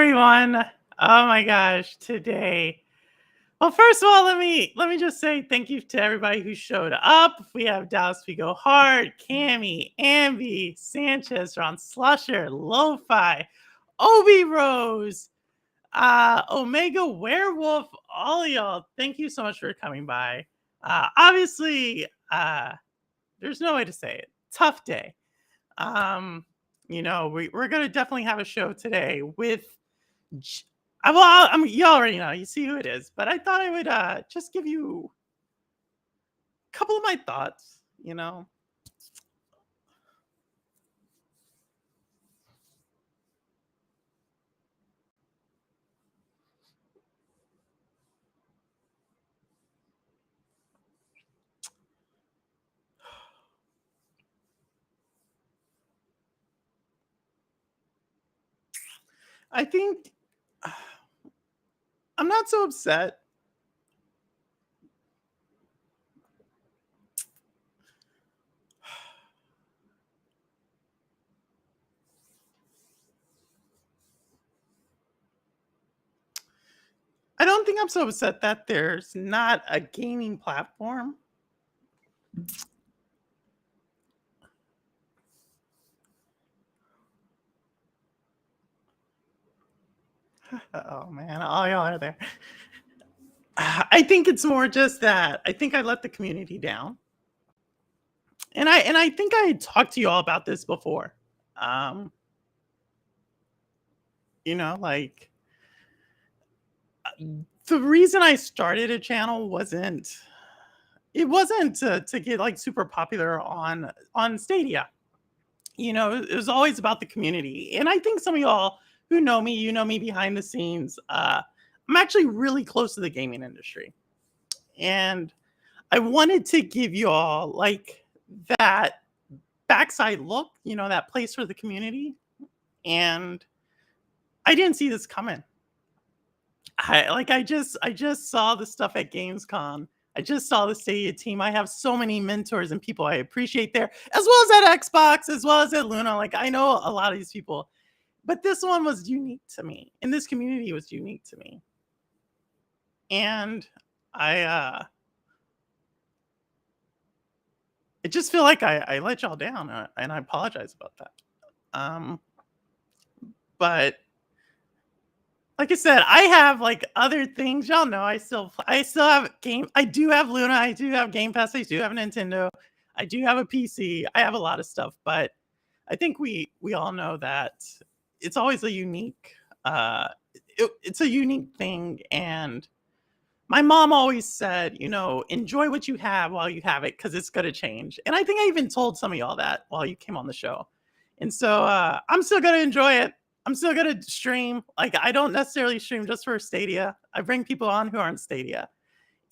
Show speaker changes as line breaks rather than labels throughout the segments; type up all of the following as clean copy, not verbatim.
everyone. Oh my gosh, today. Well, first of all, let me just say thank you to everybody who showed up. We have Dallas We Go Hard, Cammy, Ambi, Sanchez, Ron Slusher, Lo-Fi, Obi Rose, Omega Werewolf, all y'all. Thank you so much for coming by. Obviously, there's no way to say it. Tough day. We're gonna definitely have a show today with you already know, you see who it is, but I thought I would just give you a couple of my thoughts. I think I'm not so upset. I don't think I'm so upset that there's not a gaming platform. Oh man, all y'all are there. I think it's more just that I think I let the community down. And I think I had talked to you all about this before. Like the reason I started a channel wasn't to get like super popular on Stadia. It was always about the community. And I think some of y'all who know me, you know me behind the scenes. I'm actually really close to the gaming industry. And I wanted to give you all like that backside look, that place for the community. And I didn't see this coming. I just saw the stuff at Gamescom. I just saw the Stadia team. I have so many mentors and people I appreciate there, as well as at Xbox, as well as at Luna. Like I know a lot of these people, but this one was unique to me, and this community was unique to me. And I just feel like I let y'all down, and I apologize about that. But like I said, I have like other things. Y'all know I still have game. I do have Luna. I do have Game Pass. I do have a Nintendo. I do have a PC. I have a lot of stuff, but I think we all know that it's always a unique. It's a unique thing, and my mom always said, enjoy what you have while you have it, because it's gonna change. And I think I even told some of y'all that while you came on the show, and so I'm still gonna enjoy it. I'm still gonna stream. Like I don't necessarily stream just for Stadia. I bring people on who aren't Stadia,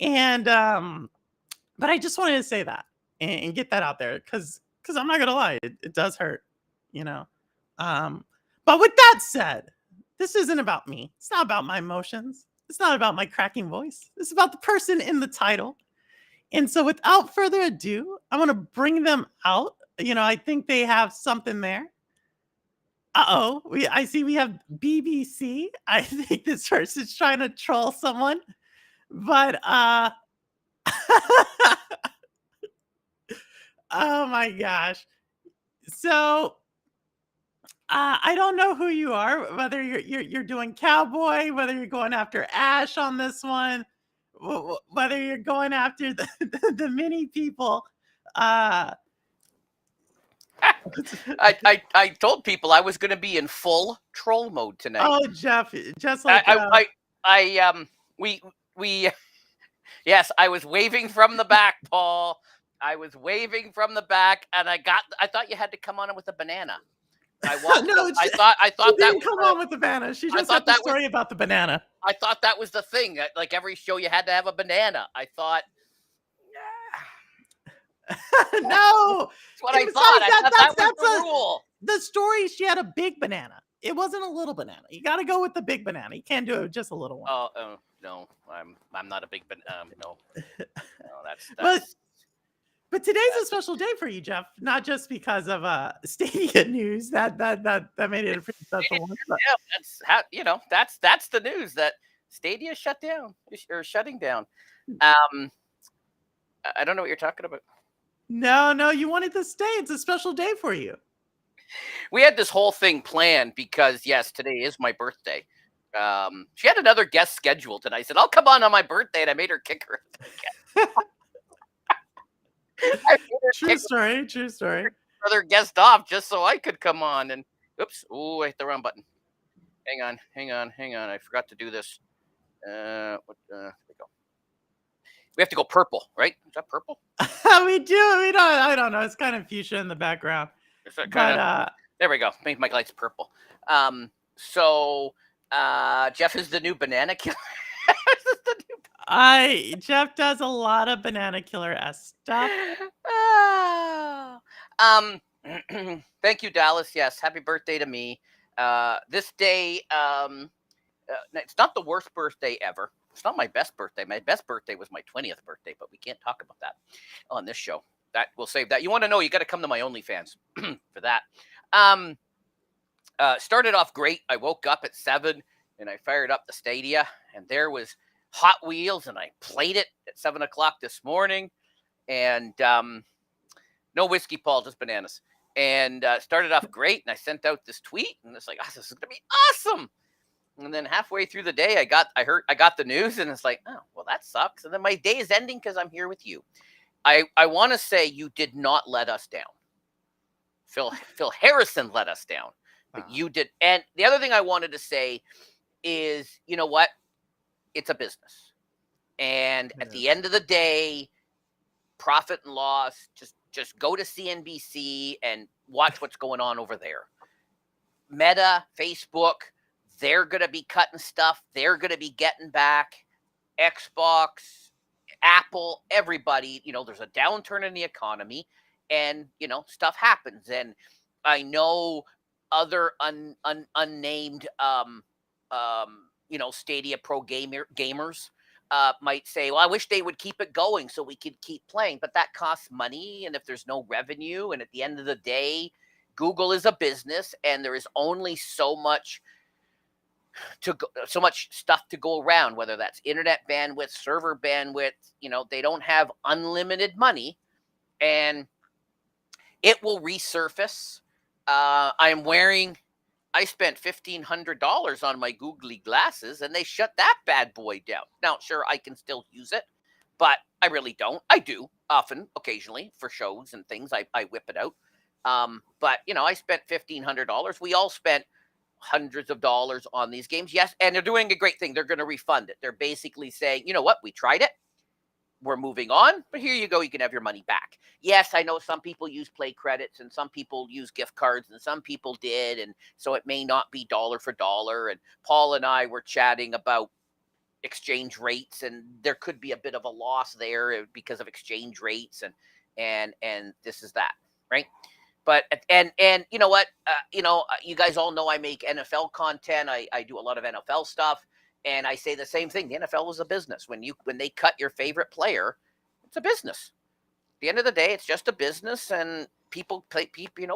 and but I just wanted to say that and get that out there because I'm not gonna lie, it does hurt, you know. But with that said, this isn't about me. It's not about my emotions. It's not about my cracking voice. It's about the person in the title. And so, without further ado, I'm gonna bring them out. I think they have something there. I see we have BBC. I think this person's trying to troll someone, but oh my gosh. So I don't know who you are, whether you're doing Cowboy, whether you're going after Ash on this one, whether you're going after the mini people.
I told people I was going to be in full troll mode tonight.
Oh, Jeff, just like
we yes, I was waving from the back, Paul. I was waving from the back, and I thought you had to come on with a banana. I thought
that didn't come on with the banana. She just had the story about the banana.
I thought that was the thing. Like every show, you had to have a banana. I thought.
No,
that's what I thought. That was the rule.
The story, she had a big banana. It wasn't a little banana. You got to go with the big banana. You can't do it just a little one.
Oh no, I'm not a big banana. No, that's.
But But today's a special day for you, Jeff. Not just because of Stadia news that made it a pretty special one. But
Yeah, that's how that's the news that Stadia shut down or shutting down. I don't know what you're talking about.
no, you wanted to stay. It's a special day for you.
We had this whole thing planned because yes, today is my birthday. She had another guest scheduled, and I said I'll come on my birthday, and I made her kick her.
True story.
Another guest off just so I could come on, and oops, I hit the wrong button. Hang on. I forgot to do this. There we go. We have to go purple, right? Is that purple?
We do. I don't know. It's kind of fuchsia in the background.
There we go. Make my lights purple. So Jeff is the new banana killer.
Jeff does a lot of banana killer-esque stuff.
Thank you, Dallas. Yes, happy birthday to me. This day, it's not the worst birthday ever. It's not my best birthday. My best birthday was my 20th birthday, but we can't talk about that on this show. That we'll save that. You want to know? You got to come to my OnlyFans for that. Started off great. I woke up at 7 and I fired up the Stadia, and there was Hot Wheels, and I played it at 7 o'clock this morning, and no whiskey, Paul, just bananas. And started off great, and I sent out this tweet, and it's like, oh, this is gonna be awesome. And then halfway through the day, I got the news, and it's like, oh, well, that sucks. And then my day is ending because I'm here with you. I want to say you did not let us down. Phil Harrison let us down, but you did. And the other thing I wanted to say is, you know what? It's a business. And at the end of the day, profit and loss, just go to CNBC and watch what's going on over there. Meta, Facebook, they're going to be cutting stuff. They're going to be getting back. Xbox, Apple, everybody, there's a downturn in the economy, and, stuff happens. And I know other unnamed, Stadia Pro gamers might say, well, I wish they would keep it going so we could keep playing, but that costs money. And if there's no revenue, and at the end of the day, Google is a business, and there is only so much stuff to go around, whether that's internet bandwidth, server bandwidth. They don't have unlimited money, and it will resurface. I spent $1,500 on my googly glasses, and they shut that bad boy down. Now, sure, I can still use it, but I really don't. I do often, occasionally, for shows and things. I whip it out. But I spent $1,500. We all spent hundreds of dollars on these games. Yes, and they're doing a great thing. They're going to refund it. They're basically saying, you know what? We tried it. We're moving on, but here you go. You can have your money back. Yes, I know some people use play credits, and some people use gift cards, and some people did. And so it may not be dollar for dollar. And Paul and I were chatting about exchange rates, and there could be a bit of a loss there because of exchange rates, and this is that, right? But and you know what? You guys all know I make NFL content. I do a lot of NFL stuff. And I say the same thing. The NFL is a business. When they cut your favorite player, it's a business. At the end of the day, it's just a business. And people,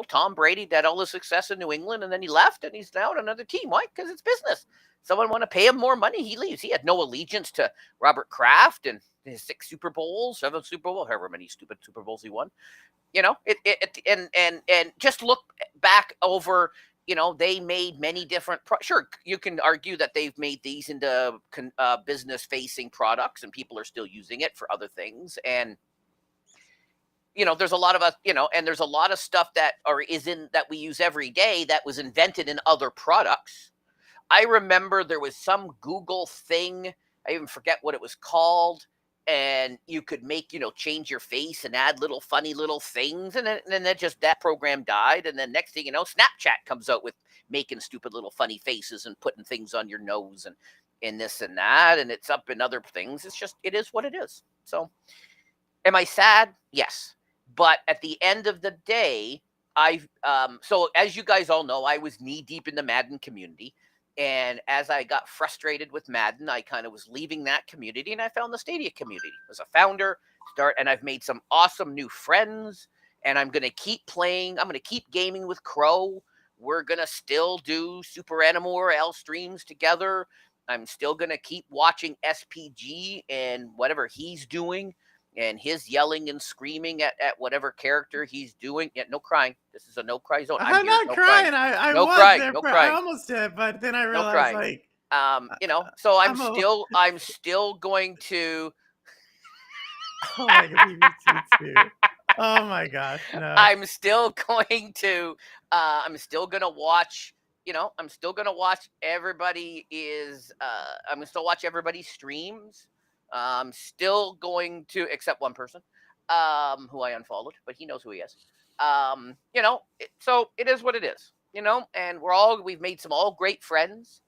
Tom Brady had all the success in New England, and then he left, and he's now on another team. Why? Because it's business. Someone want to pay him more money, he leaves. He had no allegiance to Robert Kraft and his 6 Super Bowls, 7 Super Bowls, however many stupid Super Bowls he won. And just look back over. They made many different. Sure, you can argue that they've made these into business-facing products, and people are still using it for other things. And there's a lot of us. And there's a lot of stuff that we use every day that was invented in other products. I remember there was some Google thing. I even forget what it was called. And you could make, change your face and add little funny little things. And then that program died. And then next thing you know, Snapchat comes out with making stupid little funny faces and putting things on your nose and this and that. And it's up in other things. It is what it is. So am I sad? Yes. But at the end of the day, so as you guys all know, I was knee deep in the Madden community. And as I got frustrated with Madden, I kind of was leaving that community, and I found the Stadia community. As a founder, and I've made some awesome new friends, and I'm going to keep playing. I'm going to keep gaming with Crow. We're going to still do Super Animal Royale streams together. I'm still going to keep watching SPG and whatever he's doing and his yelling and screaming at whatever character he's doing. Yeah, no crying. This is a no cry zone.
I'm not
no
crying. I
no
was
crying.
there.
No
I
crying.
almost did, but then I
No
realized,
crying.
like,
So I'm still going to.
oh my god, BBC too. Oh my gosh, no.
I'm still going to. I'm still gonna watch. I'm still gonna watch everybody is. I'm gonna still watch everybody's streams. I'm still going to, except one person, who I unfollowed, but he knows who he is. So it is what it is. And we've made some all great friends.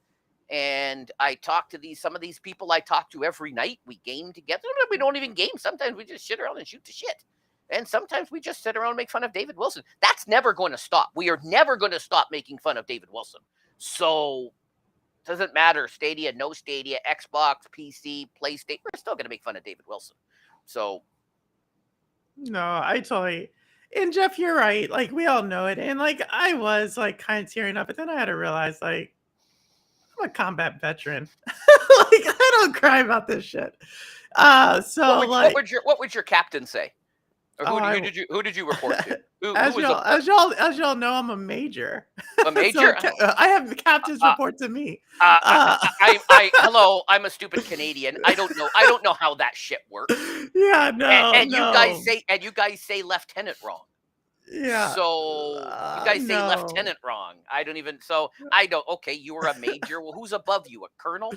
And I talk to some of these people I talk to every night. We game together. Sometimes we don't even game. Sometimes we just sit around and shoot the shit. And sometimes we just sit around and make fun of David Wilson. That's never going to stop. We are never going to stop making fun of David Wilson. So it doesn't matter. Stadia, no Stadia, Xbox, PC, PlayStation. We're still going to make fun of David Wilson. So.
No, I totally. And Jeff, you're right. Like, we all know it. And like, I was like kind of tearing up, but then I had to realize, like, I'm a combat veteran. Like, I don't cry about this shit.
What would your captain say? Or who did you report to?
As y'all know, I'm a major.
A major?
So, I have the captains report to me.
Hello, I'm a stupid Canadian. I don't know how that shit works.
Yeah, no.
And
no.
you guys say lieutenant wrong.
Yeah.
So you guys say lieutenant wrong. I don't. Okay, you were a major. Well, who's above you? A colonel?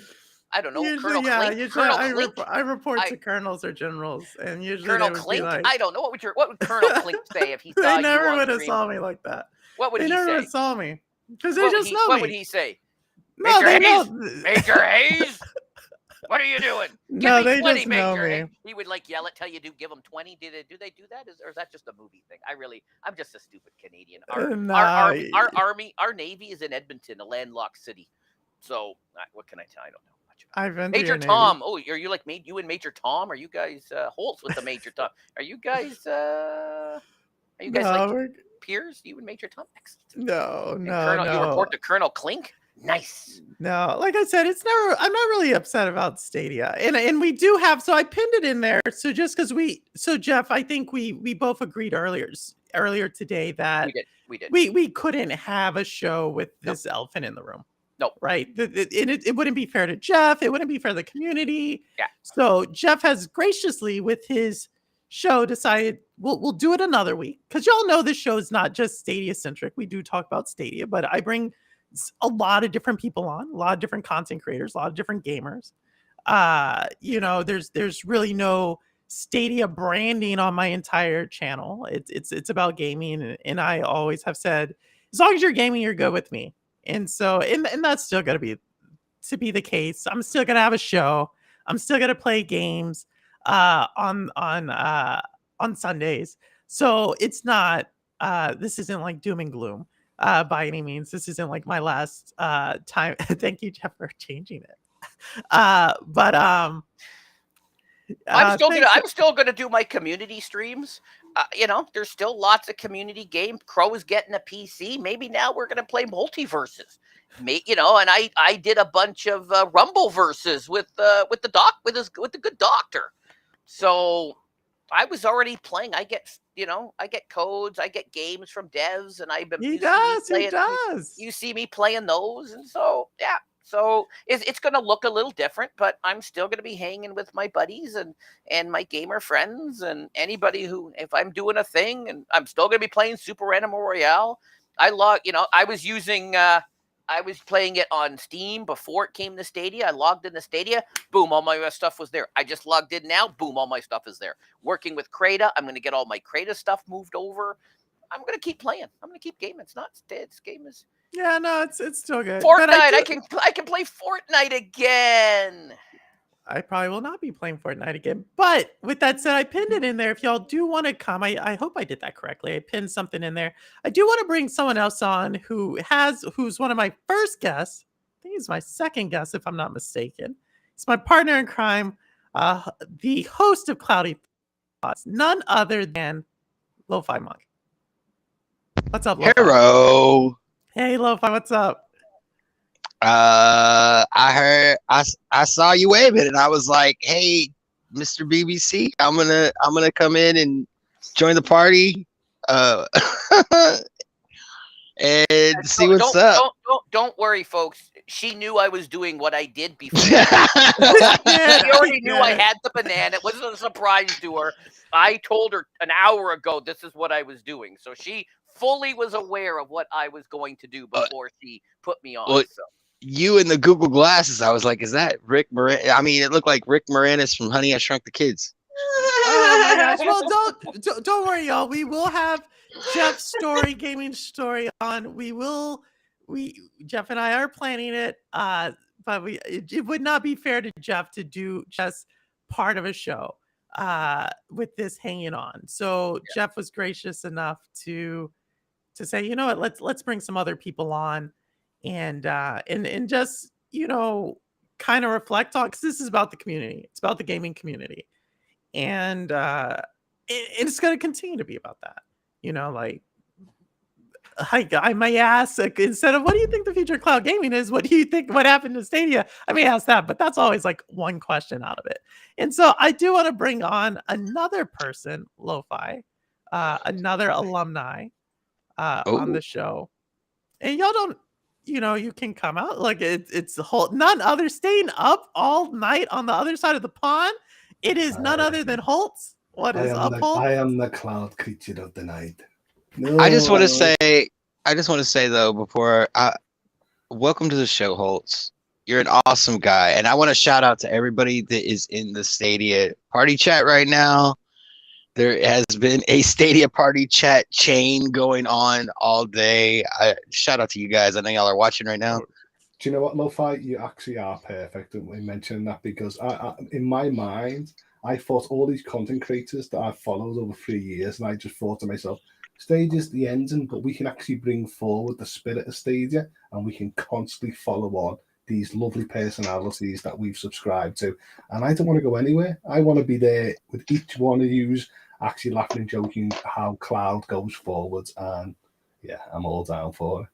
I don't know.
Usually,
Colonel Clink? Colonel Clink?
I report to colonels or generals, and usually
Colonel Clink.
Like,
I don't know. What would Colonel Clink say if he saw
they
you?
never would have saw me like that.
What would he say?
They never would have saw me because they just know me.
What would he say?
No,
Major Hayes.
know.
Major Hayes. What are you doing?
No, they
20,
just know me.
He would like yell it, tell you to give him 20. Do they do that? Or is that just a movie thing? I'm just a stupid Canadian. Our army, our Navy is in Edmonton, a landlocked city. So what can I tell? I don't know much about
I've been
Major Tom. Oh, are you like you and Major Tom? Are you guys Holtz with the Major Tom? Are you guys like peers? You and Major Tom? Excellent.
No.
You report to Colonel Clink? Nice.
No, like I said, I'm not really upset about Stadia. And we do have, so I pinned it in there. So just because Jeff, I think we both agreed earlier today that
we did.
We couldn't have a show with this elephant in the room.
No.
Right. It wouldn't be fair to Jeff. It wouldn't be fair to the community.
Yeah.
So Jeff has graciously, with his show, decided we'll do it another week. Because y'all know this show is not just Stadia centric. We do talk about Stadia, but I bring a lot of different people on, a lot of different content creators, a lot of different gamers. There's really no Stadia branding on my entire channel. It's about gaming, and I always have said, as long as you're gaming, you're good with me. And so, and that's still going to be the case. I'm still going to have a show. I'm still going to play games on Sundays. So it's not. This isn't like doom and gloom. By any means. This isn't like my last time. Thank you, Jeff, for changing it. I'm
still gonna do my community streams. There's still lots of community game. Crow is getting a PC. Maybe now we're gonna play multiverses. And I did a bunch of Rumble verses with the good doctor. So I was already playing. I get codes, I get games from devs, and He does. You see me playing those, and so yeah. So it's going to look a little different, but I'm still going to be hanging with my buddies and my gamer friends and anybody who, if I'm doing a thing, and I'm still going to be playing Super Animal Royale. I was playing it on Steam before it came to Stadia. I logged into Stadia. Boom, all my stuff was there. I just logged in now. Boom, all my stuff is there. Working with Crata. I'm going to get all my Crata stuff moved over. I'm going to keep playing. I'm going to keep gaming. It's not dead. This game is...
Yeah, no, it's still good.
Fortnite. I can play Fortnite again.
I probably will not be playing Fortnite again. But with that said, I pinned it in there. If y'all do want to come, I hope I did that correctly. I pinned something in there. I do want to bring someone else on who's one of my first guests. I think he's my second guest, if I'm not mistaken. He's my partner in crime, the host of Cloudy none other than LoFi Mug. What's up, LoFi?
Hello.
Hey, LoFi, what's up?
I saw you waving, and I was like, "Hey, Mr. BBC, I'm gonna come in and join the party, and see what's up."
Don't worry, folks. She knew I was doing what I did before.
Good,
She already knew I
good.
had the banana. It wasn't a surprise to her. I told her an hour ago this is what I was doing, so she fully was aware of what I was going to do before she put me on.
Well,
So.
you and the Google glasses, I was like, "Is that Rick Moran?" I mean, it looked like Rick Moranis from Honey, I Shrunk the Kids.
Oh my gosh! Well, don't worry, y'all. We will have Jeff's gaming story on. Jeff and I are planning it. But it would not be fair to Jeff to do just part of a show with this hanging on. So Jeff was gracious enough to say, you know what, let's bring some other people on and just, kind of reflect on, because this is about the community. It's about the gaming community. And it's going to continue to be about that. I may ask, instead of what do you think the future of cloud gaming is, what do you think what happened to Stadia? I may ask that, but that's always like one question out of it. And so I do want to bring on another person, LoFi, another alumni on the show. And y'all don't, you can come out. Like it's the whole, none other, staying up all night on the other side of the pond. It is none other than Holtz. What is up, Holtz?
I am the cloud creature of the night. No,
I just want to say though, before welcome to the show, Holtz. You're an awesome guy, and I want to shout out to everybody that is in the Stadia party chat right now. There has been a Stadia party chat chain going on all day. Shout out to you guys. I know y'all are watching right now.
Do you know what, LoFi? You actually are perfect in mentioning that, because I in my mind, I thought all these content creators that I've followed over 3 years, and I just thought to myself, Stadia's the engine, but we can actually bring forward the spirit of Stadia, and we can constantly follow on these lovely personalities that we've subscribed to. And I don't want to go anywhere. I want to be there with each one of you, actually laughing and joking how cloud goes forwards. And yeah, I'm all down for it.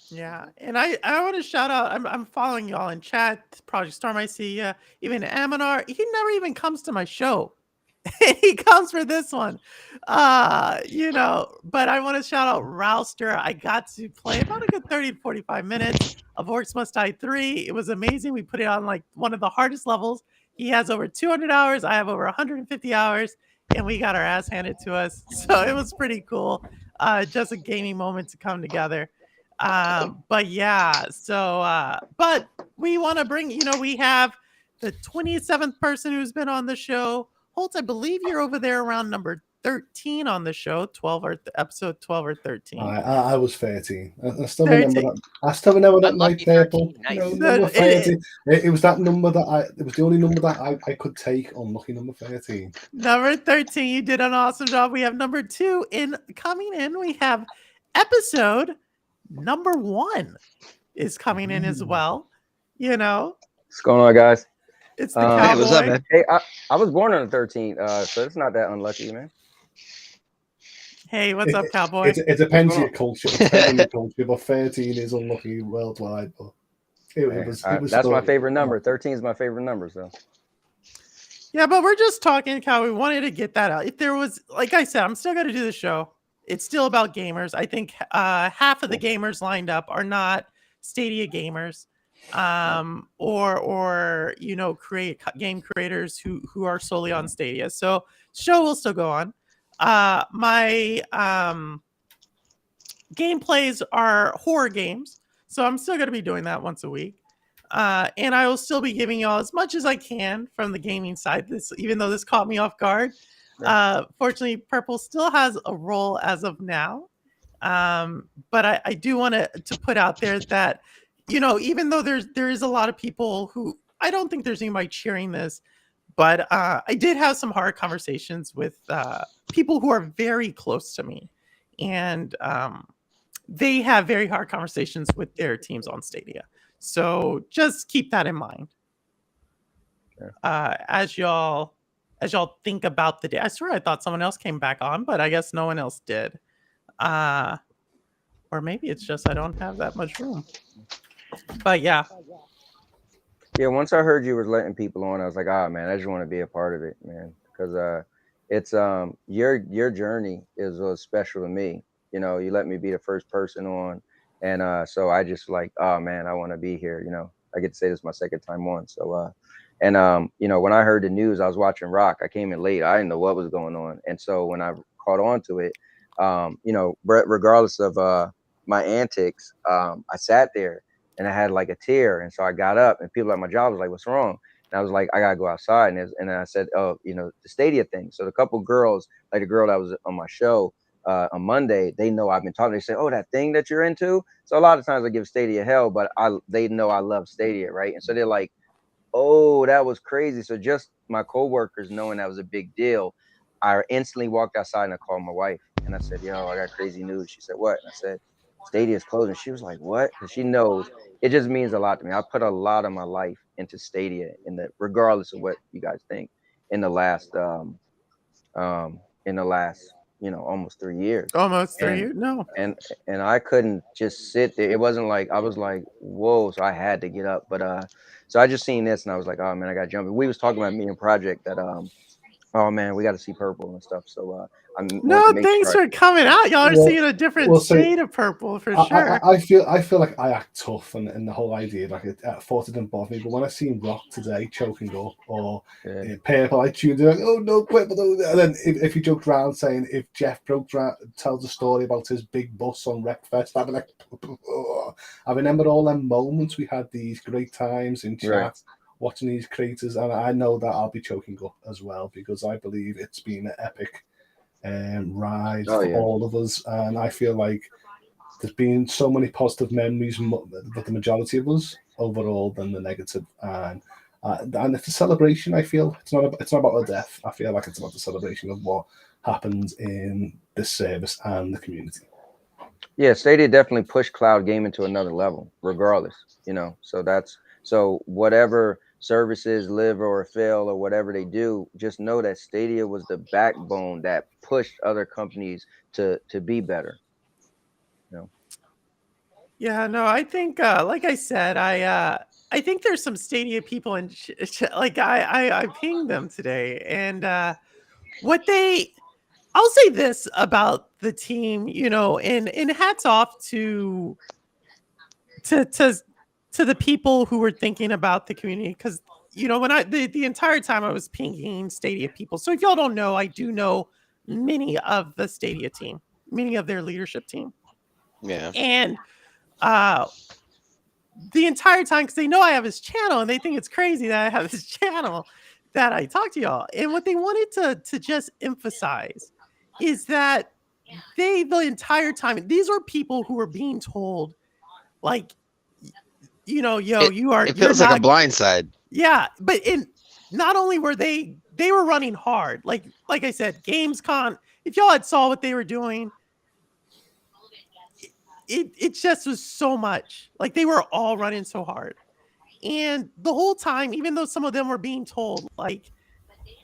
Yeah, and I want to shout out. I'm following y'all in chat. Project Storm, I see. Even Aminar, he never even comes to my show. He comes for this one. But I want to shout out Rouster. I got to play about a good 30 to 45 minutes of Orcs Must Die 3. It was amazing. We put it on like one of the hardest levels. He has over 200 hours. I have over 150 hours, and we got our ass handed to us. So it was pretty cool. Just a gaming moment to come together. But we want to bring, we have the 27th person who's been on the show. Holtz, I believe you're over there around number 13 on the show, episode 12 or 13.
I was 13. I still remember that. I still remember that night there. Nice. Number 13. It was that number it was the only number that I could take. Unlucky number 13.
Number 13, you did an awesome job. We have number 2 coming in. We have episode number 1 is coming in as well.
What's going on, guys?
It's the Cowboy.
Hey, what's up, man?
Hey, I was born on the 13th, so it's not that unlucky, man.
Hey, what's up, Cowboy?
It depends on your culture. But 13 is unlucky worldwide. But it was
that's my favorite number. 13 is my favorite number. So.
Yeah, but we're just talking, Cowboy. We wanted to get that out. If there was, like I said, I'm still going to do the show. It's still about gamers. I think half of the gamers lined up are not Stadia gamers. Or game creators who are solely on Stadia. So show will still go on. My gameplays are horror games, so I'm still going to be doing that once a week. And I will still be giving y'all as much as I can from the gaming side. Even though this caught me off guard. Fortunately, Purple still has a role as of now. But I do want to put out there that, even though there is a lot of people who, I don't think there's anybody cheering this, but I did have some hard conversations with people who are very close to me, and they have very hard conversations with their teams on Stadia. So just keep that in mind as y'all as y'all think about the day. I swear I thought someone else came back on, but I guess no one else did. Or maybe it's just I don't have that much room. But yeah.
Yeah, once I heard you was letting people on, I was like, ah, man, I just want to be a part of it, man, because it's your journey was special to me. You know, you let me be the first person on, and so I just like, oh man, I want to be here. You know, I get to say this is my second time on, so you know, when I heard the news, I was watching Rock. I came in late. I didn't know what was going on, and so when I caught on to it, you know, regardless of my antics, I sat there. And I had like a tear, and so I got up, and people at my job was like, "What's wrong?" And I was like, "I gotta go outside." And then I said, "Oh, you know, the Stadia thing." So the couple girls, like the girl that was on my show on Monday, they know I've been talking. They say, "Oh, that thing that you're into." So a lot of times I give Stadia hell, but they know I love Stadia, right? And so they're like, "Oh, that was crazy." So just my coworkers knowing that was a big deal, I instantly walked outside and I called my wife, and I said, "Yo, I got crazy news." She said, "What?" And I said, "Stadia's closing." She was like, "What?" Because she knows it just means a lot to me. I put a lot of my life into Stadia, regardless of what you guys think, in the last you know, almost 3 years.
Almost 3
And
years? No.
and I couldn't just sit there. It wasn't like I was like, whoa, so I had to get up. But so I just seen this and I was like, oh man, I gotta jump in. We was talking about me and Project that oh man, we gotta see Purple and stuff. So I want to
No,
make
thanks
sure
for coming out. Y'all are
Well,
seeing a different
well, so
shade of purple for sure.
I feel like I act tough and the whole idea, like I thought it didn't bother me, but when I seen Rock today choking up or Purple, I tuned in like, oh no, Purple, no. And then if he joked around saying if Jeff tells a story about his big bus on Wreckfest, I'd be like, oh. I remember all them moments we had, these great times in chat.
Right.
Watching these creators, and I know that I'll be choking up as well because I believe it's been an epic ride for all of us, and I feel like there's been so many positive memories with the majority of us overall than the negative, and it's a celebration. I feel it's not about a death. I feel like it's about the celebration of what happens in this service and the community.
Yeah, Stadia definitely pushed cloud gaming to another level, regardless, you know. So whatever services live or fail or whatever they do, just know that Stadia was the backbone that pushed other companies to be better. You know.
Yeah, no, I think like I said, I think there's some Stadia people and like I pinged them today, and I'll say this about the team, you know, and hats off to the people who were thinking about the community, because you know when the entire time I was pinging Stadia people. So if y'all don't know, I do know many of the Stadia team, many of their leadership team.
Yeah.
And the entire time, because they know I have this channel and they think it's crazy that I have this channel that I talk to y'all. And what they wanted to just emphasize is that the entire time, these are people who were being told, like, you know,
It feels like a blindside.
Yeah, but not only were they were running hard. Like I said, Gamescom, if y'all had saw what they were doing, it just was so much. Like they were all running so hard. And the whole time, even though some of them were being told, like,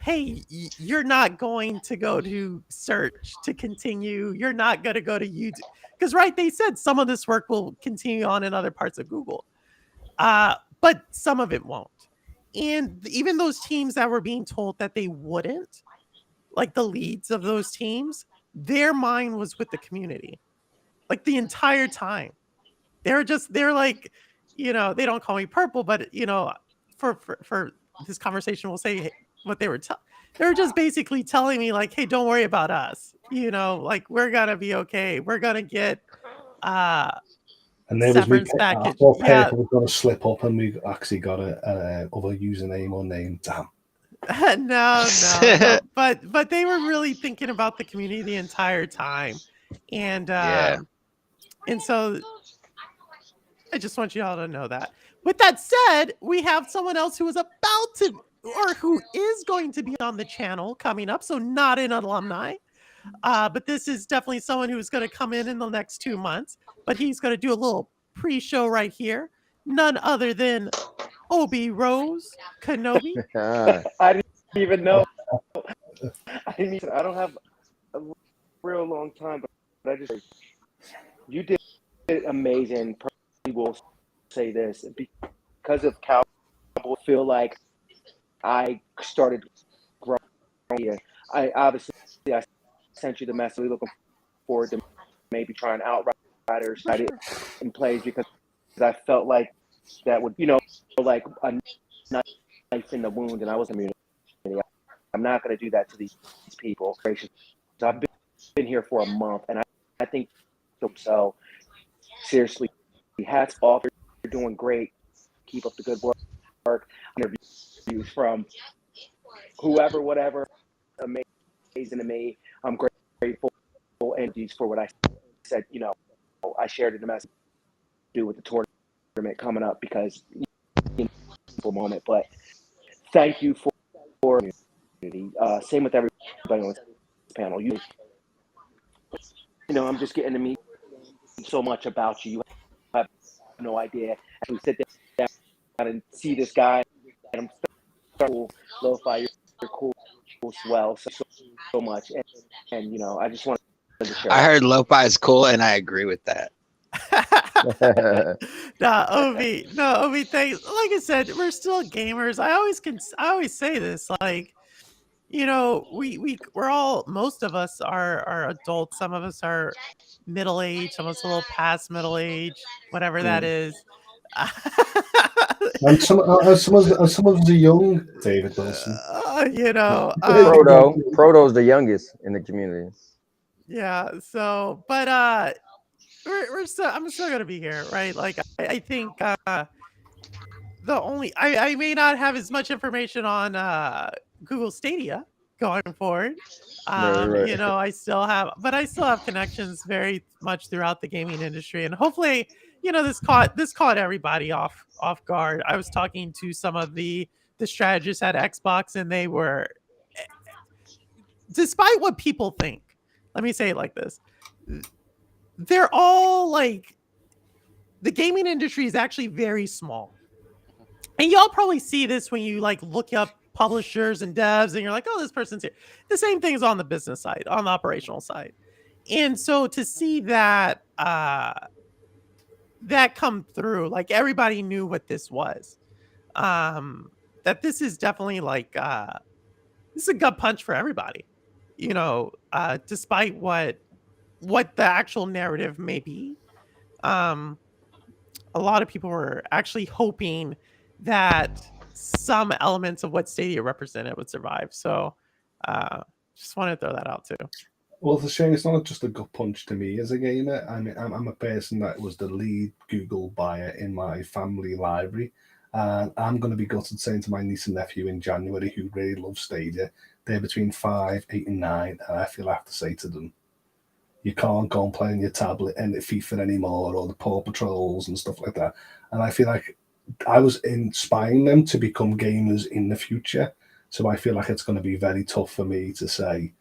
hey, you're not going to go to search to continue. You're not going to go to YouTube. Because, right, they said some of this work will continue on in other parts of Google. But some of it won't. And even those teams that were being told that they wouldn't, like the leads of those teams, their mind was with the community. Like the entire time. They're like, you know, they don't call me Purple, but you know, for this conversation, we'll say what they were they were just basically telling me like, hey, don't worry about us. You know, like we're gonna be okay. We're gonna get
and there
severance
was
package.
Yeah, was going to slip up, and we actually got a other username or name. Damn.
No. But they were really thinking about the community the entire time, and so I just want you all to know that. With that said, we have someone else who is about to, or who is going to be on the channel coming up. So not an alumni, but this is definitely someone who is going to come in the next 2 months. But he's going to do a little pre-show right here. None other than Obi Rose Kenobi.
I didn't even know. I mean, I don't have a real long time, but I just you did amazing. Probably will say this because of Cowboy. I feel like I started growing here. I obviously I sent you the message. Looking forward to maybe trying Outriders in plays because I felt like that would like a knife in the wound, and I was immunity. I'm not going to do that to these people. So I've been here for a month, and I think so. Seriously, hats off. You're doing great. Keep up the good work. Interviews from whoever, whatever, amazing to me. I'm grateful and for what I said. I shared in the message to do with the tournament coming up because moment. But thank you for community. Same with everybody on this panel. I'm just getting to meet so much about you. You have no idea. Actually sit down and see this guy, and I'm so cool. LoFi, you're cool as well. So much, and I just wanted to share.
I heard LoFi is cool, and I agree with that.
Ovi, thanks. Like I said, we're still gamers. I always say this, like, we're all, most of us are adults. Some of us are middle age, some of us a little past middle age, whatever that is.
And some of us are young, David Wilson.
Proto's the youngest in the community.
Yeah. So, but I'm still gonna be here, right? Like, I think I may not have as much information on Google Stadia going forward.
Right.
I still have connections very much throughout the gaming industry, and hopefully, this caught everybody off guard. I was talking to some of the strategists at Xbox, and they were, despite what people think, let me say it like this, they're all like, the gaming industry is actually very small. And y'all probably see this when you like look up publishers and devs and you're like, oh, this person's here. The same thing is on the business side, on the operational side. And so to see that that come through, like everybody knew what this was. That this is definitely like this is a gut punch for everybody. Despite what the actual narrative may be. A lot of people were actually hoping that some elements of what Stadia represented would survive. So just wanted to throw that out too.
Well, it's a shame. It's not just a gut punch to me as a gamer. I mean, I'm a person that was the lead Google buyer in my family library. And I'm going to be gutted saying to my niece and nephew in January, who really love Stadia, they're between 5, 8, and 9. And I feel I have to say to them, you can't go and play on your tablet and FIFA anymore, or the Paw Patrols and stuff like that. And I feel like I was inspiring them to become gamers in the future. So I feel like it's going to be very tough for me to say,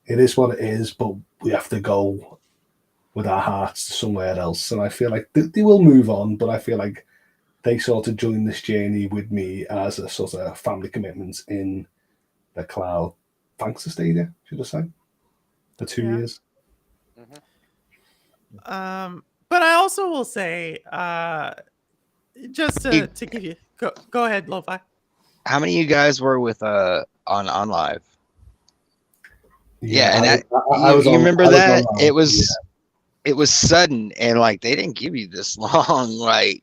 it is what it is, but we have to go with our hearts to somewhere else. And I feel like they will move on, but I feel like they sort of joined this journey with me as a sort of family commitment in the cloud. Thanks to Stadia, should I say, for 2 years.
But I also will say, just to give you, go ahead, LoFi.
How many of you guys were with on live? Yeah, and you remember that? It was sudden, and like they didn't give you this long. Like,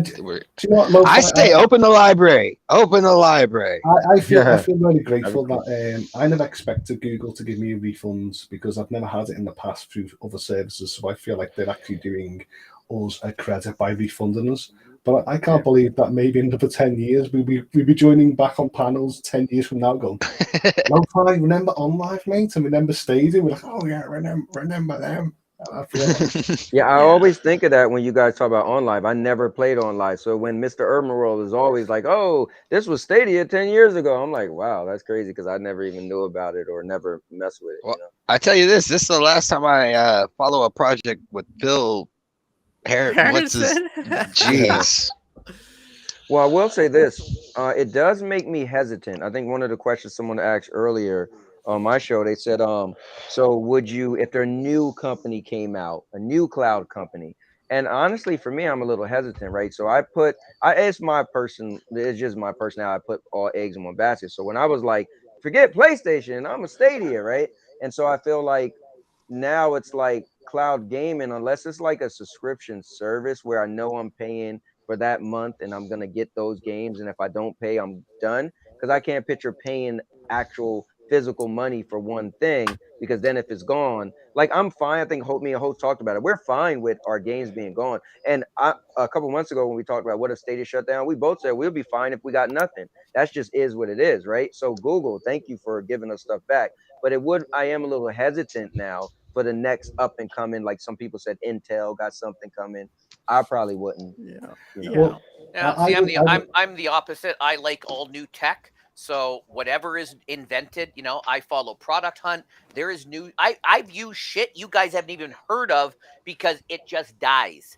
do you know what, LoFi,
I say, open the library. Open the library.
I feel really grateful that I never expected Google to give me refunds because I've never had it in the past through other services. So I feel like they're actually doing us a credit by refunding us. But I can't believe that maybe in another 10 years we'll be joining back on panels 10 years from now going, LoFi, remember On Live, mate? And remember Stadia? We're like, oh yeah, remember them.
I always think of that when you guys talk about On Live. I never played On Live. So when Mr. Urban World is always like, oh, this was Stadia 10 years ago, I'm like, wow, that's crazy because I never even knew about it or never messed with it.
Well, I tell you this is the last time I follow a project with Bill Harrison. Jeez.
Well, I will say this. It does make me hesitant. I think one of the questions someone asked earlier on my show, they said, so would you, if their new company came out, a new cloud company? And honestly, for me, I'm a little hesitant, right? So it's just my personality. I put all eggs in one basket. So when I was like, forget PlayStation, I'm a Stadia, right? And so I feel like now it's like cloud gaming, unless it's like a subscription service where I know I'm paying for that month and I'm gonna get those games, and if I don't pay, I'm done. Because I can't picture paying actual physical money for one thing, because then if it's gone, like I'm fine. I think me and Hope talked about it. We're fine with our games being gone. And a couple months ago when we talked about what if Stadia shut down, we both said we'll be fine if we got nothing. That's just is what it is, right? So Google, thank you for giving us stuff back. But I am a little hesitant now for the next up and coming. Like some people said, Intel got something coming. I probably wouldn't.
Yeah.
You know.
Yeah.
Well,
Now, see, I'm the opposite. I like all new tech. So whatever is invented, I follow Product Hunt. There is new. I've used shit you guys haven't even heard of because it just dies.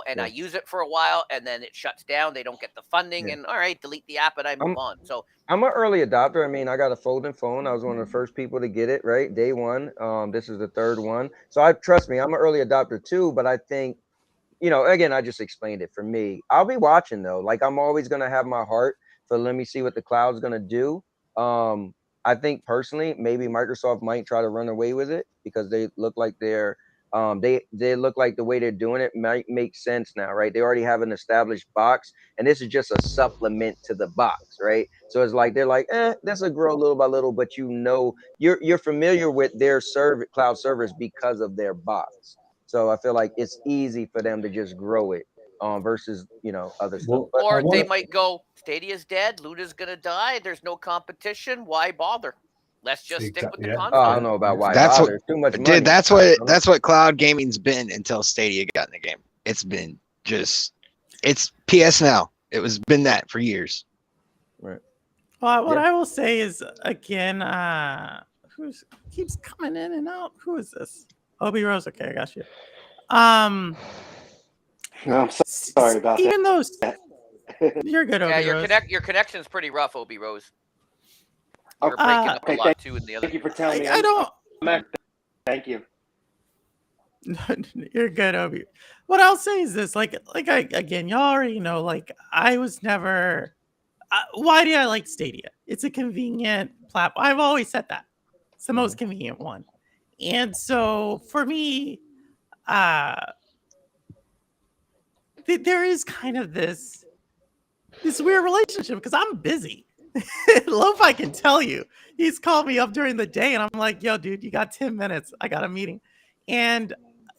And I use it for a while and then it shuts down. They don't get the funding, and all right, delete the app and I move on. So
I'm an early adopter. I mean, I got a folding phone. I was one of the first people to get it, right? Day one. This is the third one. So trust me, I'm an early adopter too. But I think, again, I just explained it. For me, I'll be watching though. Like I'm always gonna have my heart for let me see what the cloud's gonna do. I think personally, maybe Microsoft might try to run away with it because they look like they look like the way they're doing it might make sense now, right? They already have an established box, and this is just a supplement to the box, right? So it's like they're like, this will grow little by little, but you're familiar with their cloud servers because of their box. So I feel like it's easy for them to just grow it, versus other stuff.
Well,
or they might go, Stadia's dead, Luna's gonna die, there's no competition, why bother? Let's just stick with the
Yeah.
console.
I don't know about why
That's
bother. Too much money.
Dude, that's what cloud gaming's been until Stadia got in the game. It's been it's PS Now. It was been that for years.
Right.
Well, what I will say is again, who keeps coming in and out? Who is this? Obi Rose. Okay, I got you.
I'm sorry about
even
that.
those, you're good, Obi
Yeah,
Rose.
your connection's pretty rough, Obi Rose. You're
Okay,
breaking up a
okay,
lot too in the other.
Thank you for telling me.
I don't.
Thank you.
You're good, Obi. What I'll say is this: again, y'all already know. Like, I was never. Why do I like Stadia? It's a convenient platform. I've always said that it's the most convenient one, and so for me, there is kind of this weird relationship because I'm busy. LoFi can tell you. He's called me up during the day, and I'm like, "Yo, dude, you got 10 minutes? I got a meeting." And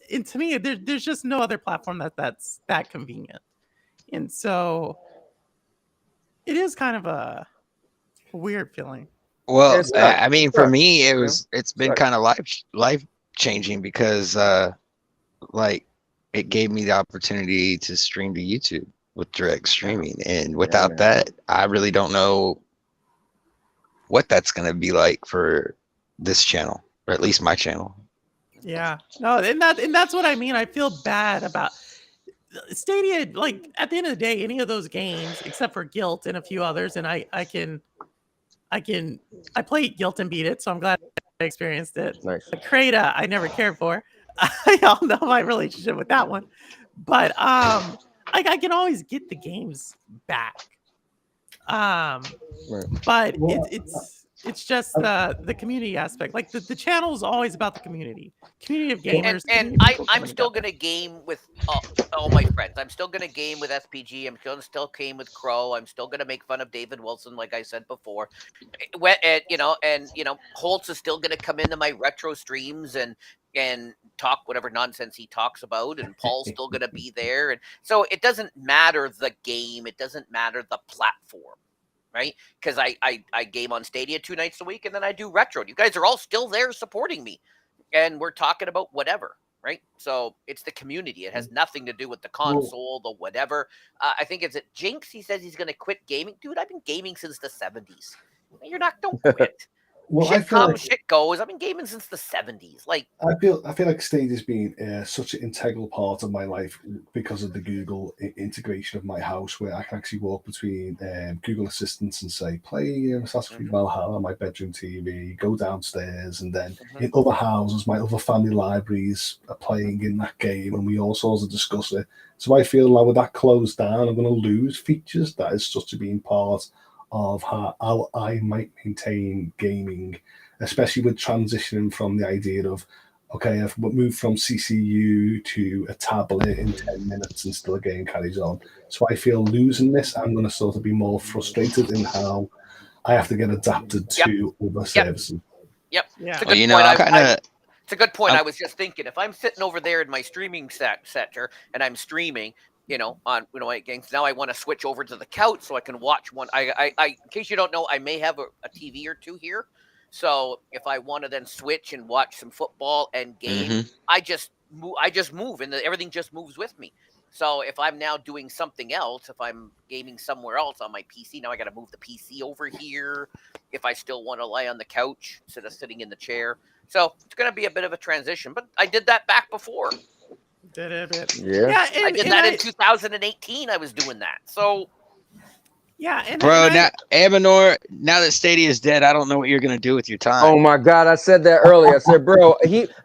to me, there's just no other platform that's that convenient. And so it is kind of a weird feeling.
Well,
It's
I mean, for
sucks.
me, it's been
Sucks.
kind of life changing because like it gave me the opportunity to stream to YouTube with direct streaming, and without that, I really don't know what that's gonna be like for this channel, or at least my channel.
Yeah, no, and that's what I mean. I feel bad about Stadia. Like at the end of the day, any of those games except for Guilt and a few others, and I played Guilt and beat it, so I'm glad I experienced it.
Nice.
Crata, I never cared for. Y'all know my relationship with that one, but I can always get the games back. But it's just the community aspect. Like the channel is always about the community of gamers.
And I'm still gonna game with all my friends. I'm still gonna game with SPG. I'm gonna still game with Crow. I'm still gonna make fun of David Wilson, like I said before. And Holtz is still gonna come into my retro streams and talk whatever nonsense he talks about, and Paul's still gonna be there. And so it doesn't matter the game. It doesn't matter the platform. Right? Because I game on Stadia 2 nights a week, and then I do retro. You guys are all still there supporting me, and we're talking about whatever, right? So it's the community. It has nothing to do with the console, the whatever. I think it's at Jinx. He says he's going to quit gaming. Dude, I've been gaming since the 70s. Don't quit.
Well, I
shit
feel
comes, shit goes. I've been gaming since the 70s. Like,
I feel like Stadia's been such an integral part of my life because of the Google integration of my house, where I can actually walk between Google Assistants and say, play Assassin's Creed Valhalla on my bedroom TV, go downstairs, and then in other houses, my other family libraries are playing in that game, and we all sort of discuss it. So I feel like with that closed down, I'm going to lose features that is such a being part of how I might maintain gaming, especially with transitioning from the idea of, okay, I've moved from CCU to a tablet in 10 minutes and still a game carries on. So I feel losing this, I'm going to sort of be more frustrated in how I have to get adapted to other services.
Yep.
Yeah.
It's a
Well,
good
you know,
point.
I kind of
It's a good point.
I'm-
I was just thinking, if I'm sitting over there in my streaming sector and I'm streaming, on my games, now I want to switch over to the couch so I can watch one. I in case you don't know, I may have a TV or two here. So if I want to then switch and watch some football and game, I just move, and everything just moves with me. So if I'm now doing something else, if I'm gaming somewhere else on my PC, now I got to move the PC over here. If I still want to lie on the couch instead of sitting in the chair, so it's going to be a bit of a transition. But I did that back before.
Did it a bit.
Yeah.
And,
I did that in 2018. I was doing that. So
yeah, and
bro,
and
now Amanor, now that Stadia is dead, I don't know what you're gonna do with your time.
Oh my God, I said that earlier. I said, bro,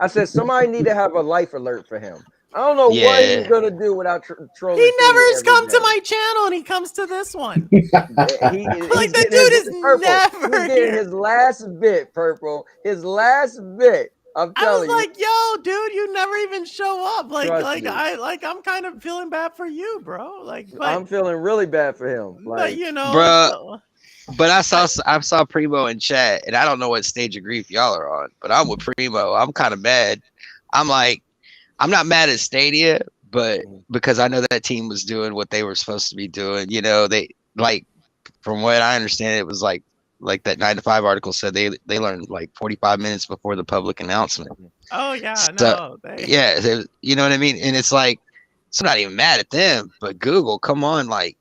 I said somebody need to have a life alert for him. I don't know what he's gonna do without trolling.
he never has
Stadia
come
every
to
day.
my channel, and he comes to this one.
He's
Like, that dude is
Purple.
never
He's getting
here.
his last bit, Purple. His last bit. I'm
I
telling
was like, yo, dude, you never even show up.
Trust me.
I'm kind of feeling bad for you, bro. Like,
you.
but,
I'm feeling really bad for him.
but
Like,
you know,
Bruh. But I saw Primo in chat, and I don't know what stage of grief y'all are on, but I'm with Primo. I'm kind of mad. I'm like, I'm not mad at Stadia, but because I know that team was doing what they were supposed to be doing. You know, they like, from what I understand, it was like that 9 to 5 article said they learned like 45 minutes before the public announcement.
oh yeah,
So,
no,
yeah, you know what I mean? And it's like, so I'm not even mad at them, but Google, come on, like,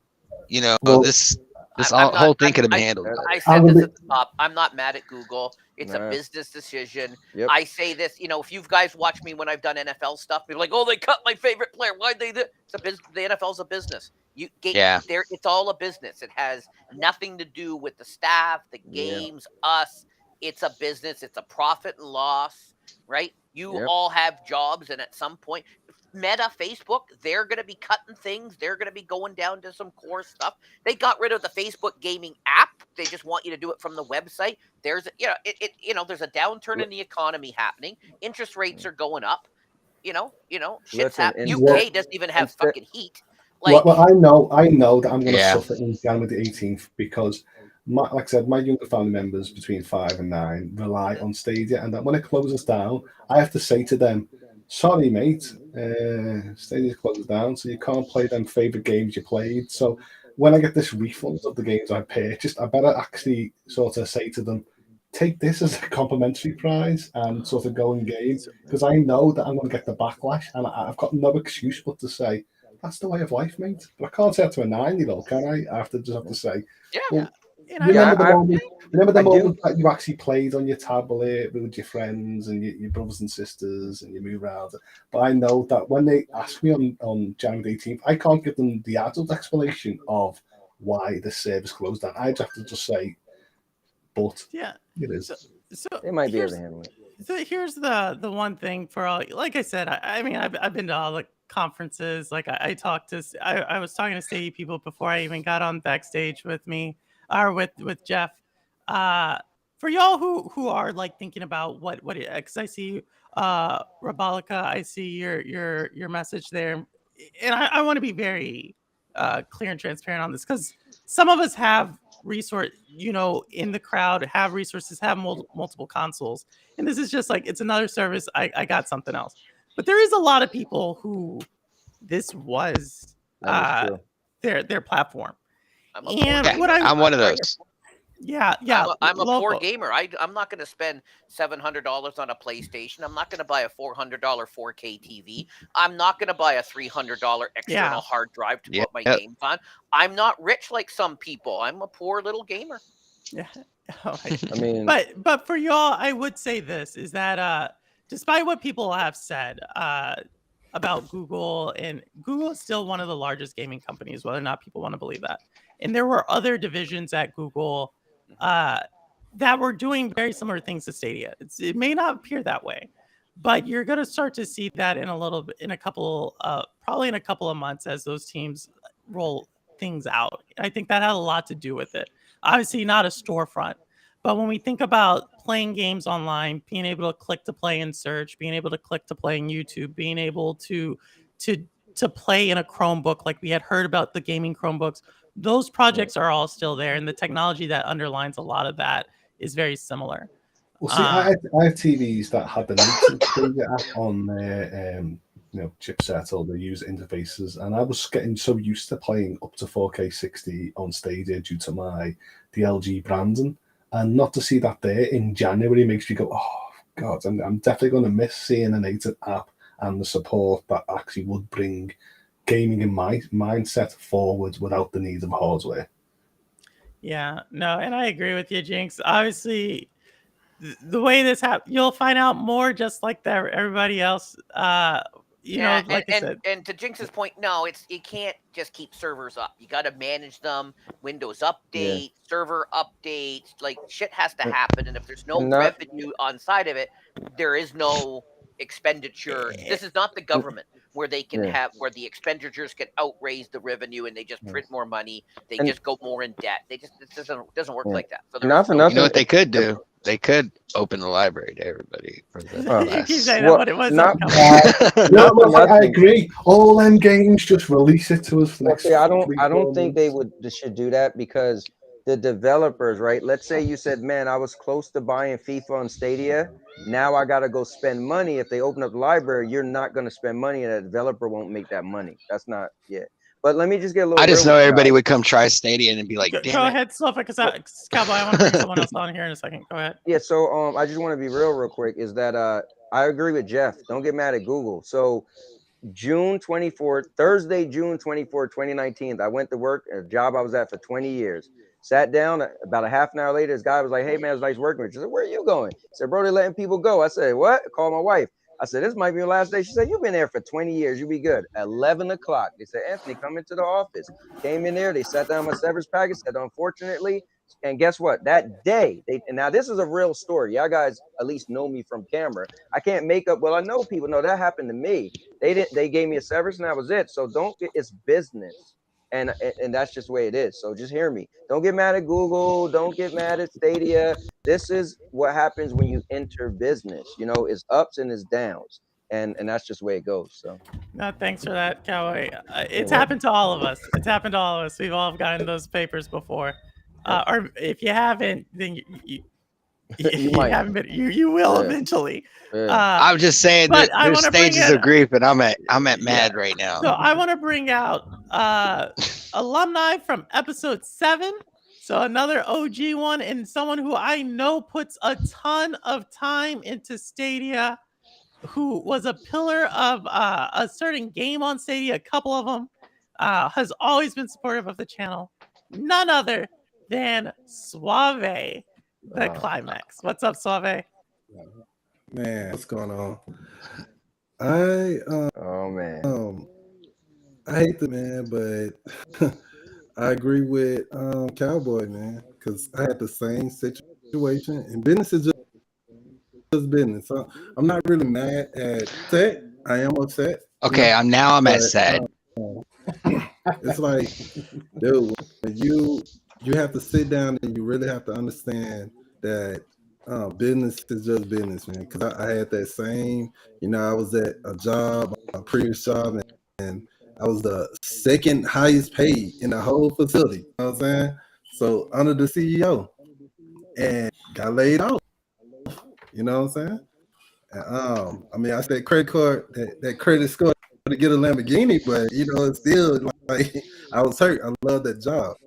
you know,
Well,
this
I'm
whole
not-
thing could have been
I-
handled better.
I said this at the top. I'm not mad at Google. It's a
Nah.
business decision.
Yep.
I say this, if you guys watch me when I've done NFL stuff, people are like, oh, they cut my favorite player. Why'd they do? It's a business. The NFL's a business.
Yeah.
It's all a business. It has nothing to do with the staff, the games, us. It's a business. It's a profit and loss, right? You
Yep.
all have jobs, and at some point, Meta, Facebook, they're going to be cutting things. They're going to be going down to some core stuff. They got rid of the Facebook gaming app. They just want you to do it from the website. There's, there's a downturn in the economy happening. Interest rates are going up. Shit's
Listen,
happening.
and-
UK doesn't even have
instead-
fucking heat. Like,
Well, I know that I'm going to
Yeah.
suffer in January the 18th because, like I said, my younger family members between 5 and 9 rely on Stadia, and that when it closes down, I have to say to them, sorry, mate, Stadia's closed down, so you can't play them favorite games you played. So when I get this refund of the games I purchased, I better actually sort of say to them, take this as a complimentary prize and sort of go and game, because I know that I'm going to get the backlash, and I've got no excuse but to say, that's the way of life, mate. But I can't say that to a 9-year-old, can I? I have to say,
yeah.
well,
and I-
remember the
I-
moment, remember the
I do.
moment that you actually played on your tablet with your friends and your brothers and sisters and you move around. But I know that when they ask me on January 18th, I can't give them the adult explanation of why the service closed down. I just have to just say, but
yeah.
it is.
So
They might be able
here's-
to handle it.
So here's the one thing for all. Like I said, I mean, I've been to all the conferences. Like I talked to, I was talking to Stadia people before I even got on backstage with me, or with Jeff. For y'all who are like thinking about what because I see Rabalica, I see your message there, and I want to be very clear and transparent on this, because some of us have resource, in the crowd, have resources, have multiple consoles, and this is just like, it's another service. I got something else, but there is a lot of people who this was
That is true.
their platform.
I'm a
And
poor
what
gamer.
I'm one of those.
Yeah,
I'm a poor
local.
gamer. I'm not going to spend $700 on a PlayStation. I'm not going to buy a $400 4K TV. I'm not going to buy a $300 external hard drive to put my
Yep.
games on. I'm not rich like some people. I'm a poor little gamer.
Yeah. Oh, I
I mean,
but for y'all, I would say this is that despite what people have said about Google, and Google is still one of the largest gaming companies, whether or not people want to believe that. And there were other divisions at Google that were doing very similar things to Stadia. It may not appear that way, but you're going to start to see that in a little bit, in a couple, probably in a couple of months as those teams roll things out. I think that had a lot to do with it. Obviously, not a storefront, but when we think about playing games online, being able to click to play in search, being able to click to play in YouTube, being able to play in a Chromebook, like we had heard about the gaming Chromebooks, those projects are all still there, and the technology that underlines a lot of that is very similar.
Well, see, I have TVs that had the native Stadia app on their chipset or the user interfaces, and I was getting so used to playing up to 4K 60 on Stadia due to the LG branding, and not to see that there in January makes me go, oh God, I'm definitely going to miss seeing a native app and the support that actually would bring gaming in my mindset forward without the need of hardware.
Yeah, no, and I agree with you, Jinx. Obviously, the way this happens, you'll find out more just like that everybody else. Like I said.
And to Jinx's point, no, you can't just keep servers up. You got to manage them. Windows update, server updates, like shit has to happen. And if there's no revenue on side of it, there is no expenditure. This is not the government where they can where the expenditures can outraise the revenue and they just print more money. They just go more in debt. It doesn't work like that. So
you know what they could do? They could open the library to everybody for the
You keep saying that, but it wasn't
I agree. All them games, just release it to us for next.
I don't think they should do that, because the developers, right? Let's say you said, man, I was close to buying FIFA on Stadia. Now I got to go spend money. If they open up the library, you're not going to spend money, and a developer won't make that money. That's not But let me just get a little.
I just know everybody would come try Stadia and be like, "Damn
go ahead, Slofa, because Cowboy, I want to bring someone else on here in a second. Go ahead.
Yeah, so I just want to be real quick. Is that I agree with Jeff. Don't get mad at Google. So June 24th, Thursday, June 24th, 2019, I went to work at a job I was at for 20 years. Sat down, about a half an hour later, this guy was like, hey, man, it's nice working with you. I said, where are you going? He said, bro, they're letting people go. I said, what? I called my wife. I said, this might be your last day. She said, you've been there for 20 years. You'll be good. 11 o'clock. They said, Anthony, come into the office. Came in there. They sat down my severance package. Said, unfortunately. And guess what? That day, and now this is a real story. Y'all guys at least know me from camera. I can't make up. Well, I know people. No, that happened to me. They gave me a severance, and that was it. So it's business. And that's just the way it is. So just hear me. Don't get mad at Google. Don't get mad at Stadia. This is what happens when you enter business. It's ups and it's downs. And that's just the way it goes. So
no, thanks for that, Cowboy. It's happened to all of us. It's happened to all of us. We've all gotten those papers before. Or if you haven't, then you haven't been. You will eventually.
I'm just saying that there's stages of grief, and I'm at mad right now.
So I want to bring out alumni from episode 7. So another OG one, and someone who I know puts a ton of time into Stadia, who was a pillar of a certain game on Stadia, a couple of them, has always been supportive of the channel. None other than Suave, the Climax. What's up, Suave?
Man, what's going on? I hate the man, but I agree with Cowboy, man, because I had the same situation, and business is just business. So I'm not really mad at set. I am upset.
Okay, I'm at sad.
It's like, dude, you have to sit down and you really have to understand that business is just business, man. Because I had that same, I was at a previous job, and I was the second highest paid in the whole facility. You know what I'm saying? So under the CEO, and got laid off. You know what I'm saying? And, I said credit card, that credit score to get a Lamborghini, but it's still like I was hurt. I love that job.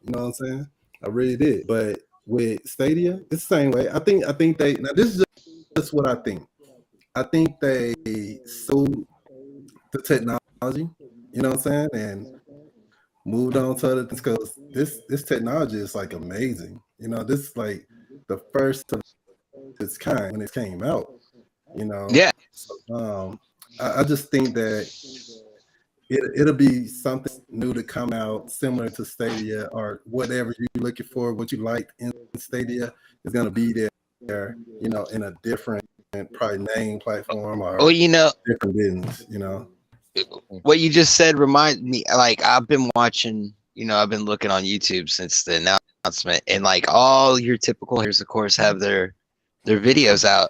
You know what I'm saying? I really did. But with Stadia, it's the same way. I think they, now this is just what I think. I think they sold the technology, you know what I'm saying? And moved on to other things because this technology is like amazing. You know, this is like the first of its kind when it came out. You know,
Yeah.
So, I just think that it'll be something new to come out similar to Stadia or whatever you're looking for, what you liked in Stadia is going to be there, you know, in a different probably name platform or
Well, you know,
different business, you know.
what you just said reminds me, like, I've been watching, you know, I've been looking on YouTube since the announcement, and like all your typical haters, of course, have their videos out.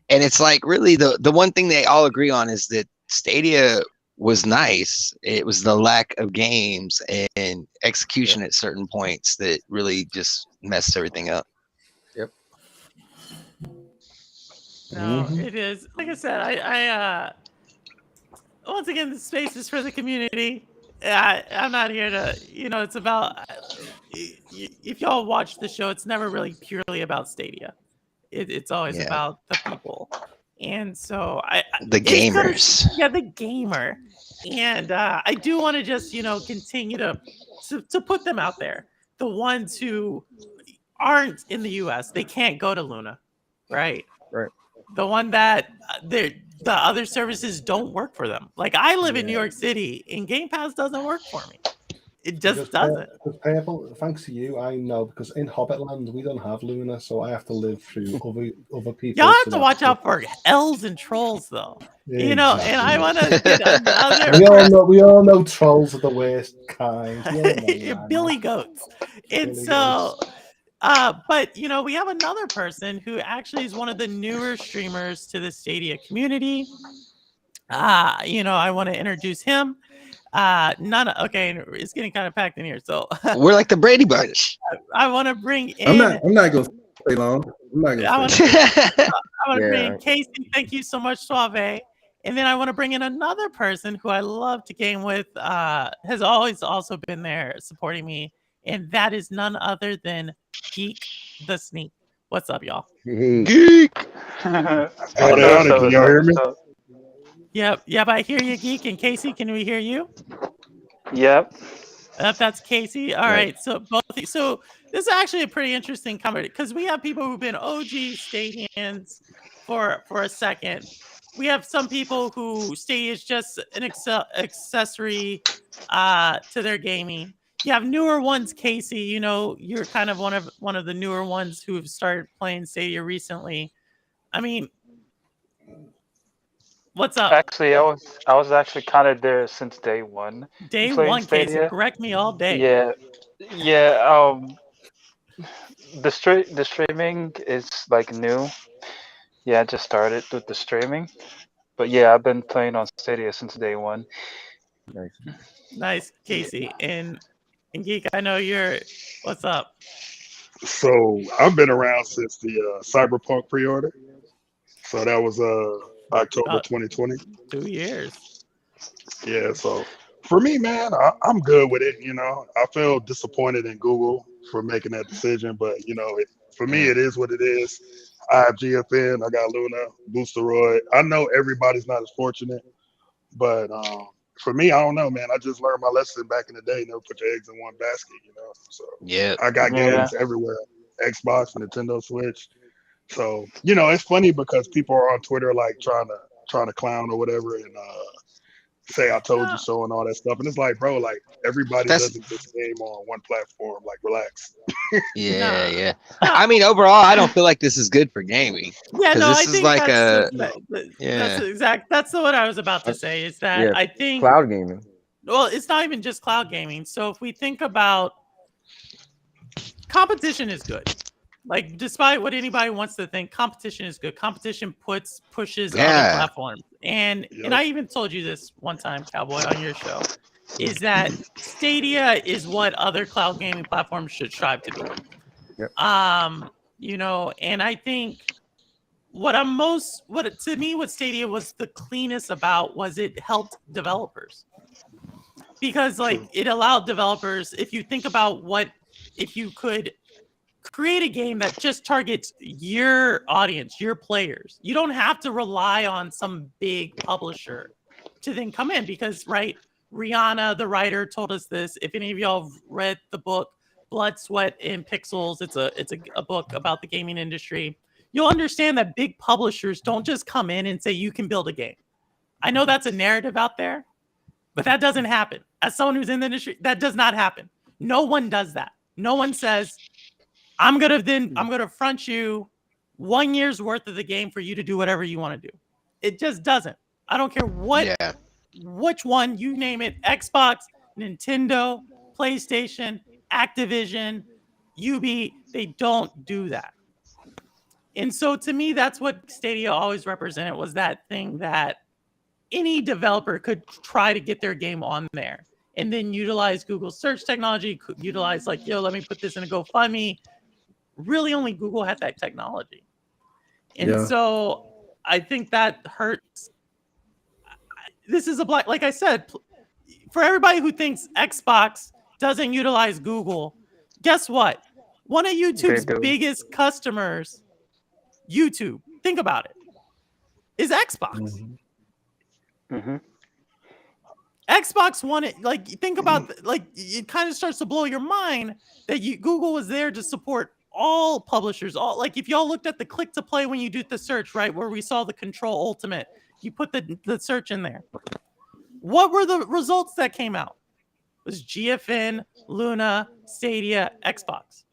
And it's like really the one thing they all agree on is that Stadia was nice. It was the lack of games and execution at certain points that really just messed everything up.
No, it is. Like I said, I once again, the space is for the community. I'm not here to, you know, it's about, if y'all watch the show, it's never really purely about Stadia. It's always
Yeah.
about the people. And so
The gamers.
Yeah, the gamer. And I do want to just, you know, continue to put them out there. The ones who aren't in the US, they can't go to Luna, right?
Right.
The one that the other services don't work for them. Like I live in New York City and Game Pass doesn't work for me. It just doesn't.
Because Purple, thanks to you, I know because in Hobbitland we don't have Luna, so I have to live through other people.
Y'all have to watch out for elves and trolls, though.
Yeah,
you know,
exactly.
and I want to get another.
We all know trolls are the worst kind. We all know that.
Billy goats, and
Billy
so.
goats.
But you know, we have another person who actually is one of the newer streamers to the Stadia community. You know, I want to introduce him. Okay, it's getting kind of packed in here, so
we're like the Brady Bunch.
I want to bring in.
I'm not gonna stay long.
I want to bring in Casey. Thank you so much, Suave. And then I want to bring in another person who I love to game with. Has always also been there supporting me, and that is none other than Geek the Sneak. What's up, y'all?
Geek.
Can y'all hear me?
Yep, I hear you, Geek. And Casey, can we hear you?
Yep.
That's Casey. All right. So so this is actually a pretty interesting comment because we have people who've been OG Stadians for a second. We have some people who Stadia is just an accessory to their gaming. You have newer ones, Casey. You know, you're kind of one of the newer ones who have started playing Stadia recently. I mean, what's up?
Actually, I was actually kind of there since day one.
Day
playing
one, Casey.
Stadia.
Correct me all day.
Yeah. The streaming is like new. Yeah, I just started with the streaming, but yeah, I've been playing on Stadia since day one.
Nice, Casey. And Geek, I know you're. What's up?
So I've been around since the Cyberpunk pre-order. So that was October 2020.
2 years.
Yeah. So for me, man, I'm good with it. You know, I feel disappointed in Google for making that decision, but you know, for me, it is what it is. I have GFN. I got Luna, Boosteroid. I know everybody's not as fortunate, but for me, I don't know, man. I just learned my lesson back in the day. Never put your eggs in one basket, you know. So
yeah,
I got games everywhere: Xbox, Nintendo Switch. So you know, it's funny because people are on Twitter like trying to clown or whatever, and say I told you so and all that stuff. And it's like, bro, like everybody doesn't just game on one platform. Like, relax.
Yeah. I mean, overall, I don't feel like this is good for gaming.
Yeah, no,
this
I think
like
that's what I was about to say. Is that I think
cloud gaming.
Well, it's not even just cloud gaming. So if we think about competition is good. Like, despite what anybody wants to think, competition is good. Competition pushes other platforms. And I even told you this one time, Cowboy, on your show, is that Stadia is what other cloud gaming platforms should strive to be. You know, and I think what Stadia was the cleanest about was it helped developers. Because like it allowed developers, if you think about if you could create a game that just targets your audience, your players. You don't have to rely on some big publisher to then come in because, right, Rihanna, the writer, told us this. If any of y'all have read the book Blood, Sweat, and Pixels, it's a book about the gaming industry. You'll understand that big publishers don't just come in and say you can build a game. I know that's a narrative out there, but that doesn't happen. As someone who's in the industry, that does not happen. No one does that. No one says, I'm gonna front you 1 year's worth of the game for you to do whatever you want to do. It just doesn't. I don't care which one, you name it, Xbox, Nintendo, PlayStation, Activision, UB, they don't do that. And so to me, that's what Stadia always represented, was that thing that any developer could try to get their game on there and then utilize Google search technology, utilize like, yo, let me put this in a GoFundMe. Really only Google had that technology. And so I think that hurts. This is like I said, for everybody who thinks Xbox doesn't utilize Google, guess what? One of YouTube's biggest customers, YouTube, think about it, is Xbox. Xbox wanted, like, think about, like, it kind of starts to blow your mind that Google was there to support all publishers. All, like, if y'all looked at the click to play when you do the search, right, where we saw the Control Ultimate, you put the search in there. What were the results that came out? It was GFN, Luna, Stadia, Xbox.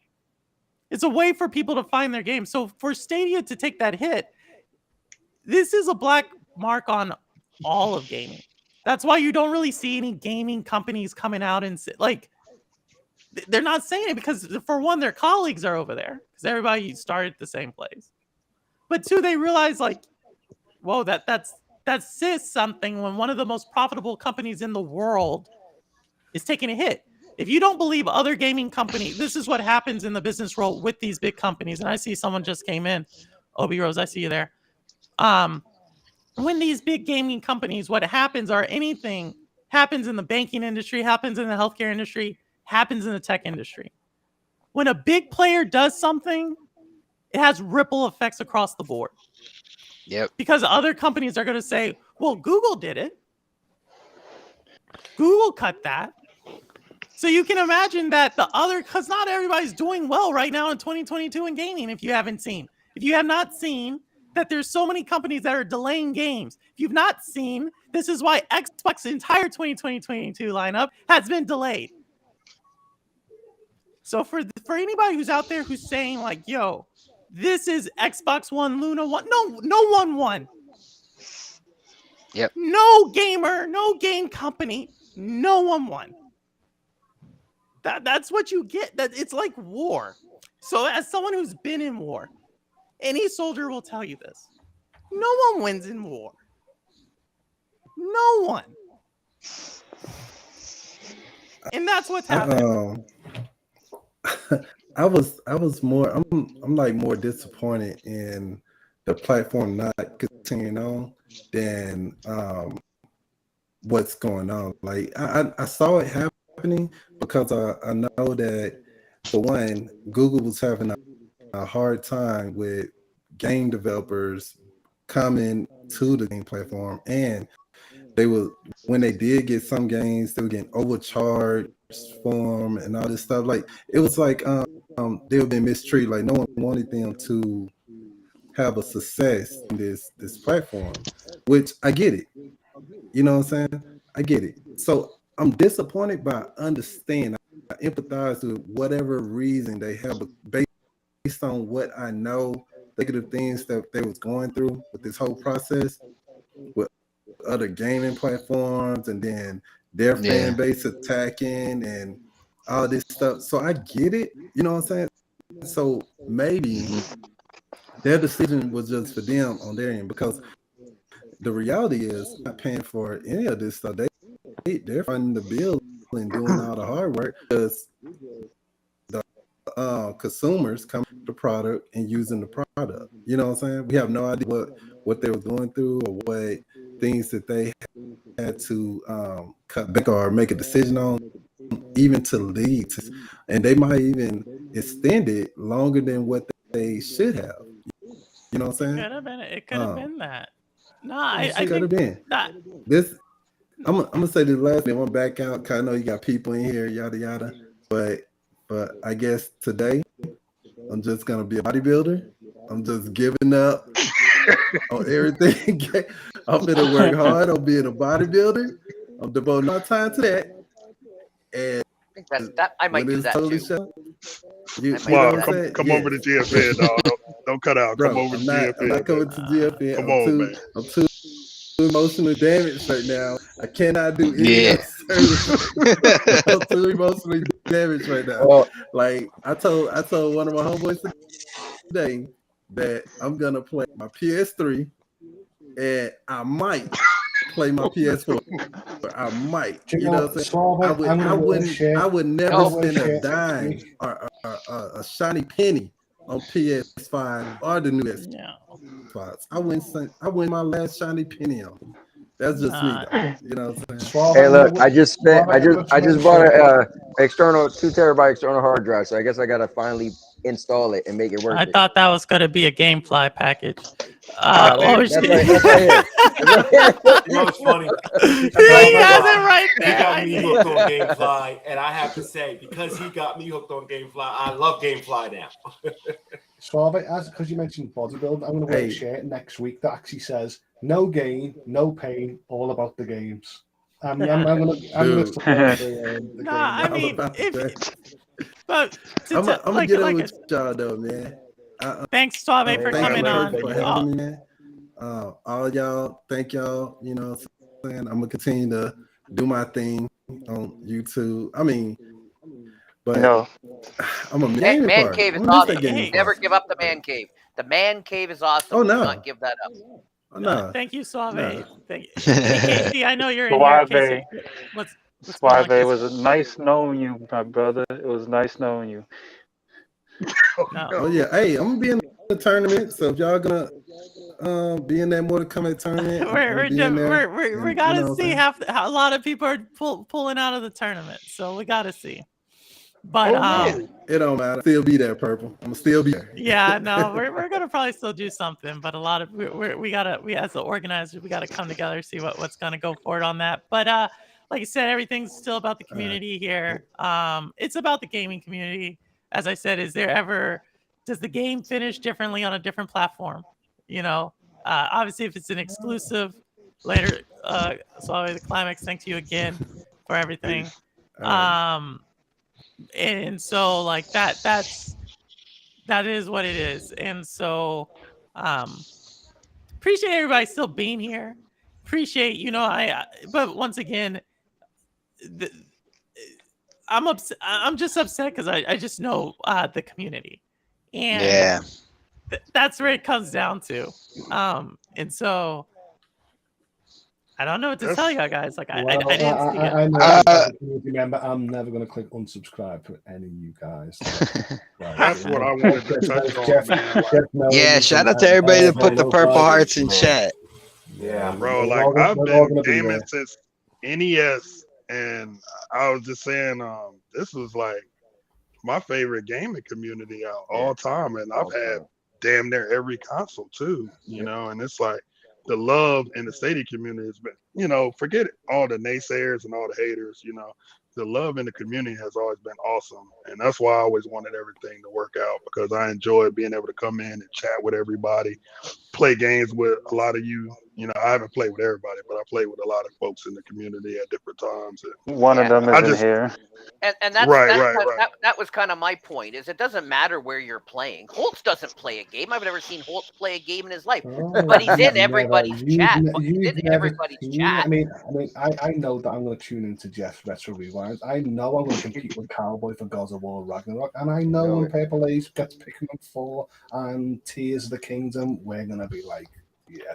It's a way for people to find their game. So for Stadia to take that hit, this is a black mark on all of gaming. That's why you don't really see any gaming companies coming out and like, they're not saying it because, for one, their colleagues are over there because everybody started at the same place. But two, they realize, like, whoa, that says something when one of the most profitable companies in the world is taking a hit. If you don't believe other gaming companies, this is what happens in the business world with these big companies. And I see someone just came in. Obi Rose, I see you there. When these big gaming companies, what happens, or anything happens in the banking industry, happens in the healthcare industry, happens in the tech industry. When a big player does something, it has ripple effects across the board.
Yep.
Because other companies are going to say, well, Google did it. Google cut that. So you can imagine that because not everybody's doing well right now in 2022 in gaming, if you haven't seen. If you have not seen that there's so many companies that are delaying games. If you've not seen, this is why Xbox's entire 2022 lineup has been delayed. So for anybody who's out there who's saying, like, yo, this is Xbox One, Luna One. No one won.
Yep.
No gamer, no game company, no one won. That's what you get. That it's like war. So as someone who's been in war, any soldier will tell you this. No one wins in war. No one. And that's what's happening.
I was more, I'm like more disappointed in the platform not continuing on than what's going on. Like I saw it happening because I know that, for one, Google was having a hard time with game developers coming to the game platform, and they were, when they did get some games, they were getting overcharged for them and all this stuff. Like, it was like they were being mistreated. Like, no one wanted them to have a success in this platform, which I get it. You know what I'm saying? I get it. So I'm disappointed, but I understand. I empathize with whatever reason they have, but based on what I know, negative things that they was going through with this whole process with other gaming platforms, and then their fan base attacking and all this stuff. So I get it. You know what I'm saying? So maybe their decision was just for them on their end, because the reality is, not paying for any of this stuff. They're funding the bill and doing all the hard work, because the consumers come to the product and using the product. You know what I'm saying? We have no idea what they were going through, or what things that they had to cut back or make a decision on, even to lead to, and they might even extend it longer than what they should have. You know what I'm saying?
It could have been that. No, I
could have been
that.
this. I'm gonna say this last thing. I'm gonna back out. Cause I know you got people in here, yada yada. But I guess today I'm just gonna be a bodybuilder. I'm just giving up on everything. I'm gonna work hard on being a bodybuilder. I'm devoting my time to that. And
I think that I might
when
do
it's
that
totally
too.
shut,
I
you
might
know
do
what I'm
that.
saying?
come
Yes.
over to GFN, dog. Don't cut out. Come
Bro,
over
I'm
to
not
GFN.
coming
Man.
to GFN.
Come on, man.
I'm too emotionally damaged right now. I cannot do any
Yeah.
other service. I'm too emotionally damaged right now.
Well,
Like I told one of my homeboys today that I'm gonna play my PS3 and I might play my PS4. I might.
Do you
You
know
know
what,
what I'm saying?
Suave?
I would never
No.
spend a dime or a shiny penny on PS5 or the new
Yeah.
Xbox. I win my last shiny penny on. That's just me though. You know what I'm saying?
Suave,
hey,
I'm gonna
look, I just spent,
Suave, I'm gonna
I just
mention
bought
it.
a external 2 terabyte external hard drive, so I guess I gotta finally install it and make it worth
I
it.
thought that was gonna be a GameFly package.
Nah,
Oh
that's
shit!
right here. That's right here.
You know what's funny?
He has it right
He
there.
got me hooked on GameFly, and I have to say, because he got me hooked on GameFly, I love GameFly now.
Suave, because you mentioned bodybuilding, I'm going to wear a shirt next week that actually says "No gain, no pain, all about the games." I'm going to support the
Nah, I
game.
mean, but
I'm gonna get over
like
with y'all though, man.
thanks, Suave, for
Thank
coming
you
on.
for having me, man. All y'all, thank y'all. You know what I'm saying? I'm gonna continue to do my thing on YouTube. I mean, but
No.
I'm a
Man
man
cave is
I'm gonna miss
awesome.
that gaming
Never
part.
give up the man cave. The man cave is awesome.
Oh,
Do
no.
not give that up.
Oh, no.
Thank you, Suave.
No.
Thank you. Hey, Casey, I know you're in here. Casey, what's going on,
Suave, it
Casey?
was nice knowing you, my brother. It was nice knowing you.
No.
Oh yeah. Hey, I'm gonna be in the tournament. So if y'all gonna be in that Mortal Kombat tournament,
we gotta see how a lot of people are pulling out of the tournament. So we gotta see. But
it don't matter. Still be there, Purple. I'm gonna still be there.
yeah, no, we're gonna probably still do something, but a lot of we as the organizers, we gotta come together, see what's gonna go forward on that. But like I said, everything's still about the community here. It's about the gaming community. As I said, does the game finish differently on a different platform? You know, obviously if it's an exclusive later, so the climax, thanks to you again for everything. And so like that is what it is. And so appreciate everybody still being here. Appreciate, but once again, I'm just upset because I just know the community. And that's where it comes down to. And so I don't know what to tell you guys. Like I didn't see it.
I know as a community member, I'm never going to click unsubscribe for any of you guys.
That's what I wanted to touch on.
Yeah, shout out to everybody that put the purple hearts in chat.
Yeah,
bro. Like I've been gaming since NES, and I was just saying, this was like my favorite gaming community out all time, and I've had damn near every console too. You know, and it's like the love in the Stadia community has been, forget it, all the naysayers and all the haters. The love in the community has always been awesome, and that's why I always wanted everything to work out, because I enjoy being able to come in and chat with everybody, play games with a lot of you. I haven't played with everybody, but I played with a lot of folks in the community at different times.
One of them is in here.
And that was kind of my point. Is it doesn't matter where you're playing. Holtz doesn't play a game. I've never seen Holtz play a game in his life, but he's in everybody's chat.
I mean, I know that I'm going to tune into Jeff's Retro Rewinds. I know I'm going to compete with Cowboy for Gods of War Ragnarok, and I know when Purple Ace gets Pikmin 4 and Tears of the Kingdom, we're going to be like,
I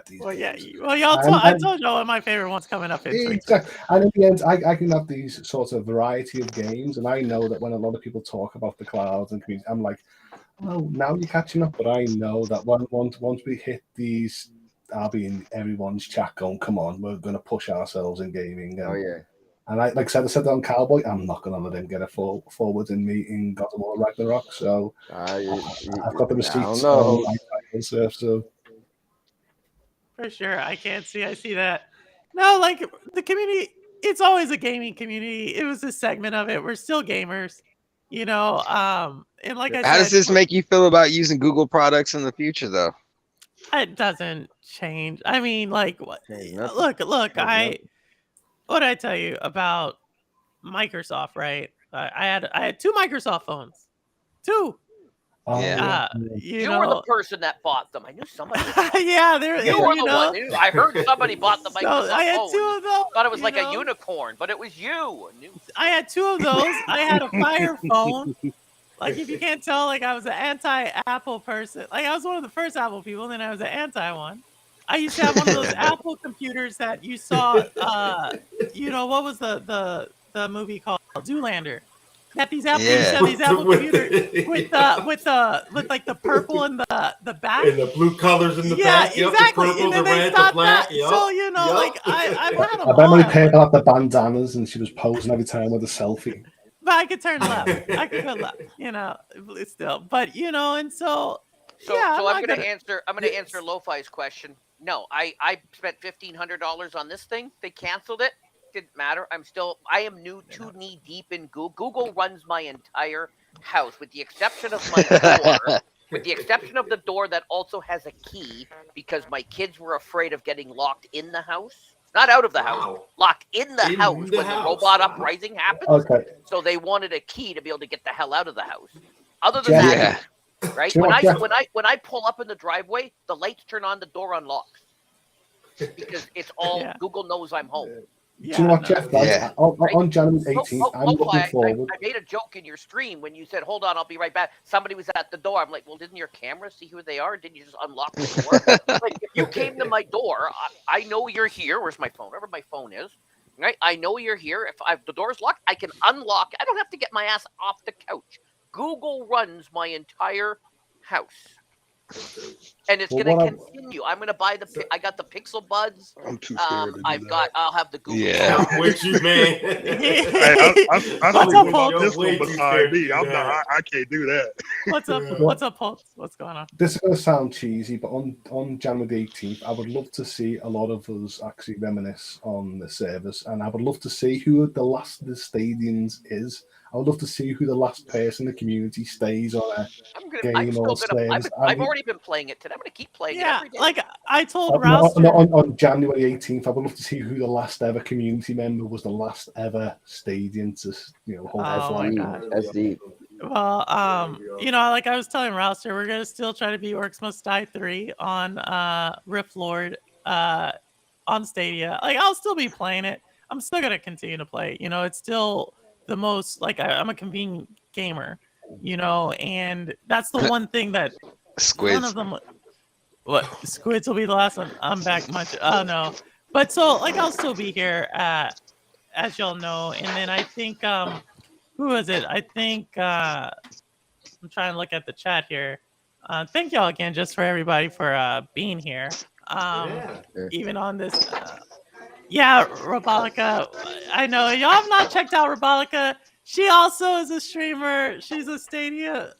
told you all of my favorite ones coming up.
Exactly. And in the end, I can have these sorts of variety of games, and I know that when a lot of people talk about the clouds and community, I'm like, oh, now you're catching up. But I know that once we hit these, I'll be in everyone's chat going, come on, we're going to push ourselves in gaming. And I said that on Cowboy, I'm not going to let him get a forward in me in God of War Ragnarok. So I've got the receipts on my title, so.
For sure. I can't see. I see that. No, like the community, it's always a gaming community. It was a segment of it. We're still gamers, you know. And like I
How does
said,
this make you feel about using Google products in the future, though?
it doesn't change. I mean, like, what?
Change nothing.
Look.
Change nothing.
What did I tell you about Microsoft? Right? I had 2 Microsoft phones. 2.
Yeah.
You were the person that bought them. I knew somebody.
Yeah, they're
You were
you
the
know.
one. I heard somebody bought the Microsoft
So I had
phone.
2 of them.
Thought it was
you
like
know?
a unicorn, but it was you.
I had 2 of those. I had a Fire phone. Like, if you can't tell, like, I was an anti-Apple person. Like, I was one of the first Apple people, and then I was an anti one. I used to have one of those Apple computers that you saw. You know, what was the movie called? Zoolander. That these Apple used to have these Apple computers with like the purple and the back.
And the blue colors in the back. Yep,
exactly.
The purple,
And then
the
they
red, the
thought
black.
that.
Yep.
So, you know,
Yep.
like, I've had them
I bet
all.
many people had the bandanas and she was posing every time with a selfie.
But I could turn left. I could go left, you know, still. But, you know, and so yeah,
I'm gonna answer LoFi's question. No, I spent $1,500 on this thing. They canceled it. Didn't matter. I am too knee deep in Google. Google runs my entire house, with the exception of my door. With the exception of the door that also has a key, because my kids were afraid of getting locked in the house. Not out of the house, locked in the house when the robot uprising happens.
Okay.
So they wanted a key to be able to get the hell out of the house. Other than
Jeff,
that, right?
Do you know
When
what,
I pull up in the driveway, the lights turn on, the door unlocks, because it's all Google knows I'm home.
Do you know what, Jeff? On January 18th, I'm looking forward.
I made a joke in your stream when you said, "Hold on, I'll be right back." Somebody was at the door. I'm like, "Well, didn't your camera see who they are? Didn't you just unlock the door?" Like, if you came to my door, I know you're here. Where's my phone? Wherever my phone is, right? I know you're here. If the door's locked, I can unlock. I don't have to get my ass off the couch. Google runs my entire house. And it's going to continue. I'm going to buy I got the Pixel Buds.
I'm too scared to do that.
I'll have the Google.
I'm with you, man.
Hey, I see about this one beside me. I can't do that.
What's up, Pulse? What's going on?
This is going to sound cheesy, but on January 18th, I would love to see a lot of us actually reminisce on the service, and I would love to see who the last of the Stadians is. I would love to see who the last person in the community stays on a game or stays.
I've already been playing it today. I'm going to keep playing it every day.
Like I told Rouster.
On January 18th, I would love to see who the last ever community member was, the last ever Stadian to, hold
Oh my God.
That's deep.
Well, like I was telling Rouster, we're gonna still try to be Orcs Must Die 3 on Rift Lord on Stadia. Like, I'll still be playing it. I'm still gonna continue to play. It's still the most, like, I'm a convenient gamer, and that's the one thing that
Squids.
none of them. What, Squids will be the last one? I'm back much. Oh no, but so, like, I'll still be here, as y'all know, and then I think who is it? I think I'm trying to look at the chat here. Thank y'all again, just for everybody for being here. Even on this. Robolica. I know y'all have not checked out Robolica. She also is a streamer. She's a Stadia,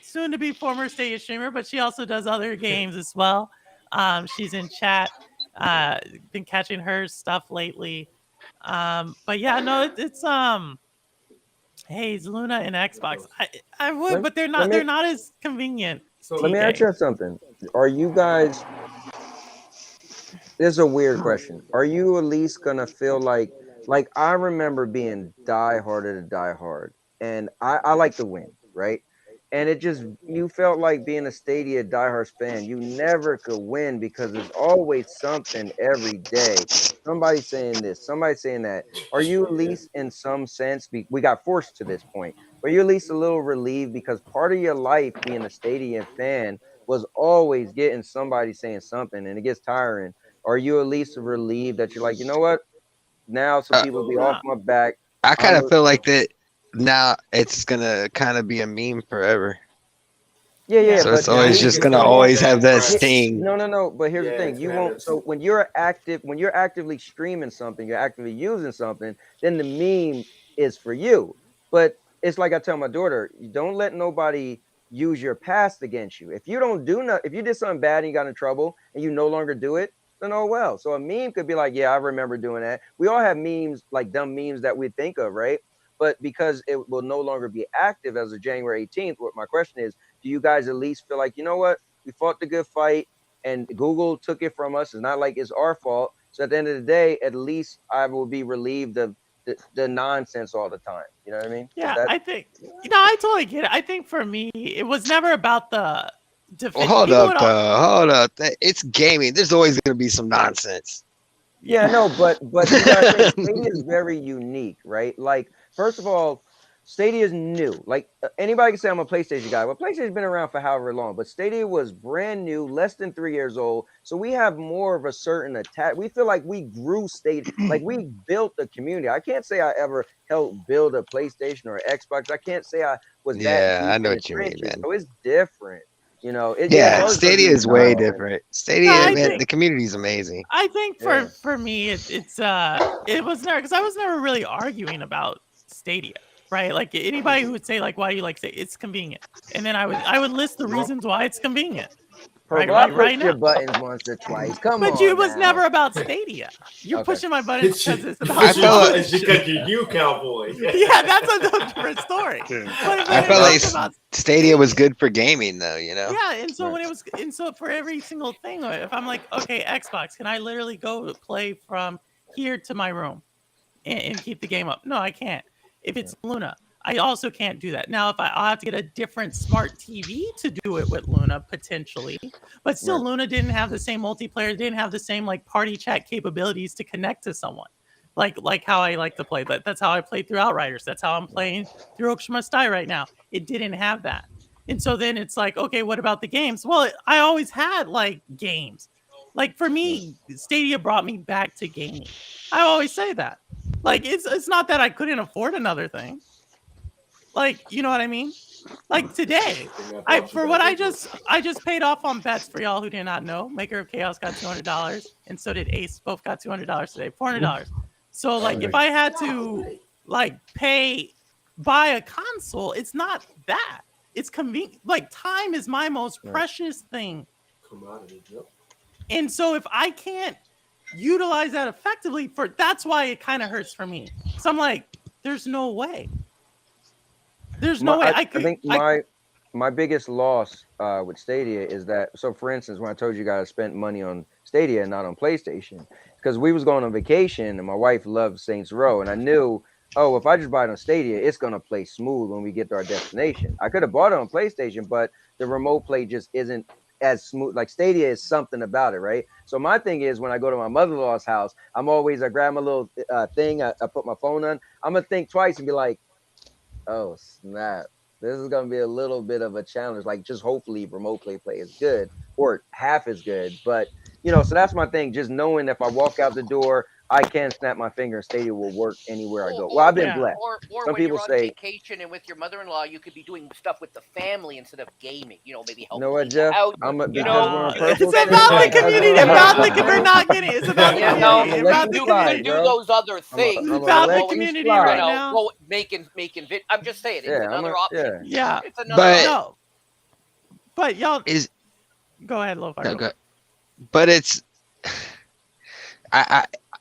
soon to be former Stadia streamer, but she also does other games as well. She's in chat. Been catching her stuff lately. But yeah, no, it's Hey, Luna and Xbox. I would, but they're not as convenient.
So let me ask you something. Are you guys? This is a weird question. Are you at least gonna feel like I remember being diehard at a diehard, and I like to win, right? And it just, you felt like being a Stadia diehard fan, you never could win because there's always something every day. Somebody saying this, somebody saying that. Are you at least in some sense, we got forced to this point, are you at least a little relieved because part of your life being a Stadia fan was always getting somebody saying something, and it gets tiring? Are you at least relieved that you're like, you know what? Now some people will be off my back.
I kind of feel like that now it's gonna kind of be a meme forever.
Yeah.
So it's always just gonna always have that sting.
No. But here's the thing: you won't. So when you're actively streaming something, you're actively using something, then the meme is for you. But it's like I tell my daughter: you don't let nobody use your past against you. If you don't do if you did something bad and you got in trouble and you no longer do it, then oh well. So a meme could be like, yeah, I remember doing that. We all have memes, like dumb memes that we think of, right? But because it will no longer be active as of January 18th, what my question is, do you guys at least feel like, you know what, we fought the good fight and Google took it from us? It's not like it's our fault. So at the end of the day, at least I will be relieved of the nonsense all the time. You know what I mean?
Yeah, I think, I totally get it. I think for me, it was never about the
Well, hold up, hold up. It's gaming. There's always going to be some nonsense.
Yeah, no, but you gotta think Stadia is very unique, right? Like, first of all, Stadia is new. Like anybody can say I'm a PlayStation guy. Well, PlayStation's been around for however long, but Stadia was brand new, less than 3 years old. So we have more of a certain attack. We feel like we grew Stadia, like we built a community. I can't say I ever helped build a PlayStation or Xbox. I can't say I was that.
Yeah, I
deep
know
in
what
the
you mean,
trenches.
man.
So it's different. You know,
Stadia is way different. Stadia, man, the community is amazing.
I think for me, it was never, because I was never really arguing about Stadia, right? Like anybody who would say like, why do you like Stadia? It's convenient, and then I would list the reasons why it's convenient.
Right your buttons once or twice. Come on.
But it was
now.
never about Stadia. You're pushing my buttons because it's about.
I felt like because you knew Cowboy.
Yeah, that's a different story.
I felt like Stadia was good for gaming, though. You know.
Yeah, and so when it was, and so for every single thing, if I'm like, okay, Xbox, can I literally go play from here to my room and keep the game up? No, I can't. If it's Luna, I also can't do that. Now, if I'll have to get a different smart TV to do it with Luna, potentially. But still, Luna didn't have the same multiplayer, didn't have the same like party chat capabilities to connect to someone. Like how I like to play. That's how I played through Outriders. That's how I'm playing through Oaks Must Die right now. It didn't have that. And so then it's like, okay, what about the games? Well, I always had like games. Like for me, Stadia brought me back to gaming. I always say that. Like it's not that I couldn't afford another thing. Like, you know what I mean? Like today, I just paid off on bets for y'all who did not know. Maker of Chaos got $200, and so did Ace. Both got $200 today, $400. So like, if I had to like buy a console, it's not that. It's convenient. Like time is my most precious thing. And so if I can't utilize that effectively, that's why it kind of hurts for me. So I'm like, there's no way. There's no way.
I think my biggest loss with Stadia is that, so for instance, when I told you guys I spent money on Stadia and not on PlayStation, because we was going on vacation and my wife loved Saints Row, and I knew, if I just buy it on Stadia, it's going to play smooth when we get to our destination. I could have bought it on PlayStation, but the remote play just isn't as smooth. Like Stadia is something about it, right? So my thing is, when I go to my mother-in-law's house, I grab my little thing, I put my phone on, I'm going to think twice and be like, oh snap, this is gonna be a little bit of a challenge. Like, just hopefully remote play is good or half as good. But so that's my thing. Just knowing if I walk out the door, I can snap my finger and Stadia will work anywhere I go. Well, I've been blessed.
Or
some
when
people
you're on
say
vacation and with your mother-in-law, you could be doing stuff with the family instead of gaming. Maybe help.
You know what, Jeff?
It's about the community. We're not getting. It's about the community.
You can do those other things.
It's about the community right now.
Go making. I'm just saying, it's another option.
Yeah,
it's another.
But y'all go ahead, LoFi.
No, but it's.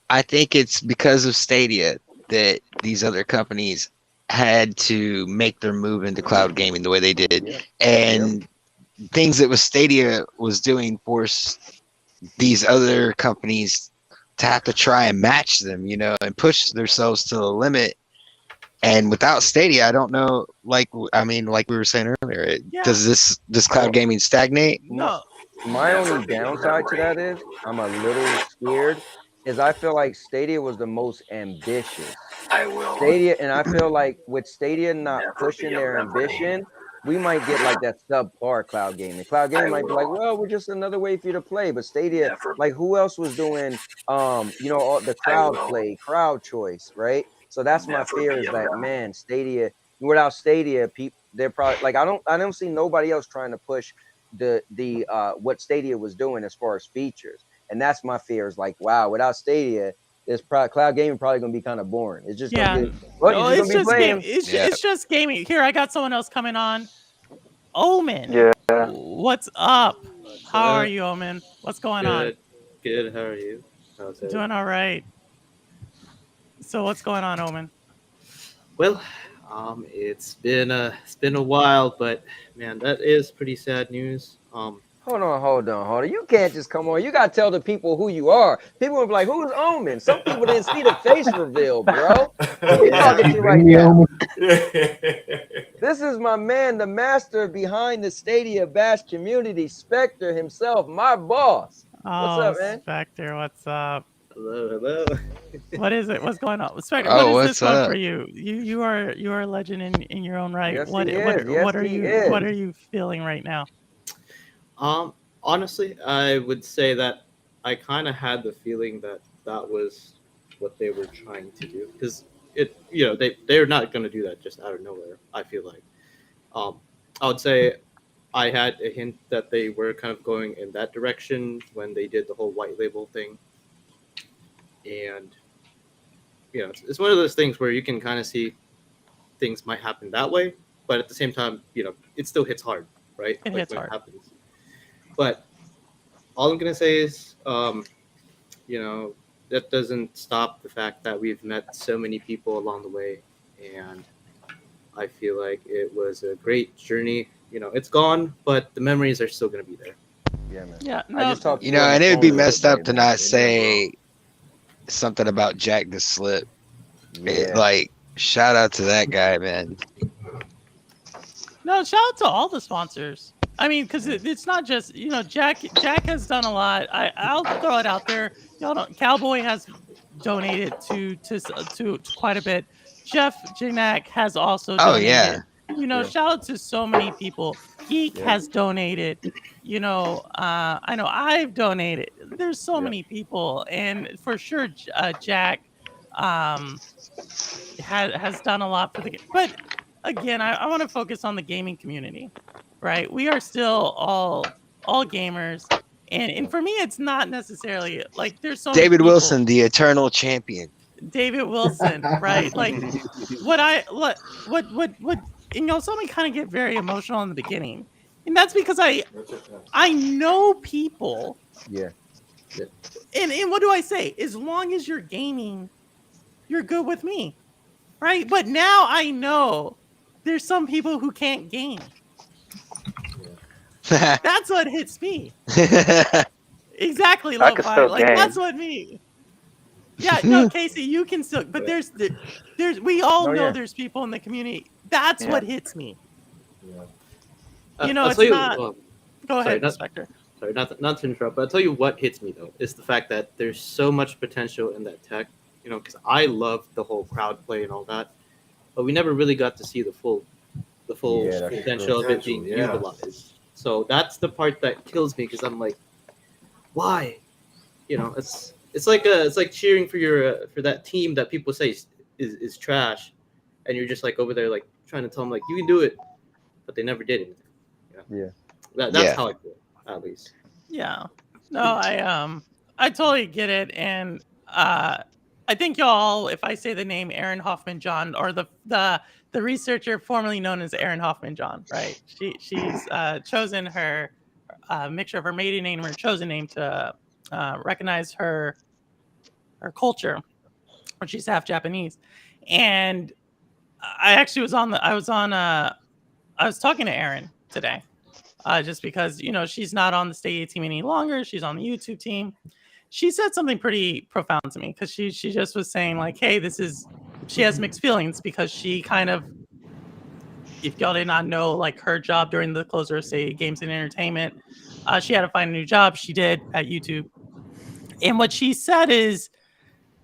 I think it's because of Stadia that these other companies had to make their move into cloud gaming the way they did. And things that Stadia was doing forced these other companies to have to try and match them, and push themselves to the limit. And without Stadia, I don't know, like we were saying earlier, does this cloud gaming stagnate?
No.
My only downside to that is I'm a little scared. I feel like Stadia was the most ambitious. Stadia, and I feel like with Stadia not pushing their ambition, we might get like that subpar cloud gaming. Cloud gaming might be like, well, we're just another way for you to play. But Stadia, like who else was doing, all the crowd play, crowd choice, right? So that's my fear is that, man, Stadia, without Stadia, they're probably like, I don't see nobody else trying to push the what Stadia was doing as far as features. And that's my fear is like, wow, without Stadia, this cloud gaming probably gonna be kind of boring. It's just gonna be,
it's just gaming. It's just gaming. Here, I got someone else coming on. Omen.
Yeah.
What's up? How are you, Omen? What's going on?
good. How are you? How's it?
Doing all right. So what's going on, Omen?
Well, it's been a while, but man, that is pretty sad news.
Hold on. You can't just come on. You gotta tell the people who you are. People will be like, "Who's Omen?" Some people didn't see the face reveal, bro. Who we talking to right now? This is my man, the master behind the Stadia Bash community, Spectre himself, my boss. What's up, man?
Spectre, what's up?
Hello.
What is it? What's going on, Spectre?
Oh,
what is
what's
this one
up?
for you? You are a legend in your own right.
Yes,
what
he
what
is. Yes,
what are
he
you
is.
what are you feeling right now?
Honestly, I would say that I kind of had the feeling that was what they were trying to do, because they're not going to do that just out of nowhere. I feel like, I would say I had a hint that they were kind of going in that direction when they did the whole white label thing, and it's one of those things where you can kind of see things might happen that way, but at the same time, it still hits hard, right?
It hits
when
hard.
It happens. But all I'm gonna say is, that doesn't stop the fact that we've met so many people along the way, and I feel like it was a great journey. It's gone, but the memories are still gonna be there.
Yeah, man.
Yeah,
I
no,
just talked to you on
And
the
it would be
phone the other
messed up
day,
to
man.
not say something about Jack the Slip.
Yeah.
Like, shout out to that guy, man.
no, shout out to all the sponsors. I mean, because it's not just Jack has done a lot. I'll throw it out there. Y'all don't. Cowboy has donated to quite a bit. Jeff Janak has also
Oh,
donated.
yeah.
Shout out to so many people. Geek
Yeah.
has donated. I know I've donated. There's so many people, and for sure, Jack has done a lot for the game. But again, I want to focus on the gaming community, right? We are still all gamers, and for me, it's not necessarily like there's so many
David
people.
Wilson, the eternal champion.
David Wilson, right? Like what somebody kind of get very emotional in the beginning, and that's because I know people.
Yeah.
And what do I say? As long as you're gaming, you're good with me, right? But now I know there's some people who can't game. That's what hits me. Exactly,
I can
LoFi.
still
Like
game.
that's what me. Yeah, no, Casey, you can still. But there's we all know there's people in the community. That's what hits me.
I'll
it's
tell you,
not. Go
sorry,
ahead, Spectre.
Sorry, not to interrupt, but I'll tell you what hits me though is the fact that there's so much potential in that tech. Because I love the whole crowd play and all that, but we never really got to see the full potential of it being utilized. So that's the part that kills me, because I'm like, why? It's like cheering for that team that people say is trash, and you're just like over there like trying to tell them like you can do it, but they never did anything. That's how I feel, at least.
Yeah. No, I totally get it, and I think y'all, if I say the name Aaron Hoffman John, or the researcher formerly known as Aaron Hoffman John, right? She's chosen her mixture of her maiden name and her chosen name to recognize her culture, or she's half Japanese. And I actually was talking to Aaron today, just because she's not on the Stadia team any longer. She's on the YouTube team. She said something pretty profound to me, because she just was saying like, hey, she has mixed feelings, because she kind of, if y'all did not know, like her job during the closure of Stadia Games and Entertainment, she had to find a new job. She did at YouTube. And what she said is,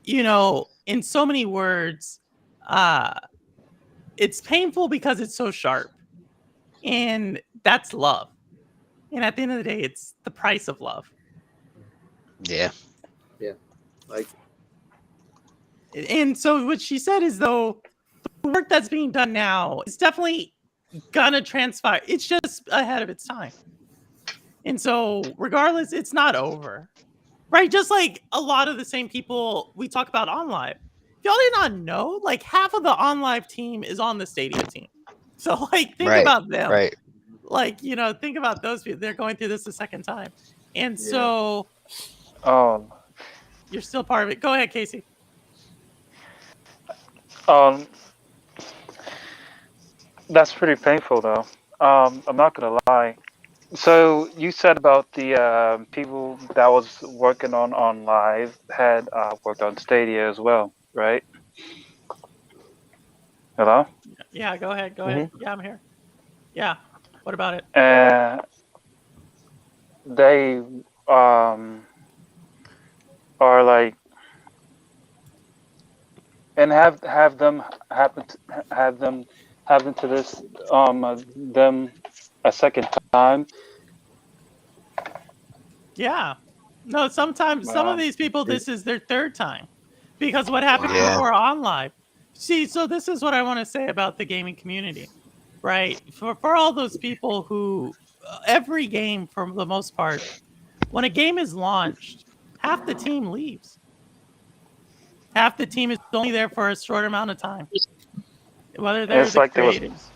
in so many words, it's painful because it's so sharp. And that's love. And at the end of the day, it's the price of love.
Yeah.
Like,
and so what she said is, though, the work that's being done now is definitely gonna transpire. It's just ahead of its time. And so regardless, it's not over. Right? Just like a lot of the same people we talk about on live. If y'all did not know, like half of the on live team is on the Stadia team. So like think about them.
Right.
Like, think about those people. They're going through this the second time. And so
Um,
You're still part of it. Go ahead, Casey.
That's pretty painful, though. I'm not gonna lie. So you said about the people that was working on live had worked on Stadia as well, right? Hello?
Yeah, go ahead. Go ahead. Yeah, I'm here. Yeah. What about it?
They are like, and have them happen to happen to this them a second time.
Yeah. No, sometimes some of these people, this is their third time. Because what happened
Yeah.
before on live? See, so this is what I want to say about the gaming community, right? For all those people who, every game for the most part, when a game is launched, half the team leaves. Half the team is only there for a short amount of time. Whether they're
It's
the
like
creatives.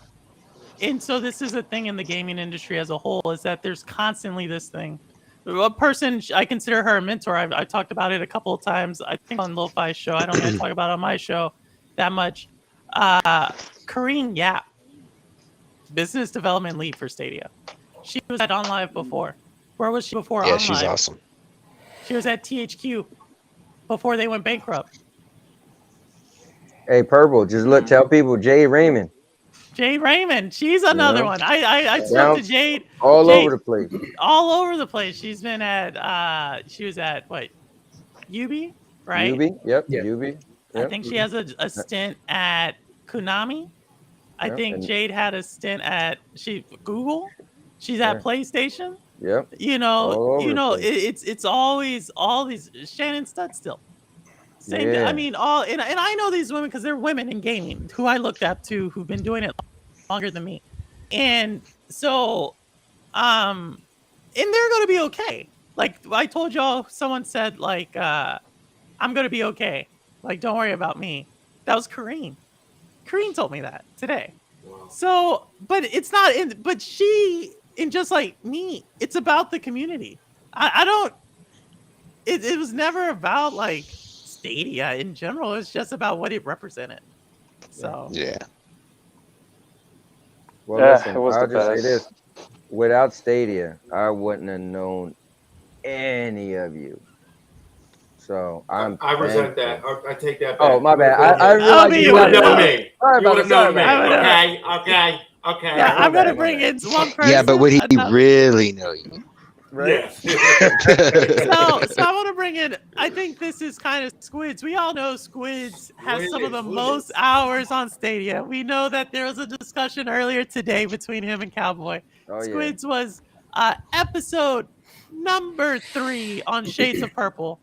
And so this is a thing in the gaming industry as a whole, is that there's constantly this thing. A person, I consider her a mentor. I've talked about it a couple of times, I think on LoFi's show. I don't really talk about it on my show that much. Kareen Yap, business development lead for Stadia. She was at OnLive before. Where was she before OnLive?
Yeah, she's awesome.
She was at THQ before they went bankrupt.
Hey, Purple, just tell people Jay Raymond.
Jade Raymond, she's another one. I spoke to Jade
all over the place.
All over the place. She's been at she was at what? UB, right?
UB, yep. UB. Yep.
I think she has a stint at Konami. I think Jade had a stint at Google. She's at PlayStation.
Yep.
You know, it's always all these Shannon Studd still. Same.
Yeah.
I mean, and I know these women because they're women in gaming who I looked up to, who've been doing it longer than me, and so, and they're gonna be okay. Like I told y'all, someone said like, I'm gonna be okay. Like, don't worry about me. That was Kareen. Kareen told me that today. Wow. So, but it's not in. But she, and just like me, it's about the community. I don't. It was never about like Stadia in general. It's just about what it represented. So
yeah.
Well, listen, I'll just say this: without Stadia, I wouldn't have known any of you. So
I resent that. I take that back.
Oh, my bad. I realized
you would have known me.
Sorry
You would have known me.
about
Okay.
Yeah, I'm gonna bring in one person.
Yeah, but would he really know you?
Right.
So I want to bring in. I think this is kind of Squids. We all know Squids has some of the most hours on Stadia. We know that there was a discussion earlier today between him and Cowboy. Squids was episode number 3 on Shades of Purple,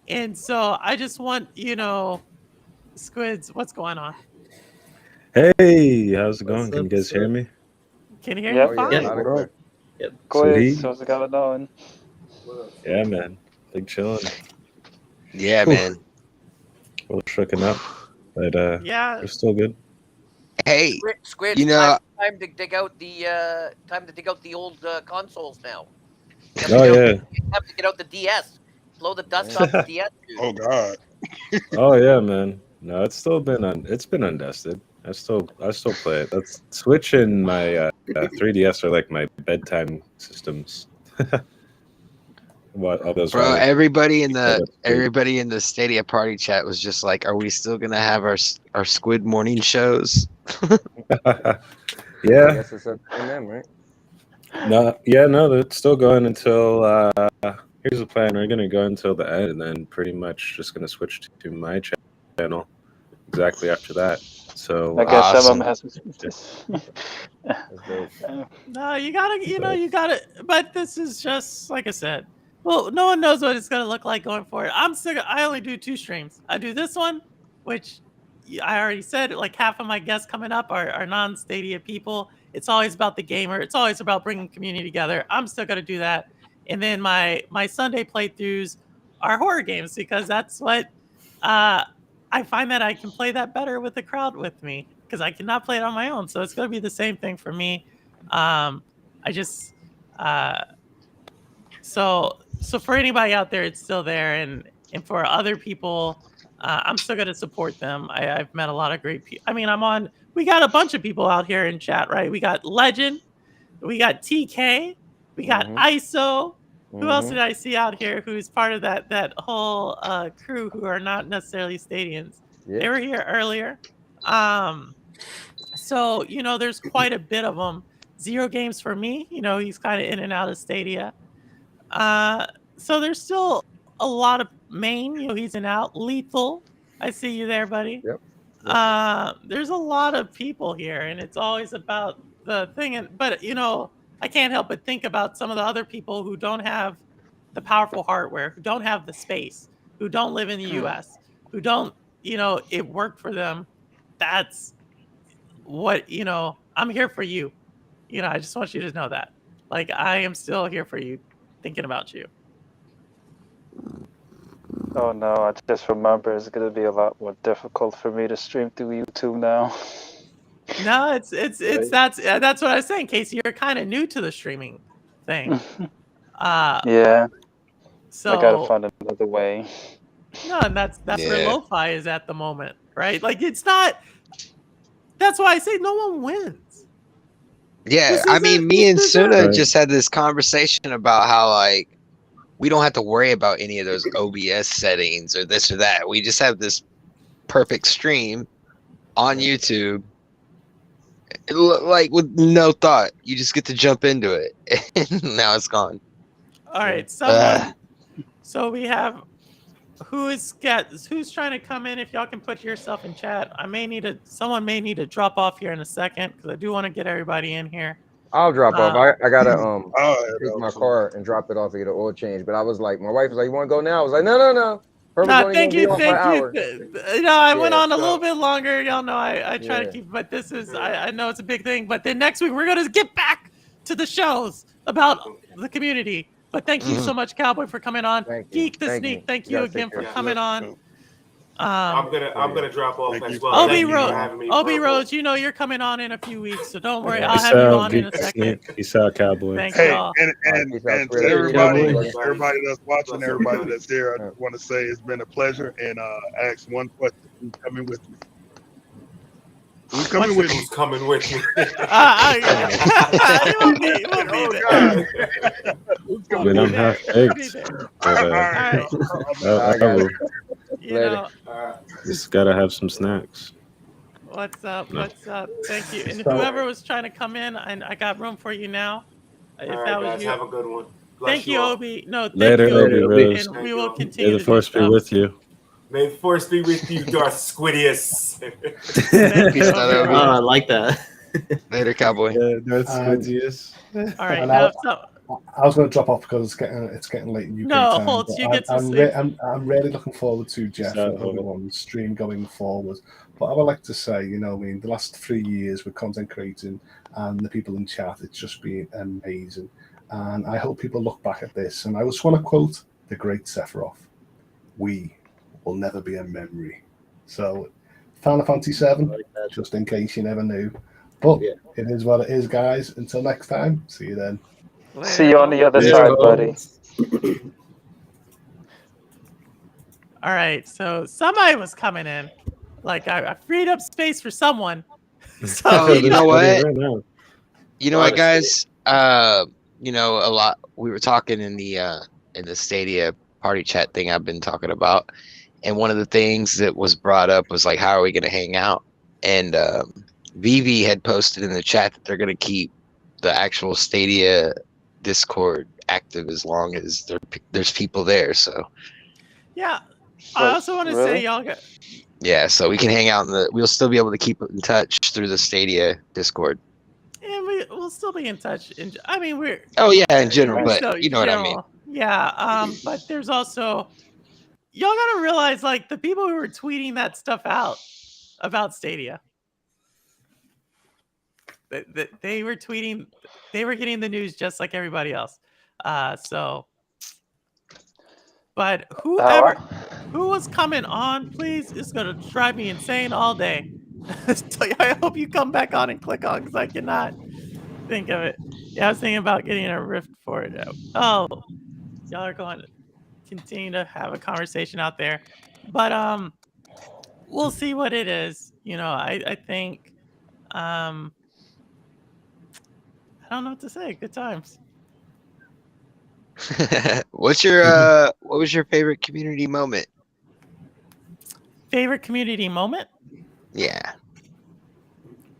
and so I just want Squids, what's going on?
Hey, how's it going? Can you guys hear me?
Can you hear me fine?
Yep.
How's it going?
Yeah, man. Big chilling.
Yeah, man.
A little shooken up, but
yeah,
we're still good.
Hey,
Squid, time to dig out the old consoles now.
Oh yeah.
Time to get out the DS. Blow the dust off the DS. Dude.
Oh God.
Oh yeah, man. No, it's been undusted. I still play it. That's Switch and my 3DS are like my bedtime systems. What all those?
Bro, everybody in the Stadia party chat was just like, "Are we still gonna have our Squid morning shows?"
Yeah.
I guess it's up to them, right?
No, it's still going until. Here's the plan. We're gonna go until the end, and then pretty much just gonna switch to my channel exactly after that. So
I guess
awesome.
No, you gotta. But this is just like I said. Well, no one knows what it's gonna look like going forward. I only do 2 streams. I do this one, which I already said. Like half of my guests coming up are non-Stadia people. It's always about the gamer. It's always about bringing community together. I'm still gonna do that. And then my Sunday playthroughs are horror games because that's what I find that I can play that better with the crowd with me because I cannot play it on my own. So it's going to be the same thing for me. I just So for anybody out there, it's still there, and for other people, I'm still gonna support them. I've met a lot of great people. I mean, we got a bunch of people out here in chat, right? We got Legend, we got TK, we got ISO. Who else did I see out here who's part of that whole crew who are not necessarily Stadians?
Yeah.
They were here earlier. So there's quite a bit of them. Zero Games for me, he's kind of in and out of Stadia. So there's still a lot of main, he's in out. Lethal, I see you there, buddy.
Yep.
There's a lot of people here, and it's always about the thing. But I can't help but think about some of the other people who don't have the powerful hardware, who don't have the space, who don't live in the U.S., who don't, it worked for them. That's what I'm here for you. I just want you to know that. Like, I am still here for you, thinking about you.
Oh no, I just remember it's gonna be a lot more difficult for me to stream through YouTube now.
No, it's that's what I was saying, Casey. You're kind of new to the streaming thing.
Yeah.
So
I gotta find another way.
No, and that's where LoFi is at the moment, right? Like, it's not. That's why I say no one wins.
Yeah, I mean, me and Suna just had this conversation about how, like, we don't have to worry about any of those OBS settings or this or that. We just have this perfect stream on YouTube, like, with no thought. You just get to jump into it, and now it's gone.
All right, someone. So we have who's trying to come in. If y'all can put yourself in chat, someone may need to drop off here in a second because I do want to get everybody in here.
I'll drop off. I gotta take my car and drop it off to get an oil change. But I was like, my wife was like, "You want to go now?" I was like, "No.
Thank you. I went on a little bit longer. Y'all know I try to keep, but this is I know it's a big thing. But then next week we're gonna get back to the shows about the community. But thank you so much, Cowboy, for coming on. Geek the Sneak, thank you again for coming on.
I'm gonna drop off as well.
Obi Rose, you're coming on in a few weeks, so don't worry. I'll have you on in a second.
Peace out, Cowboy.
Thank
Hey,
y'all.
and to everybody that's watching, everybody that's there, I just want to say it's been a pleasure. And ask one question: Who's coming with me? Who's coming with me?
Who's coming with me?
When I'm half baked. Just gotta have some snacks.
What's up? Thank you. And whoever was trying to come in, I got room for you now.
All right, guys, have a good one.
Thank you, Obi. No,
later, Obi.
And we will continue.
May the force be with you.
May the force be with you, Darth Squidius.
Peace out, Obi.
I like that.
Later, Cowboy.
That's Squidius.
All right,
I was going to drop off because it's getting late in UK time.
Holtz, you get some sleep.
I'm really looking forward to Jeff and everyone's stream going forward. But I would like to say, the last 3 years with content creating and the people in chat, it's just been amazing. And I hope people look back at this. And I just want to quote the great Sephiroth: "We will never be a memory." So, Final Fantasy VII, just in case you never knew. But it is what it is, guys. Until next time, see you then.
See you on the other side, buddy.
All right, so somebody was coming in. Like, I freed up space for someone. So
you know what? You know what, guys? A lot. We were talking in the Stadia party chat thing I've been talking about, and one of the things that was brought up was like, how are we going to hang out? And Vivi had posted in the chat that they're going to keep the actual Stadia Discord active as long as there's people there. So
yeah, I also want to say y'all got.
Yeah, so we can hang out we'll still be able to keep in touch through the Stadia Discord.
And we'll still be in touch. We're.
Oh yeah, in general, but you know what I mean.
Yeah, but there's also, y'all gotta realize, like, the people who were tweeting that stuff out about Stadia, they were tweeting, they were getting the news just like everybody else. But who was coming on, please, is gonna drive me insane all day. So I hope you come back on and click on, because I cannot think of it. Yeah, I was thinking about getting a Rift for it. Oh, y'all are going to continue to have a conversation out there, but we'll see what it is. I think I don't know what to say. Good times.
What was your favorite community moment?
Favorite community moment?
Yeah.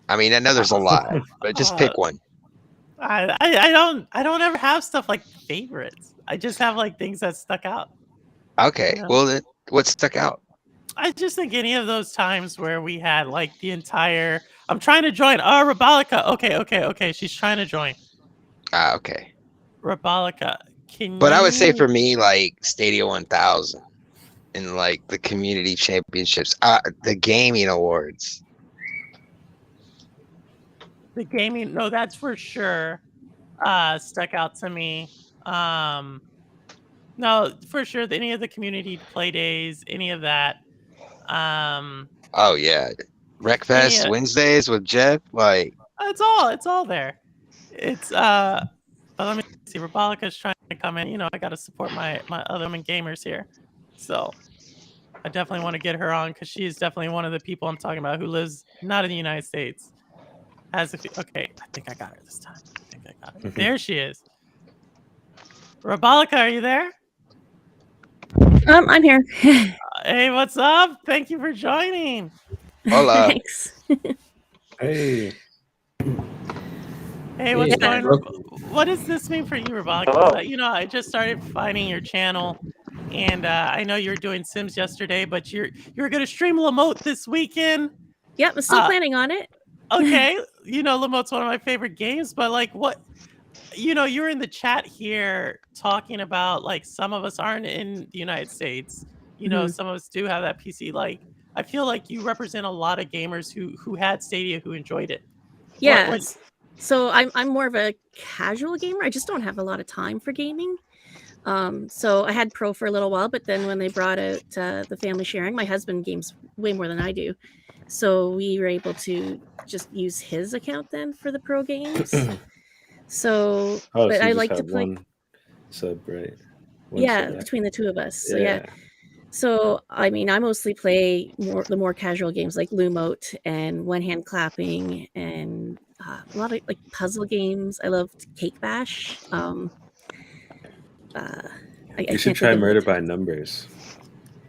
I mean, I know there's a lot, but just pick one.
I don't ever have stuff like favorites. I just have like things that stuck out.
Okay.
Yeah.
Well, then, what stuck out?
I just think any of those times where we had like the entire. I'm trying to join. Oh, Rabalica. Okay. She's trying to join.
Okay.
Rabalica.
But I would say for me, like Stadia 1000 and like the community championships, the gaming awards.
The gaming, no, that's for sure stuck out to me. No, for sure, any of the community play days, any of that.
Oh yeah, Wreckfest Wednesdays with Jeff, like
it's all there. It's but let me see. Rabalica's trying to come in. I got to support my other women gamers here, so I definitely want to get her on because she is definitely one of the people I'm talking about who lives not in the United States. Okay, I think I got her this time. There she is. Rabalica, are you there?
I'm here.
Hey, what's up? Thank you for joining.
Hola.
Thanks.
Hey.
Hey, what's going on? What does this mean for you, Rabalica? I just started finding your channel, and I know you were doing Sims yesterday, but you're going to stream Lamote this weekend.
Yep, I'm still planning on it.
Okay, Lamote's one of my favorite games, but like what? You're in the chat here talking about like some of us aren't in the United States. Some of us do have that PC. Like, I feel like you represent a lot of gamers who had Stadia who enjoyed it.
Yeah. So I'm more of a casual gamer. I just don't have a lot of time for gaming. So I had Pro for a little while, but then when they brought out the family sharing, my husband games way more than I do. So we were able to just use his account then for the Pro games. So, but I like to play
one sub, right?
Between the two of us. So yeah. So I mean, I mostly play the more casual games like Lumote and One Hand Clapping and a lot of like puzzle games. I loved Cake Bash.
You should try Murder by Numbers.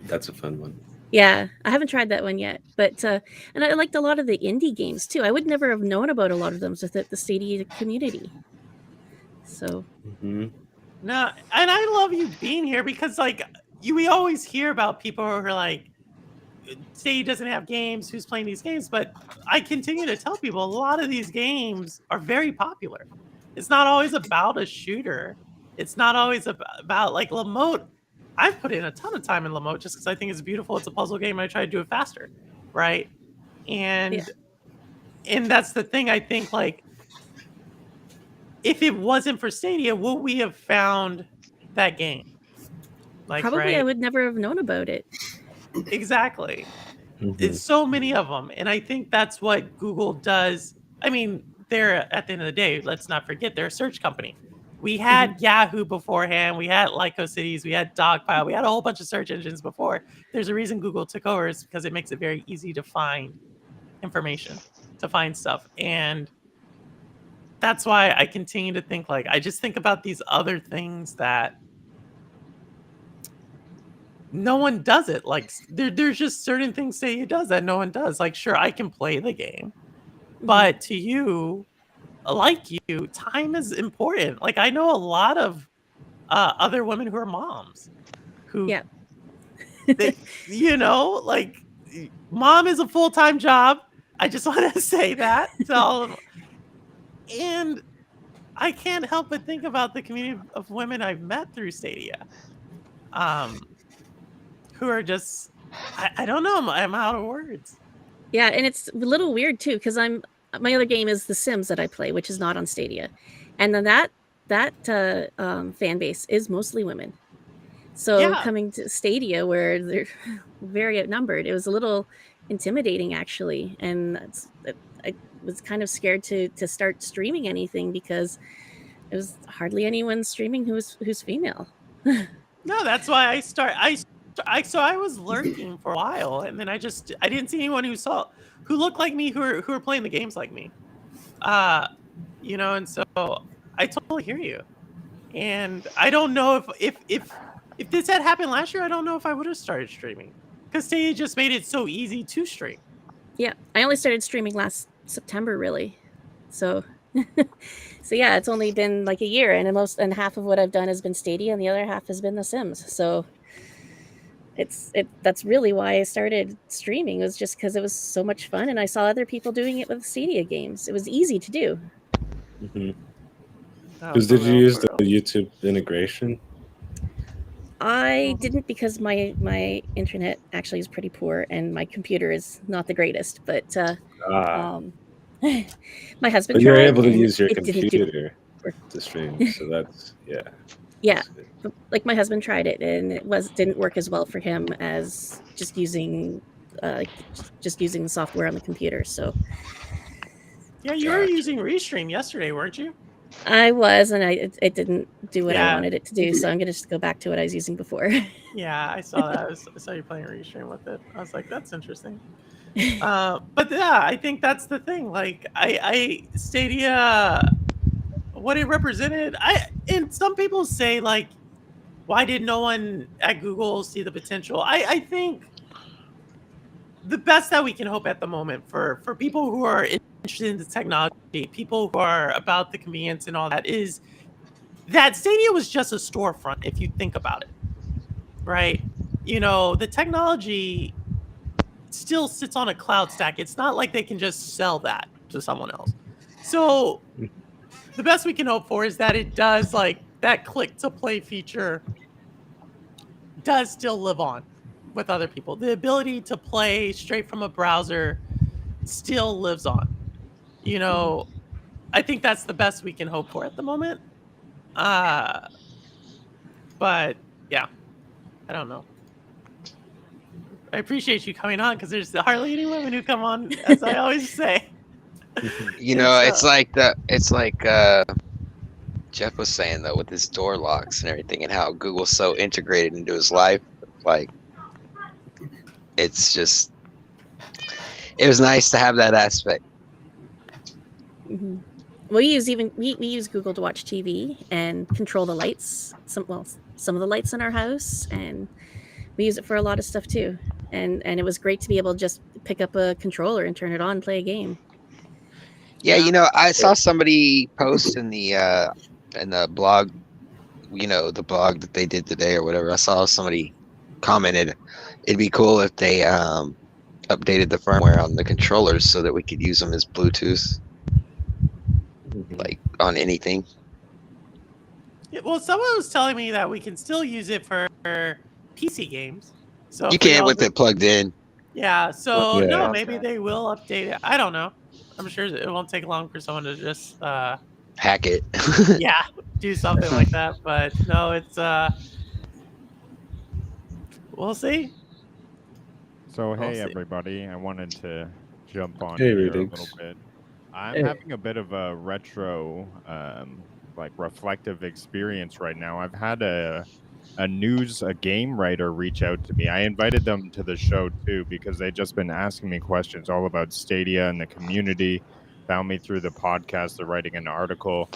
That's a fun one.
Yeah, I haven't tried that one yet, but and I liked a lot of the indie games too. I would never have known about a lot of them without the Stadia community. So.
No, and I love you being here because like we always hear about people who are like, Stadia doesn't have games, who's playing these games, but I continue to tell people a lot of these games are very popular. It's not always about a shooter. It's not always about like Lamote. I've put in a ton of time in Lamote just because I think it's beautiful. It's a puzzle game. I try to do it faster, right? And that's the thing. I think like if it wasn't for Stadia, would we have found that game? Like,
probably,
right?
I would never have known about it.
Exactly. It's so many of them, and I think that's what Google does. I mean, they're at the end of the day. Let's not forget they're a search company. We had Yahoo beforehand. We had Lycocities. We had Dogpile. We had a whole bunch of search engines before. There's a reason Google took over is because it makes it very easy to find information, to find stuff. And that's why I continue to think like, I just think about these other things that no one does it. Like there's just certain things Stadia does that no one does. Like, sure, I can play the game, but to you, like you, time is important. Like I know a lot of other women who are moms who, they, like mom is a full-time job. I just want to say that to all of them. And I can't help but think about the community of women I've met through Stadia, who are just, I don't know, I'm out of words.
Yeah, and it's a little weird too because my other game is The Sims that I play, which is not on Stadia, and then that fan base is mostly women. So coming to Stadia where they're very outnumbered, it was a little intimidating actually, and I was kind of scared to start streaming anything because it was hardly anyone streaming who's female.
No, that's why I start. So I was lurking for a while, and then I didn't see anyone who looked like me who were playing the games like me. And so I totally hear you. And I don't know if this had happened last year, I don't know if I would have started streaming, because Stadia just made it so easy to stream.
Yeah, I only started streaming last September, really. So, so yeah, it's only been like a year, and half of what I've done has been Stadia, and the other half has been The Sims. So, that's really why I started streaming, was just because it was so much fun, and I saw other people doing it with Stadia games. It was easy to do.
Because did you use the YouTube integration?
I didn't, because my internet actually is pretty poor, and my computer is not the greatest. But my husband.
But you're
tried,
able to
and
use your
it didn't
computer to stream, so that's
Yeah, but, like, my husband tried it, and it didn't work as well for him as just using the software on the computer. So
Yeah, you were using Restream yesterday, weren't you?
I was, and it didn't do what I
Yeah.
wanted it to do. So I'm gonna just go back to what I was using before.
Yeah, I saw that. I saw you playing Restream with it. I was like, that's interesting. But yeah, I think that's the thing. Like, I Stadia, what it represented. And some people say, like, why did no one at Google see the potential? I think the best that we can hope at the moment for people who are interested in the technology, people who are about the convenience and all that, is that Stadia was just a storefront, if you think about it, right? The technology still sits on a cloud stack. It's not like they can just sell that to someone else. So the best we can hope for is that it does, like, that click to play feature does still live on with other people. The ability to play straight from a browser still lives on. I think that's the best we can hope for at the moment. But yeah, I don't know. I appreciate you coming on, because there's hardly any women who come on, as I always say.
It's like Jeff was saying, though, with his door locks and everything, and how Google's so integrated into his life. Like, it's just, it was nice to have that aspect.
Mm-hmm. We use Google to watch TV and control the lights. Some of the lights in our house, and we use it for a lot of stuff too. And it was great to be able to just pick up a controller and turn it on and play a game.
Yeah, I saw somebody post in the blog, the blog that they did today or whatever. I saw somebody commented it'd be cool if they updated the firmware on the controllers so that we could use them as Bluetooth, like, on anything.
Yeah, well, someone was telling me that we can still use it for PC games. So
You can with it plugged in.
Yeah, so
Yeah.
no, maybe they will update it. I don't know. I'm sure it won't take long for someone to just
Hack it.
yeah, do something like that. But no, it's we'll see.
So
We'll
hey
see.
everybody, I wanted to jump on
Hey,
here a
Redux.
little bit. I'm
Hey.
having a bit of a retro, like, reflective experience right now. I've had a game writer reach out to me. I invited them to the show too because they'd just been asking me questions all about Stadia and the community. Found me through the podcast. They're writing an article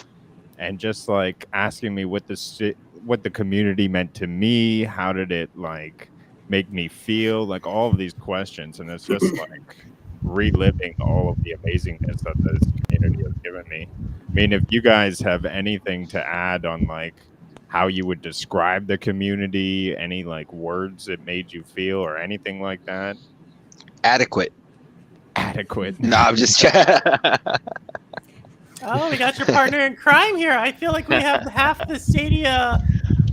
and just, like, asking me what the community meant to me. How did it, like, make me feel? Like, all of these questions, and it's just like reliving all of the amazingness that this community has given me. I mean, if you guys have anything to add on, like, how you would describe the community, any, like, words it made you feel or anything like that.
Adequate. No, I'm just
Oh, we got your partner in crime here. I feel like we have half the Stadia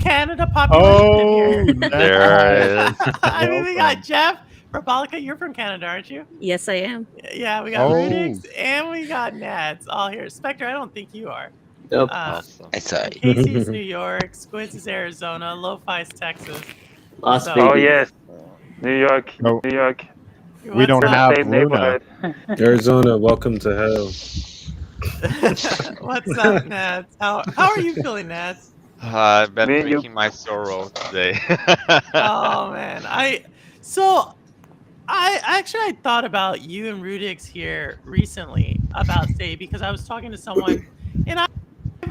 Canada population in here.
There it is.
I mean, we got Jeff. Rebolica, you're from Canada, aren't you?
Yes, I am.
Yeah, we got
Oh.
Rudix and we got Nads all here. Spectre, I don't think you are.
Nope.
It's all right.
Casey's New York, Squids is Arizona, Lo-Fi's Texas.
Las
So-
Vegas.
Oh yes, New York,
No.
New York.
We don't
What's
have
Same
Luna.
neighborhood.
Arizona, welcome to hell.
up? What's up, Nads? How are you feeling, Nads?
I've been
Me and you.
drinking my sorrow today.
Oh man, so I thought about you and Rudix here recently about Stadia because I was talking to someone, and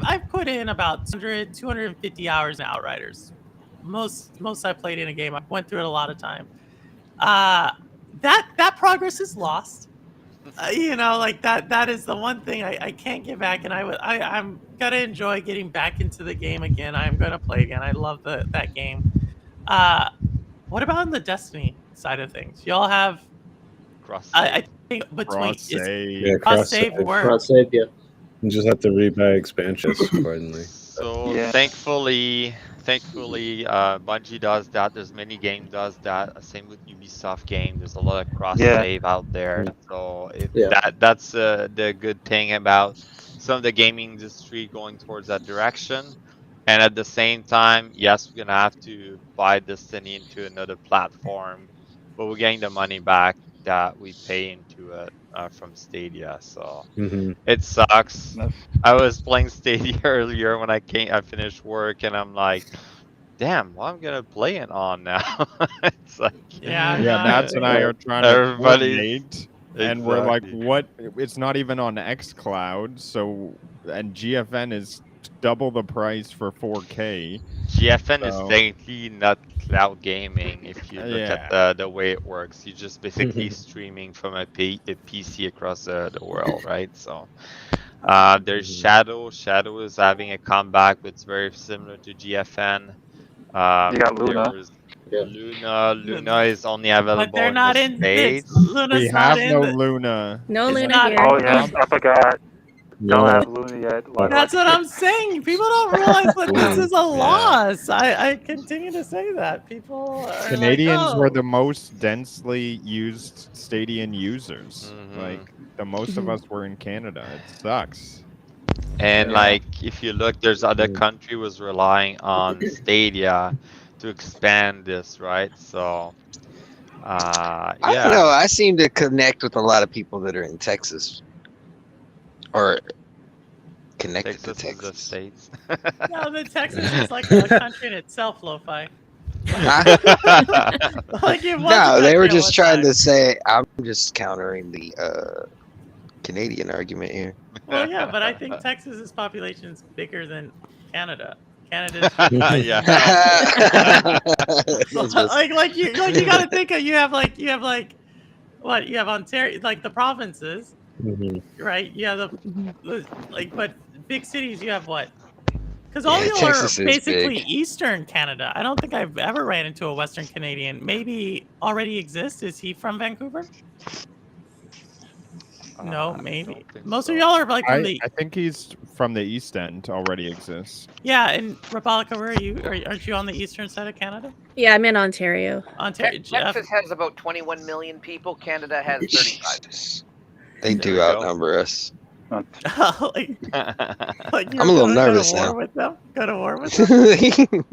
I've put in about 250 hours in Outriders. Most I played in a game. I went through it a lot of time. That progress is lost. Like that is the one thing I can't get back, and I'm gonna enjoy getting back into the game again. I'm gonna play again. I love that game. What about on the Destiny side of things? Y'all have
Cross
I think between
Cross
is
save.
Yeah,
cross
cross
save
save.
work.
Cross save, yeah.
You just have to rebuy expansions accordingly.
So
Yeah.
thankfully, Bungie does that. There's many games does that. Same with Ubisoft game. There's a lot of cross
Yeah.
save out there. So if
Yeah.
that's the good thing about some of the gaming industry going towards that direction. And at the same time, yes, we're gonna have to buy Destiny into another platform, but we're getting the money back that we pay into it from Stadia. So
Mhm.
it sucks. I was playing Stadia earlier when I finished work, and I'm like, damn, what I'm gonna play it on now? It's like,
Yeah,
Yeah,
no,
Nats and I are trying to
everybody's
coordinate, and we're like,
exactly.
what? It's not even on xCloud, so and GFN is double the price for 4K.
GFN is
So
technically not cloud gaming if you look at
yeah,
the way it works. You're just basically streaming from a PC across the world, right? So there's
Mhm.
Shadow. Shadow is having a comeback, but it's very similar to GFN.
You got Luna.
There's
Yeah.
Luna. Luna is only
but
available
they're
in the
not in this.
States.
we
Luna's not
have
in
no
the.
Luna.
No
It's
Luna
not.
here.
Oh yeah, I forgot. Don't
Yeah.
have Luna yet. Why do I
That's what
care?
I'm saying. People don't realize that this
Ooh,
is a
Yeah.
loss. I continue to say that. People are
Canadians were
like,
the
oh.
most densely used Stadian users.
Mhm.
Like the most of us were in Canada. It sucks.
And
Yeah.
like if you look, there's other
Mhm.
country was relying on Stadia to expand this, right? So
I don't
yeah.
know. I seem to connect with a lot of people that are in Texas or connected to
Texas is the
Texas.
States.
No, the Texas is like a country in itself, Lo-Fi.
Huh?
Like it was a
No, they
country
were
at
just
one
trying
time.
to say. I'm just countering the Canadian argument here.
Well, yeah, but I think Texas's population is bigger than Canada. Canada's just
Yeah.
It's just-
like you got to think of you have what you have Ontario, like the provinces,
Mhm.
right? You have the like, but big cities you have what? Because all
Yeah,
y'all are
Texas is
basically
big.
Eastern Canada. I don't think I've ever ran into a Western Canadian. Maybe already exists. Is he from Vancouver? No,
I
maybe.
don't think
Most of
so.
y'all are like from
I
the
think he's from the East End. Already exists.
yeah. And Republica, where are you? Aren't you on the eastern side of Canada?
Yeah, I'm in Ontario.
Ontario. Jeff.
Texas has about 21 million people. Canada has 35.
Jesus. They
There
do
we go.
outnumber us.
like
I'm
you're
a little
gonna
nervous
go to war
now.
with them. Go to war with them.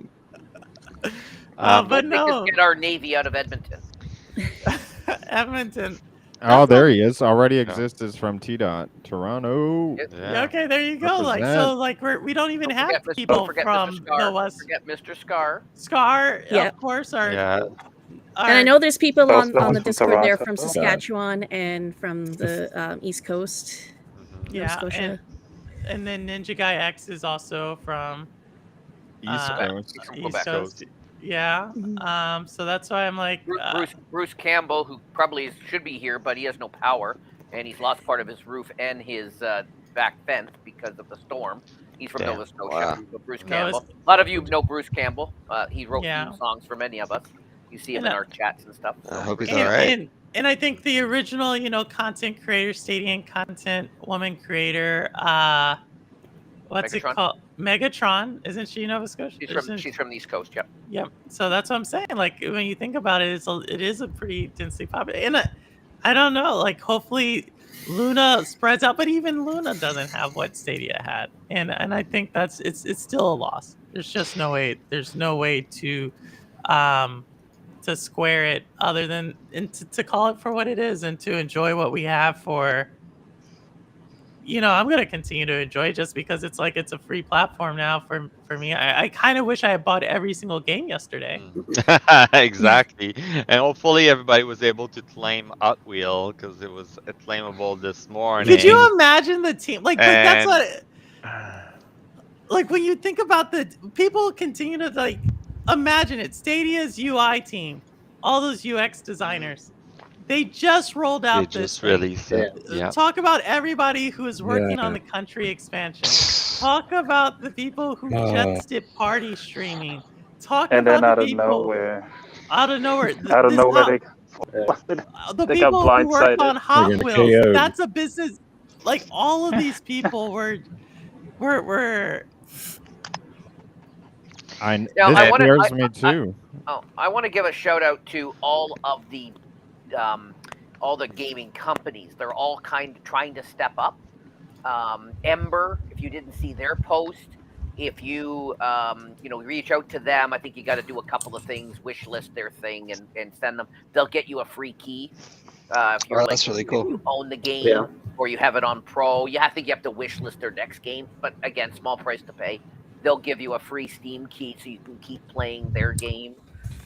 But
Don't make us
no,
get our Navy out of Edmonton.
Edmonton.
Oh,
That's
there
not-
he is. Already
Yeah.
exists is from T-Dot. Toronto.
It-
Yeah,
Yeah.
okay, there you go. Like
Represent.
so, like we don't even
Don't
have
forget,
people
don't forget
from
Mr.
the
Scar. Don't
West.
forget Mr. Scar.
Scar,
Yeah.
of course, are
Yeah.
And I know there's people
Those
on
ones
the
from
Discord there
Toronto.
from Saskatchewan and from the East Coast,
Mhm.
yeah,
Nova Scotia.
and then Ninja Guy X is also from
East Coast.
He's from
East
Quebec.
Coast. Yeah.
Mhm.
So that's why I'm like
Bruce Campbell, who probably should be here, but he has no power, and he's lost part of his roof and his back fence because of the storm. He's from
Damn,
Nova Scotia.
wow.
So Bruce
No,
Campbell.
it's-
A lot of you know Bruce Campbell. He wrote
Yeah.
theme songs for many of us. You see him
And,
in our chats and stuff.
I
So
hope he's
and,
all right.
and I think the original, content creator, Stadian content woman creator, what's
Megatron?
it called? Megatron, isn't she Nova Scotia?
she's from the East Coast. Yep.
Yep. So that's what I'm saying. Like when you think about it, it is a pretty densely populated. And I don't know. Like hopefully Luna spreads out, but even Luna doesn't have what Stadia had, and I think it's still a loss. There's just no way. There's no way to square it other than and to call it for what it is and to enjoy what we have for I'm gonna continue to enjoy it just because it's like it's a free platform now for me. I kind of wish I had bought every single game yesterday.
Exactly. And hopefully everybody was able to claim Hot Wheel because it was claimable this morning.
Could you imagine the team? Like that's
And
what. Like when you think about the people continue to like imagine it. Stadia's UI team, all those UX designers, they just rolled
they
out this
just
thing.
released it. Yeah.
Talk about everybody who is working on
Yeah.
the country expansion. Talk about the people who just did party streaming. Talk
And then
about the
out of
people
nowhere,
out of nowhere.
out of
This
nowhere,
the
they got
people who worked
blindsided.
on Hot
getting
Wheels.
KO'd.
That's a business. Like all of these people were
Now,
This
I want
scares
to.
me too.
I want to give a shout out to all the gaming companies. They're all kind of trying to step up. Ember, if you didn't see their post, if you reach out to them, I think you got to do a couple of things, wish list their thing, and send them. They'll get you a free key if you're
that's really cool.
if you own the game
Yeah.
or you have it on Pro. I think you have to wish list their next game, but again, small price to pay. They'll give you a free Steam key so you can keep playing their game.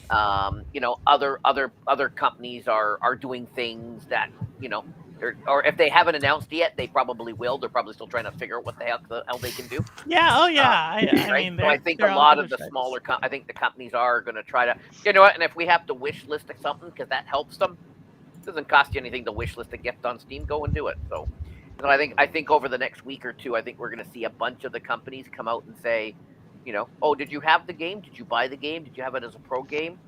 Other companies are doing things that or if they haven't announced yet, they probably will. They're probably still trying to figure out what the hell they can do.
Yeah. Oh yeah. I
Right?
mean,
So I think a
they're all
lot
gonna
of the
try to-
smaller, I think the companies are going to try to, you know what? And if we have to wish list something because that helps them, it doesn't cost you anything to wish list a gift on Steam. Go and do it. So, I think over the next week or two, I think we're going to see a bunch of the companies come out and say, oh, did you have the game? Did you buy the game? Did you have it as a pro game?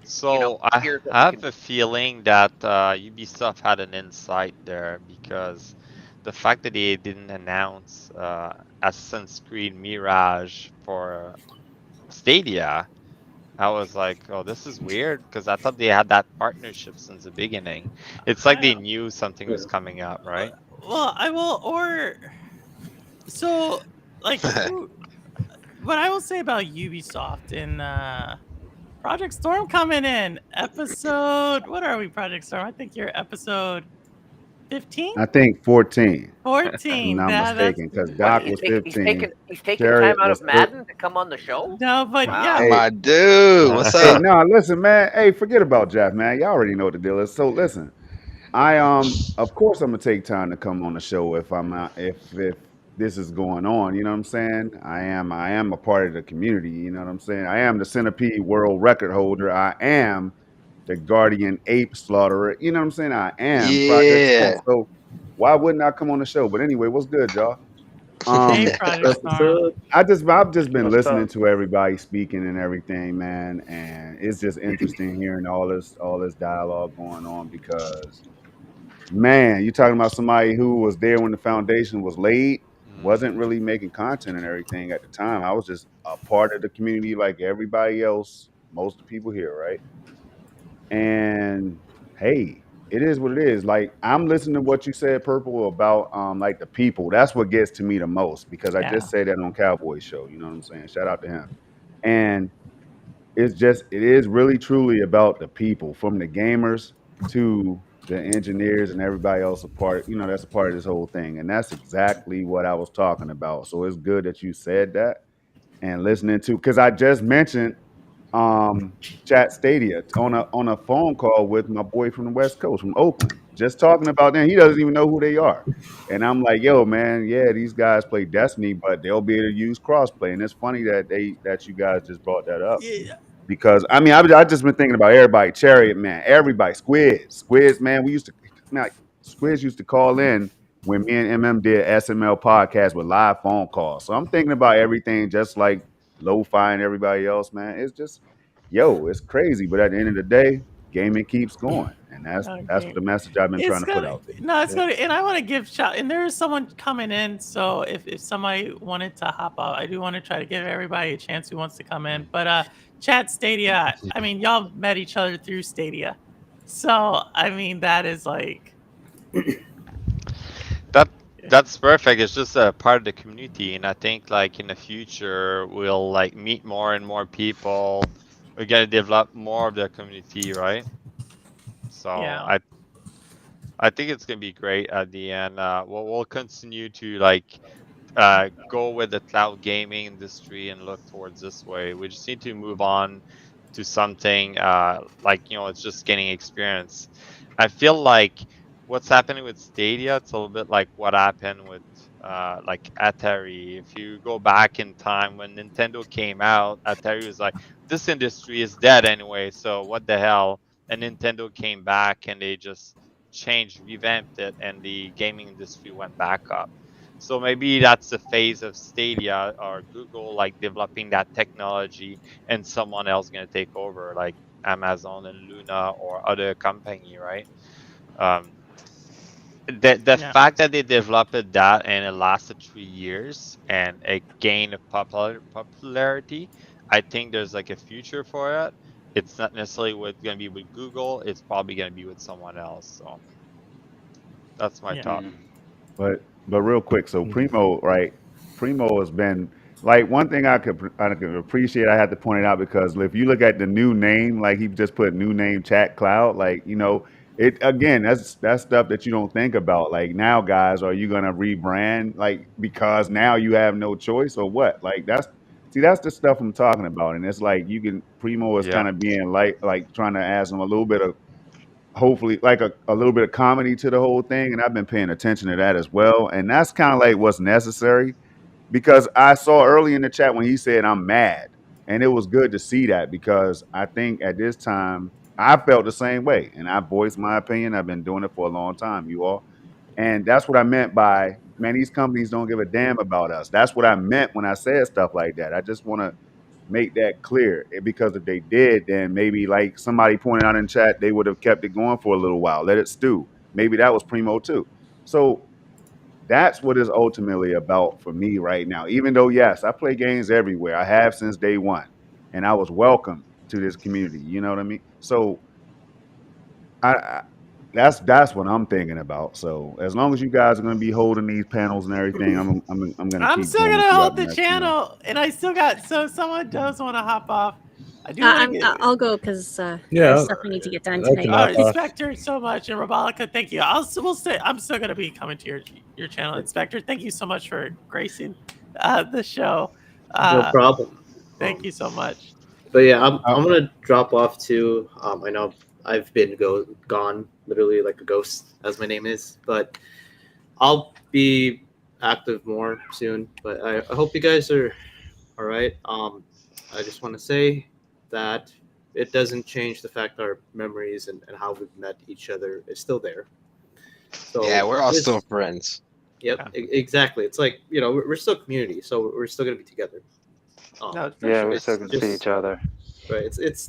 So I
here's what
have a feeling that Ubisoft had an insight there because the fact that they didn't announce Assassin's Creed Mirage for Stadia, I was like, oh, this is weird because I thought they had that partnership since the beginning. It's like they knew something was coming up, right?
Well, I will so like what I will say about Ubisoft in Project Storm coming in episode. What are we, Project Storm? I think you're episode 15.
I think 14. If
14.
I'm not
That's
mistaken, because
What,
Doc
he's
was
taking
15.
he's taking
Chariot
time out
was
of Madden to come on the show.
no, but yeah.
Hey,
My dude, what's
Hey,
up?
no, listen, man. Hey, forget about Jeff, man. Y'all already know what the deal is. So listen, I of course I'm gonna take time to come on the show if I'm not if this is going on. You know what I'm saying? I am a part of the community. You know what I'm saying? I am the Centipede World Record holder. I am the Guardian Ape Slaughterer. You know what I'm saying? I am Project Storm.
Yeah.
So why wouldn't I come on the show? But anyway, what's good, y'all?
Hey, Project Storm.
I've just been
What's
listening
up?
to everybody speaking and everything, man, and it's just interesting hearing all this dialogue going on because, man, you're talking about somebody who was there when the foundation was laid, wasn't really making content and everything at the time. I was just a part of the community like everybody else, most of the people here, right? And hey, it is what it is. Like I'm listening to what you said, Purple, about like the people. That's what gets to me the most because I
Yeah.
just said that on Cowboy show. You know what I'm saying? Shout out to him. And it is really truly about the people, from the gamers to the engineers and everybody else that's a part of this whole thing. And that's exactly what I was talking about. So it's good that you said that and listening to, because I just mentioned Chat Stadia on a phone call with my boy from the West Coast, from Oakland, just talking about them. He doesn't even know who they are. And I'm like, yo, man, yeah, these guys play Destiny, but they'll be able to use crossplay. And it's funny that you guys just brought that up.
Yeah.
Because I mean, I just been thinking about everybody, Chariot, man, everybody, Squids, man. Squids used to call in when me and MM did SML podcast with live phone calls. So I'm thinking about everything just like LoFi and everybody else, man. It's just, it's crazy. But at the end of the day, gaming keeps going. And that's
Okay.
the message I've been trying to put out there.
No, it's good. And I want to give shout. And there is someone coming in. So if somebody wanted to hop out, I do want to try to give everybody a chance who wants to come in. But Chat Stadia, I mean, y'all met each other through Stadia. So I mean, that is like
That's perfect. It's just a part of the community, and I think like in the future we'll like meet more and more people. We're gonna develop more of the community, right? So
Yeah.
I think it's gonna be great at the end. We'll continue to go with the cloud gaming industry and look towards this way. We just need to move on to something it's just getting experience. I feel like what's happening with Stadia, it's a little bit like what happened with like Atari. If you go back in time when Nintendo came out, Atari was like, this industry is dead anyway, so what the hell? And Nintendo came back and they just changed, revamped it, and the gaming industry went back up. So maybe that's the phase of Stadia or Google developing that technology, and someone else gonna take over, like Amazon and Luna or other company, right? Um, the
Yeah.
fact that they developed that and it lasted 3 years and it gained popularity, I think there's a future for it. It's not necessarily gonna be with Google. It's probably gonna be with someone else. So that's my
Yeah.
thought.
But real quick, so Primo, right? Primo has been like one thing I could appreciate. I had to point it out because if you look at the new name, like he just put new name Chat Cloud, it again. That's stuff that you don't think about. Like now, guys, are you gonna rebrand because now you have no choice or what? That's the stuff I'm talking about, and it's like Primo is
Yeah.
kind of being like trying to add some a little bit of hopefully like a little bit of comedy to the whole thing, and I've been paying attention to that as well, and that's kind of like what's necessary because I saw early in the chat when he said I'm mad, and it was good to see that because I think at this time I felt the same way, and I voiced my opinion. I've been doing it for a long time, you all, and that's what I meant by, man, these companies don't give a damn about us. That's what I meant when I said stuff like that. I just want to make that clear because if they did, then maybe like somebody pointed out in chat, they would have kept it going for a little while, let it stew. Maybe that was Primo too. So that's what it's ultimately about for me right now. Even though, yes, I play games everywhere, I have since day one, and I was welcome to this community. You know what I mean? So I that's what I'm thinking about. So as long as you guys are going to be holding these panels and everything, I'm going to
I'm
keep
still
doing it
gonna
throughout
hold
the
the
next year.
channel, and I still got. So if someone does want to hop off, I do want to get.
I'll go because
Yeah,
there's stuff we need to get done
I can
tonight.
hop off.
Inspector, so much, and Robolica, thank you. We'll say I'm still gonna be coming to your channel, Inspector. Thank you so much for gracing the show.
No problem.
Thank you so much.
But yeah, I'm gonna drop off too. I know I've been gone literally like a ghost, as my name is, but I'll be active more soon. But I hope you guys are all right. I just want to say that it doesn't change the fact that our memories and how we've met each other is still there. So
Yeah, we're all still friends.
Yep, exactly. It's like, we're still a community, so we're still gonna be together.
No, for
Yeah,
sure.
we're still gonna see each other.
Right. It's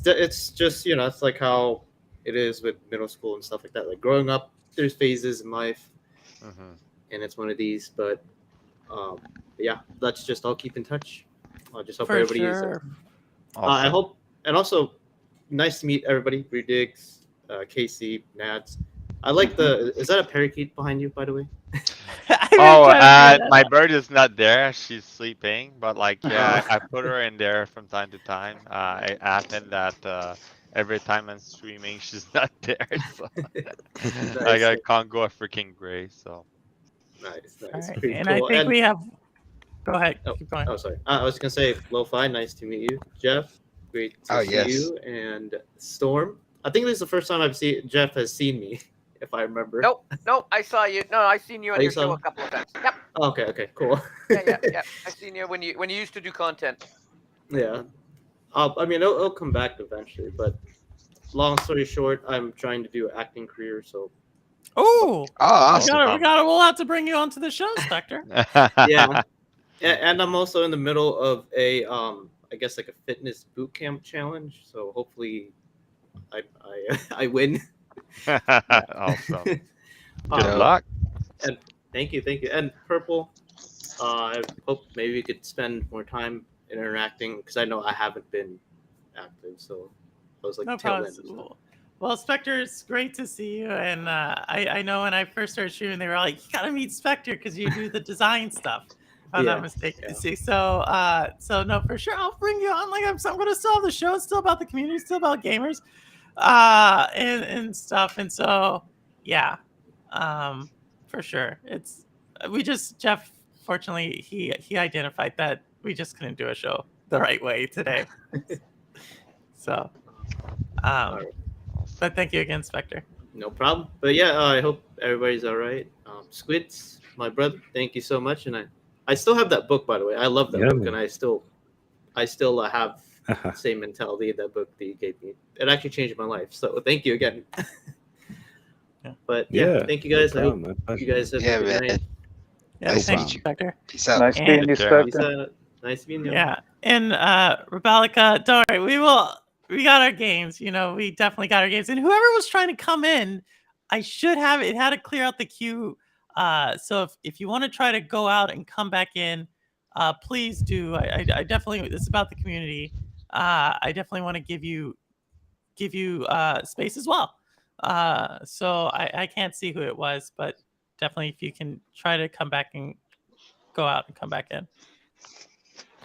just it's like how it is with middle school and stuff like that. Like growing up, there's phases in life, and it's one of these. But yeah, let's just all keep in touch. I just hope
For
everybody is.
sure.
I hope, and also, nice to meet everybody. Redigs, Casey, Nads. I like the. Is that a parakeet behind you, by the way?
My bird is not there. She's sleeping, but I put her in there from time to time. It happened that every time I'm streaming, she's not there. So I can't go a freaking gray. So
nice.
Right.
Pretty
And
cool.
I think we have. Go ahead. Keep going.
Oh, sorry. I was gonna say, LoFi, nice to meet you. Jeff, great to see you. And Storm, I think this is the first time Jeff has seen me, if I remember.
Nope, I saw you. No, I seen you on
Oh, you
your
saw
show
me?
a couple of times. Yep.
Okay, cool.
Yeah. I seen you when you used to do content.
Yeah. I mean, it'll come back eventually, but long story short, I'm trying to do an acting career, so.
Oh,
awesome.
We'll have to bring you onto the show, Spectre.
Yeah. And I'm also in the middle of a I guess like a fitness boot camp challenge, so hopefully I win.
Awesome. Good luck.
And thank you. And Purple, I hope maybe we could spend more time interacting because I know I haven't been active, so I was like
No
tail
problem.
end.
Well, Spectre, it's great to see you. And I know when I first started shooting, they were like, you got to meet Spectre because you do the design stuff. If I'm not mistaken. See, so no, for sure, I'll bring you on. Like I'm going to still have the show. It's still about the community, still about gamers, and stuff. And so, yeah, For sure. It's Jeff. Fortunately, he identified that we just couldn't do a show the right way today. So, but thank you again, Spectre.
No problem. But yeah, I hope everybody's all right. Squids, my brother, thank you so much. And I still have that book, by the way. I love that
Yeah,
book,
man.
and I still have the same mentality of that book that you gave me. It actually changed my life. So thank you again. But yeah, thank you guys.
No
I hope
problem.
you guys have
Yeah,
a good
man.
night.
Yeah,
Nice to
thanks,
meet you.
Spectre.
Peace out.
Nice meeting you,
Take care.
Spectre.
Nice meeting you.
Yeah, and Rebelica, don't worry, we got our games. We definitely got our games. And whoever was trying to come in, I should have it had to clear out the queue. So if you want to try to go out and come back in, please do. I definitely, it's about the community. I definitely want to give you space as well. So I can't see who it was, but definitely if you can try to come back and go out and come back in.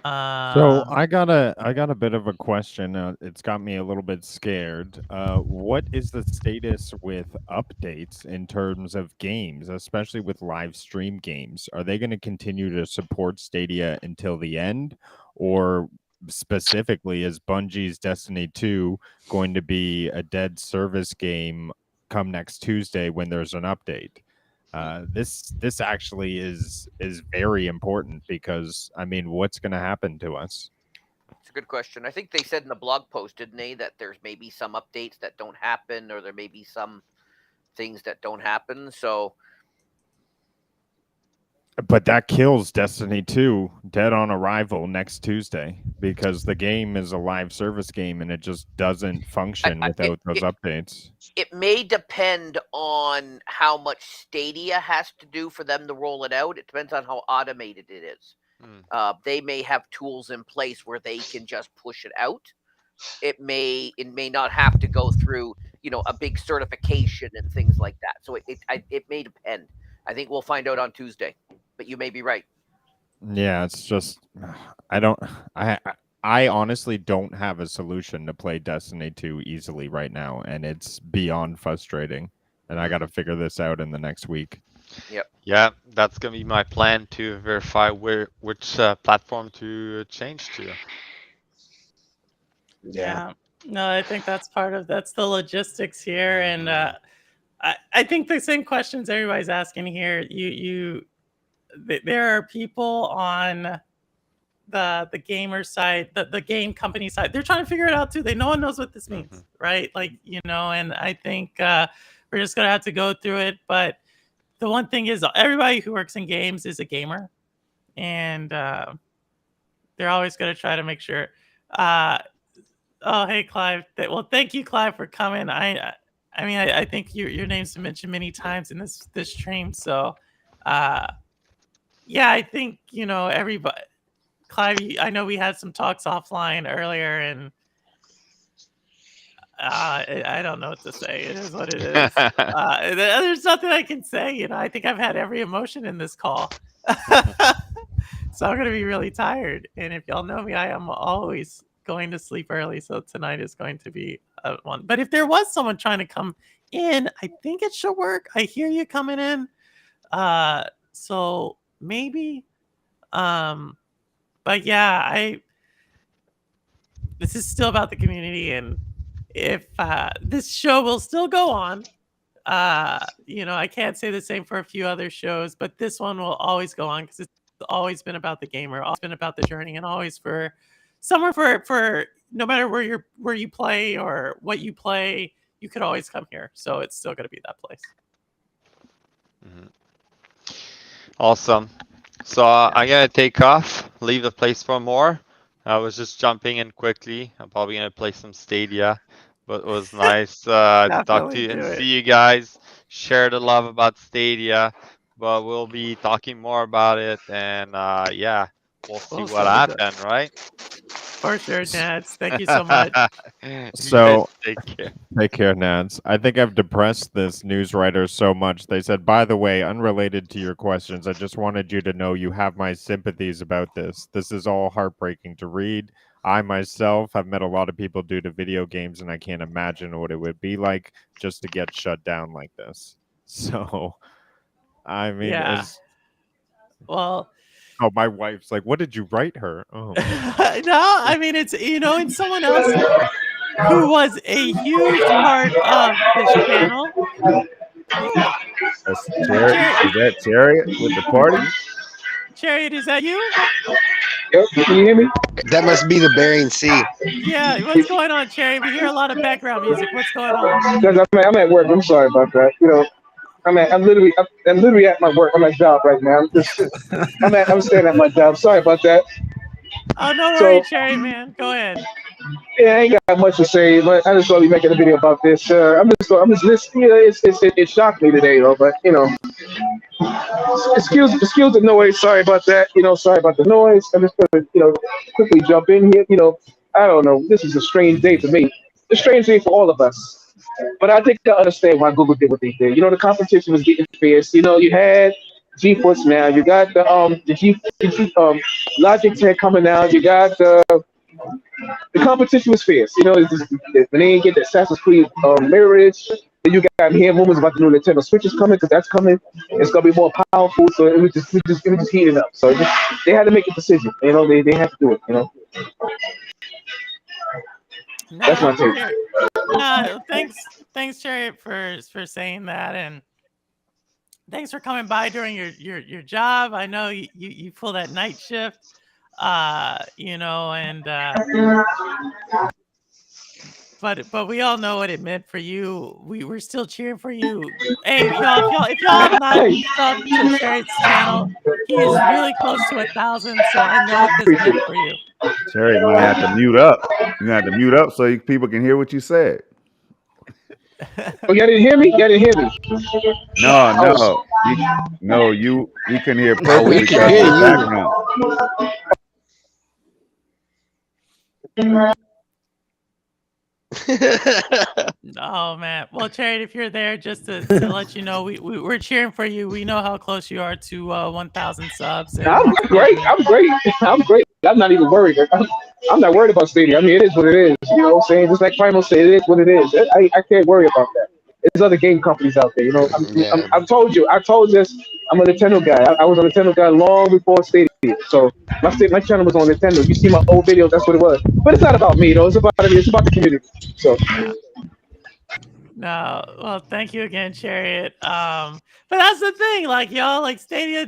So I got a bit of a question. It's got me a little bit scared. What is the status with updates in terms of games, especially with live stream games? Are they going to continue to support Stadia until the end, or specifically is Bungie's Destiny 2 going to be a dead service game come next Tuesday when there's an update? This actually is very important because what's going to happen to us?
It's a good question. I think they said in the blog post, didn't they, that there's maybe some updates that don't happen, or there may be some things that don't happen. So,
but that kills Destiny 2 dead on arrival next Tuesday because the game is a live service game and it just doesn't function without those updates.
It may depend on how much Stadia has to do for them to roll it out. It depends on how automated it is. They may have tools in place where they can just push it out. It may not have to go through a big certification and things like that. So it may depend. I think we'll find out on Tuesday, but you may be right.
Yeah, it's just I honestly don't have a solution to play Destiny 2 easily right now, and it's beyond frustrating. And I got to figure this out in the next week.
Yep.
Yeah, that's gonna be my plan to verify which platform to change to.
Yeah. No, I think that's that's the logistics here, and I think the same questions everybody's asking here. There are people on the gamer side, the game company side. They're trying to figure it out too. No one knows what this means, right? And I think we're just gonna have to go through it. But the one thing is, everybody who works in games is a gamer, and they're always gonna try to make sure. Oh, hey, Clive. Well, thank you, Clive, for coming. I think your name's been mentioned many times in this stream. So, yeah, I think everybody. Clive, I know we had some talks offline earlier, and I don't know what to say. It is what it is. There's nothing I can say. I think I've had every emotion in this call. So I'm going to be really tired. And if y'all know me, I am always going to sleep early. So tonight is going to be one. But if there was someone trying to come in, I think it should work. I hear you coming in. So maybe. But yeah, this is still about the community. And if this show will still go on, I can't say the same for a few other shows, but this one will always go on because it's always been about the gamer, always been about the journey, and always for somewhere for no matter where you play or what you play, you could always come here. So it's still going to be that place.
Awesome. So I gotta take off, leave the place for more. I was just jumping in quickly. I'm probably gonna play some Stadia, but it was nice to talk to you and see you guys. Share the love about Stadia, but we'll be talking more about it, and yeah, we'll see what happened, right?
For sure, Nads. Thank you so much.
So
take care.
Take care, Nads. I think I've depressed this news writer so much. They said, by the way, unrelated to your questions, I just wanted you to know you have my sympathies about this. This is all heartbreaking to read. I myself have met a lot of people due to video games, and I can't imagine what it would be like just to get shut down like this. So, I mean,
Yeah. Well,
oh, my wife's like, "What did you write her?" Oh,
no, I mean it's and someone else who was a huge part of this channel.
That's Chariot. Is that Chariot with the party?
Chariot, is that you?
Yep, can you hear me?
That must be the Bering Sea.
Yeah, what's going on, Chariot? We hear a lot of background music. What's going on?
Because I'm at work. I'm sorry about that. I'm literally at my work. I'm at job right now. I'm staying at my job. Sorry about that.
Oh, no
So-
worries, Chariot, man. Go ahead.
Yeah, I ain't got much to say, but I just want to be making a video about this. I'm just listening. It shocked me today, though. But excuse the noise. Sorry about that. Sorry about the noise. I'm just gonna quickly jump in here. I don't know. This is a strange day for me. A strange day for all of us. But I think I understand why Google did what they did. The competition was getting fierce. You had GeForce now. You got the Logitech coming out. You got the competition was fierce. When they didn't get the Assassin's Creed Mirage, then you got hearing rumors about the new Nintendo Switch is coming because that's coming. It's gonna be more powerful. So it was just heating up. So they had to make a decision. They had to do it. That's my take.
No, thanks, Chariot, for saying that, and thanks for coming by during your job. I know you pull that night shift, and but we all know what it meant for you. We're still cheering for you. Hey, y'all, if y'all have not subbed to Chariot's channel, he is really close to 1,000. So I know what this meant for you.
Chariot might have to mute up. You have to mute up so people can hear what you said.
Oh, y'all didn't hear me? Y'all didn't hear me?
No. We can hear
No,
perfectly
we can hear
because of the
you.
background.
Oh man. Well, Chariot, if you're there, just to let you know, we're cheering for you. We know how close you are to 1,000 subs. and
I'm
once
great.
again,
I'm great. I'm great. I'm not even worried. I'm not worried about Stadia. I mean, it is what it is. You know what I'm saying? Just like Primal said, it is what it is. I can't worry about that. There's other game companies out there. I told this. I'm a Nintendo guy. I was a Nintendo guy long before Stadia. So my channel was on Nintendo. You see my old videos, that's what it was. But it's not about me, though. It's about the community. So.
no. Well, thank you again, Chariot. But that's the thing, like y'all, like Stadia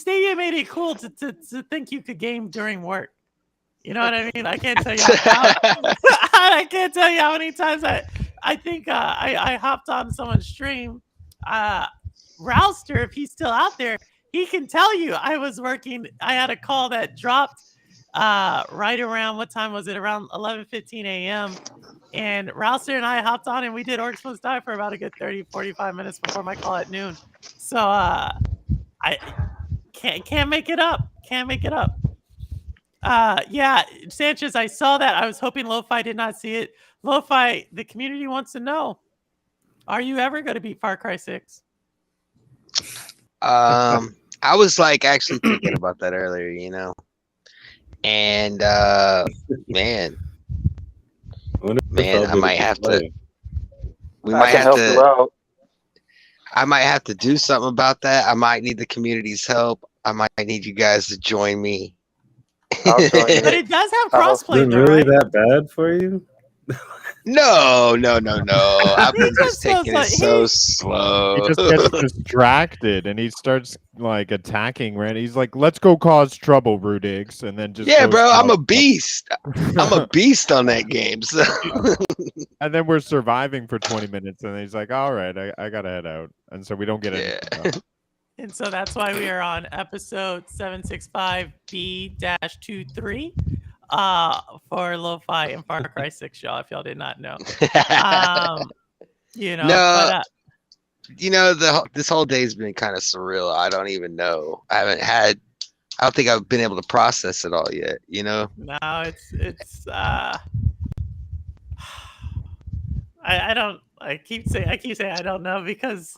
made it cool to think you could game during work. You know what I mean? I can't tell you I can't tell you how many times I think I hopped on someone's stream. Rouster, if he's still out there, he can tell you I was working. I had a call that dropped right around, what time was it? Around 11:15 a.m. And Rouster and I hopped on and we did Orcs Must Die for about a good 30-45 minutes before my call at noon. So I can't make it up. Can't make it up. Yeah, Sanchez, I saw that. I was hoping LoFi did not see it. LoFi, the community wants to know, are you ever going to beat Far Cry 6?
I was actually thinking about that earlier, and man, I might have to. We might have to. I might have to do something about that. I might need the community's help. I might need you guys to join me.
But it does have crossplay,
Is it really that bad for you?
No. I've been just taking it so slow.
He just gets distracted and he starts attacking Randy. He's like, "Let's go cause trouble, Rudigs," and then just
bro. I'm a beast. I'm a beast on that game. So.
And then we're surviving for 20 minutes, and he's like, "All right, I gotta head out," and so we don't get it.
And so that's why we are on episode 765B-23 for LoFi and Far Cry 6, y'all, if y'all did not know.
This whole day's been kind of surreal. I don't even know. I don't think I've been able to process it all yet,
No, it's I keep saying I don't know because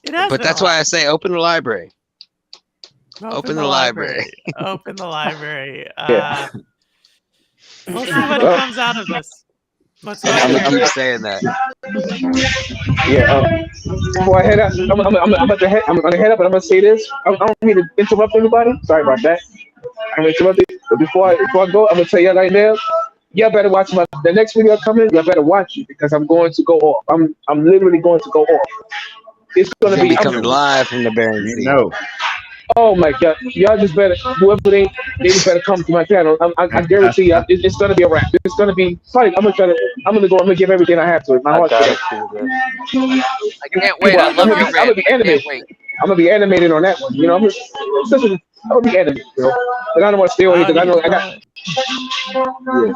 it has.
But that's why I say open the library. Open the library.
Open the library. We'll see what comes out of this. What's
I'm
going
gonna
on?
keep saying that.
Yeah. Before I head up, I'm about to head. I'm gonna head up, and I'm gonna say this. I don't mean to interrupt anybody. Sorry about that. I'm interrupted. But before I go, I'm gonna tell you right now. Y'all better watch the next video coming. Y'all better watch it because I'm going to go off. I'm literally going to go off. It's
He's
gonna
gonna
be.
be coming live from the Barren
You
Sea.
know.
Oh my God! Y'all just better. Whoever they just better come to my channel. I guarantee you, it's gonna be a wrap. It's gonna be funny. I'm gonna give everything I have to it. My
I
heart to
gotta
it.
see this.
I can't wait. I
I'm
love
gonna
your
be
rant. I can't
animated.
wait.
I'm gonna be animated on that one. You know, I'm gonna be animated. You know, but I don't want to stay on here
Oh,
because I know
he's
I got.
going.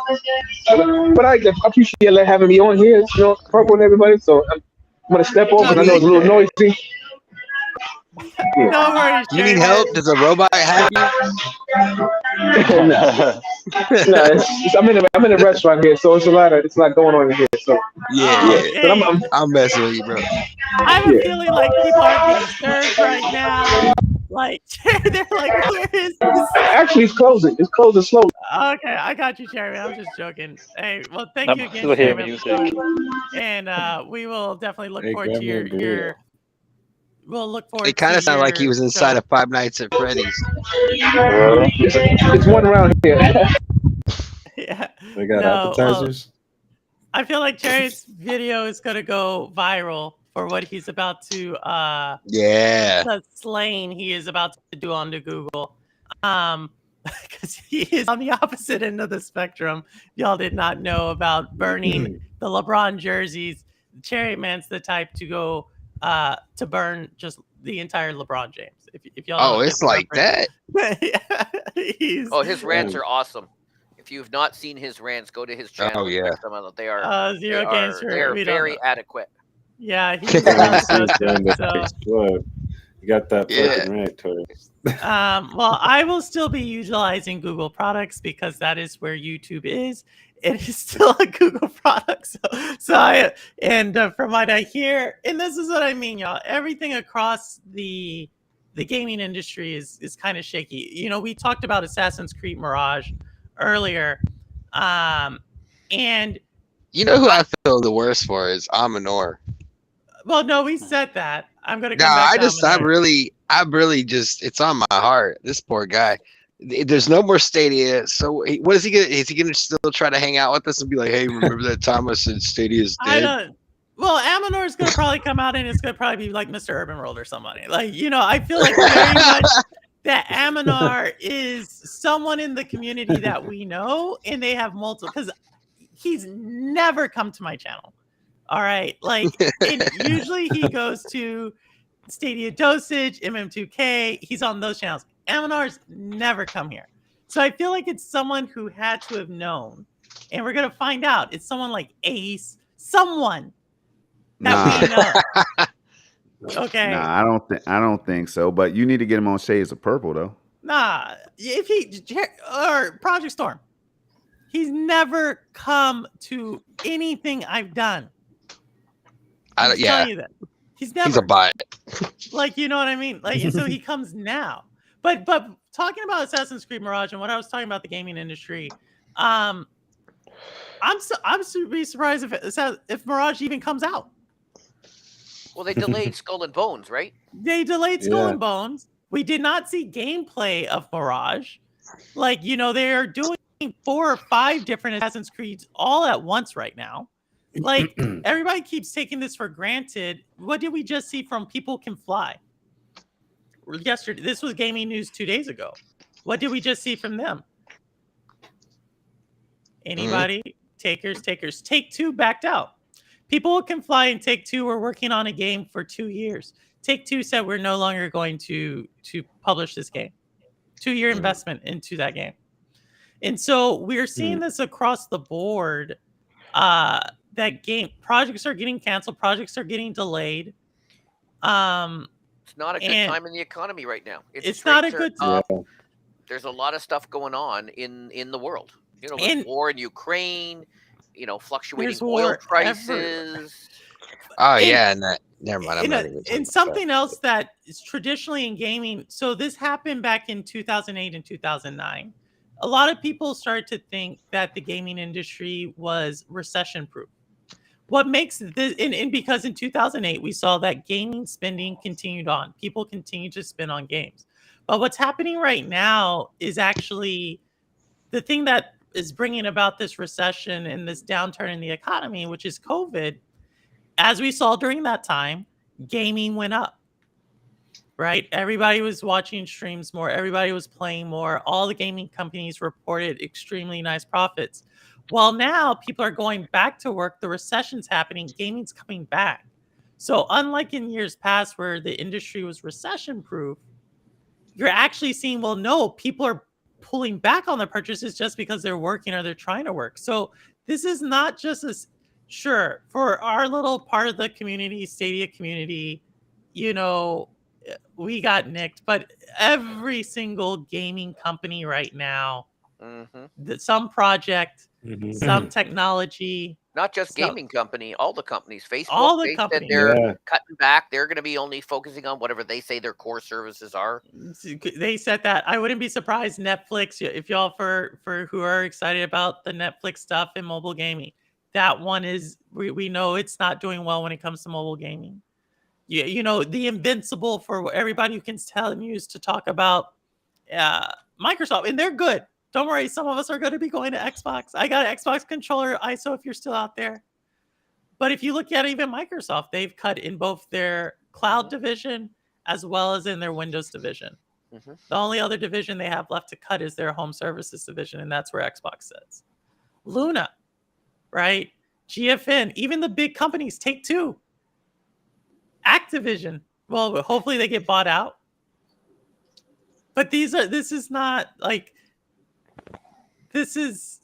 Yeah. But I appreciate having me on here. You know, purple and everybody. So I'm gonna step off
No,
because I know it's
thank
a little
you.
noisy. Yeah.
No worries,
Do you need
Cherry
help?
Man.
Does a robot have you?
No, I'm in a restaurant here, so it's a lot going on in here. So
Yeah,
yeah, but
Hey,
I'm messing with you, bro.
I have a
yeah.
feeling like people aren't getting served right now. Like they're like, where is this?
Actually, it's closing. It's closing slowly.
Okay, I got you, Cherry Man. I'm just joking. Hey, well, thank
I'm
you again,
still
Cherry
hearing
Man,
music.
for coming. And we will definitely look
Hey,
forward
grab
to
me a
your
beer.
we'll look
It
forward
kind
to
of sounded like he
your
was inside
show.
of Five Nights at Freddy's.
Really?
It's one around here.
Yeah.
They got
No, well,
appetizers.
I feel like Cherry's video is gonna go viral for what he's about to
Yeah.
the slaying he is about to do onto Google. Because he is on the opposite end of the spectrum. Y'all did not know about burning the LeBron jerseys. Cherry Man's the type to go to burn just the entire LeBron James. If y'all
Oh,
don't get
it's
the
like
reference.
that.
He's
Oh, his rants
Damn.
are awesome. If you've not seen his rants, go to his channel
Oh
and
yeah.
check them out. They are
zero games for we don't
very
know.
adequate.
Yeah, he's
That's what
about
I
to go
see
to
during
it.
the
So
explode. You got that
Yeah.
fucking right, Tori.
well, I will still be utilizing Google products because that is where YouTube is. It is still a Google product. From what I hear, and this is what I mean, y'all, everything across the gaming industry is kind of shaky. You know, we talked about Assassin's Creed Mirage earlier. And
You know who I feel the worst for is Amanor.
well, no, we said that. I'm gonna
No,
come back
I
to
really just, it's on my heart. This poor guy. There's no more Stadia. So what is he gonna? Is he gonna still try to hang out with us and be like, "Hey, remember that time I said Stadia's
I
dead"?
don't. Well, Amanor is gonna probably come out and it's gonna probably be like Mr. Urban World or somebody. Like, you know, I feel like very much that Amanor is someone in the community that we know, and they have multiple. Because he's never come to my channel. All right, like, and usually he goes to Stadia Dosage, MM2K. He's on those channels. Aminar's never come here. So I feel like it's someone who had to have known. And we're going to find out. It's someone like Ace, someone that we know. Okay.
Nah, I don't think so. But you need to get him on Shades of Purple though.
Nah, if or Project Storm. He's never come to anything I've done. I'm telling you that. He's
a bot.
Like, you know what I mean? Like, and so he comes now. But talking about Assassin's Creed Mirage and what I was talking about the gaming industry, I'm be surprised if Mirage even comes out.
Well, they delayed Skull and Bones, right?
They delayed Skull and Bones. We did not see gameplay of Mirage. Like, you know, they're doing 4 or 5 different Assassin's Creeds all at once right now. Like, everybody keeps taking this for granted. What did we just see from People Can Fly? Yesterday, this was gaming news 2 days ago. What did we just see from them? Anybody? Takers. Take-Two backed out. People Can Fly and Take-Two were working on a game for 2 years. Take-Two said we're no longer going to publish this game. 2-year investment into that game. And so we're seeing this across the board. That game projects are getting canceled, projects are getting delayed.
It's not a good time in the economy right now.
It's not a good time.
There's a lot of stuff going on in the world. You know, there's war in Ukraine, you know, fluctuating oil prices.
Oh yeah, and that never mind. I'm not even
and something else that is traditionally in gaming. So this happened back in 2008 and 2009. a lot of people started to think that the gaming industry was recession proof. What makes this, and because in 2008, we saw that gaming spending continued on. People continue to spend on games. But what's happening right now is actually the thing that is bringing about this recession and this downturn in the economy, which is COVID. As we saw during that time, gaming went up, right? Everybody was watching streams more. Everybody was playing more. All the gaming companies reported extremely nice profits. While now people are going back to work, the recession's happening, gaming's coming back. So unlike in years past where the industry was recession proof, you're actually seeing, well, no, people are pulling back on their purchases just because they're working or they're trying to work. So this is not just a, sure, for our little part of the community, Stadia community, we got nicked, but every single gaming company right now, some project, some technology,
Not just gaming company, all the companies.
All
Facebook,
the
they said
companies.
they're
Yeah.
cutting back. They're going to be only focusing on whatever they say their core services are.
They said that. I wouldn't be surprised. Netflix, if y'all for who are excited about the Netflix stuff in mobile gaming, that one is, we know it's not doing well when it comes to mobile gaming. The Invincible, for everybody who can tell news to talk about Microsoft, and they're good. Don't worry, some of us are going to be going to Xbox. I got an Xbox controller, ISO, if you're still out there. But if you look at even Microsoft, they've cut in both their cloud division as well as in their Windows division. The only other division they have left to cut is their home services division, and that's where Xbox sits. Luna, right? GFN, even the big companies, Take-Two, Activision. Well, hopefully they get bought out. But this is not like, this is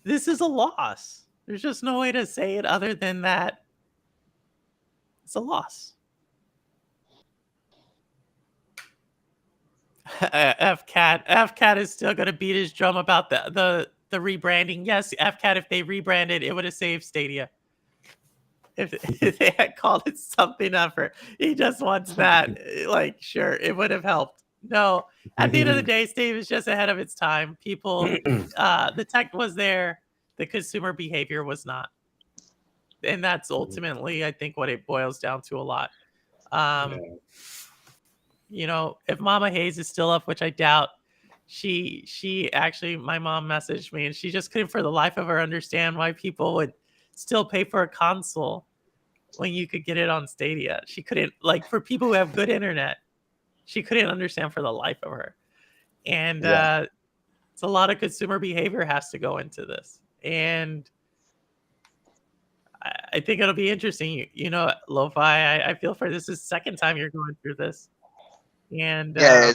a loss. There's just no way to say it other than that. It's a loss. FCAT is still going to beat his drum about the rebranding. Yes, FCAT, if they rebranded, it would have saved Stadia. If they had called it something other, he just wants that. Like, sure, it would have helped. No, at the end of the day, Stadia is just ahead of its time. People, the tech was there, the consumer behavior was not, and that's ultimately, I think, what it boils down to a lot. If Mama Hayes is still up, which I doubt, she actually, my mom messaged me and she just couldn't for the life of her understand why people would still pay for a console when you could get it on Stadia. She couldn't, like, for people who have good internet, she couldn't understand for the life of her. And it's a lot of consumer behavior has to go into this. And I think it'll be interesting. LoFi, I feel for this is the second time you're going through this. And
yeah,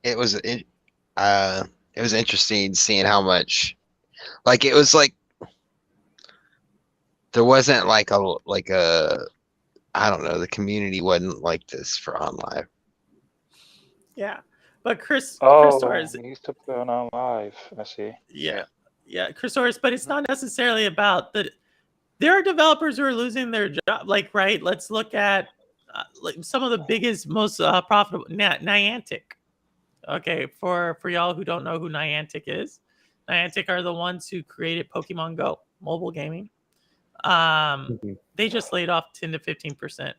it was interesting seeing how much, like, it was like there wasn't like a I don't know, the community wasn't like this for OnLive.
Yeah, but Chris
Torres, he used to put on live. I see.
Yeah, Chris Torres, but it's not necessarily about that. There are developers who are losing their job. Like, right? Let's look at like some of the biggest, most profitable. Niantic. Okay, for y'all who don't know who Niantic is, Niantic are the ones who created Pokemon Go mobile gaming. They just laid off 10 to 15%.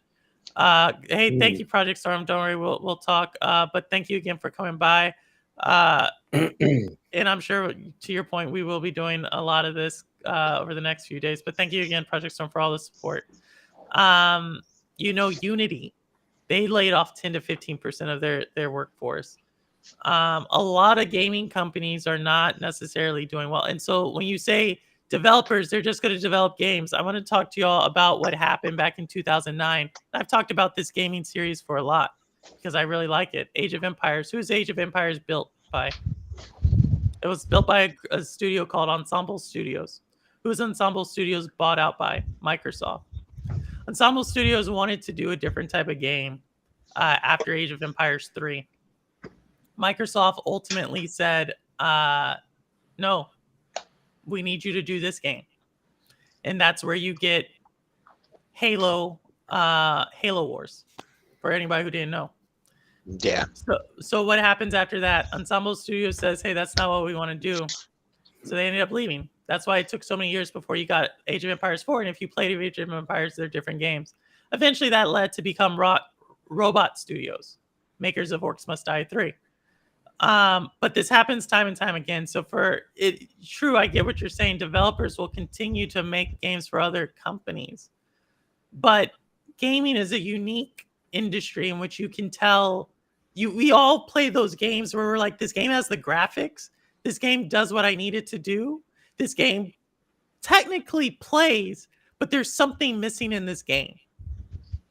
Hey, thank you, Project Storm. Don't worry, we'll talk. But thank you again for coming by. And I'm sure, to your point, we will be doing a lot of this over the next few days. But thank you again, Project Storm, for all the support. Unity, they laid off 10 to 15% of their workforce. A lot of gaming companies are not necessarily doing well. And so when you say developers, they're just going to develop games, I want to talk to y'all about what happened back in 2009. I've talked about this gaming series for a lot because I really like it. Age of Empires. Who's Age of Empires built by? It was built by a studio called Ensemble Studios. Who was Ensemble Studios bought out by? Microsoft. Ensemble Studios wanted to do a different type of game after Age of Empires 3. Microsoft ultimately said, no, we need you to do this game. And that's where you get Halo Wars, for anybody who didn't know.
Yeah.
So what happens after that? Ensemble Studios says, hey, that's not what we want to do. So they ended up leaving. That's why it took so many years before you got Age of Empires 4. And if you played Age of Empires, they're different games. Eventually that led to become Robot Studios, makers of Orcs Must Die 3. But this happens time and time again. So true, I get what you're saying. Developers will continue to make games for other companies. But gaming is a unique industry in which you can tell we all play those games where we're like, this game has the graphics. This game does what I need it to do. This game technically plays, but there's something missing in this game.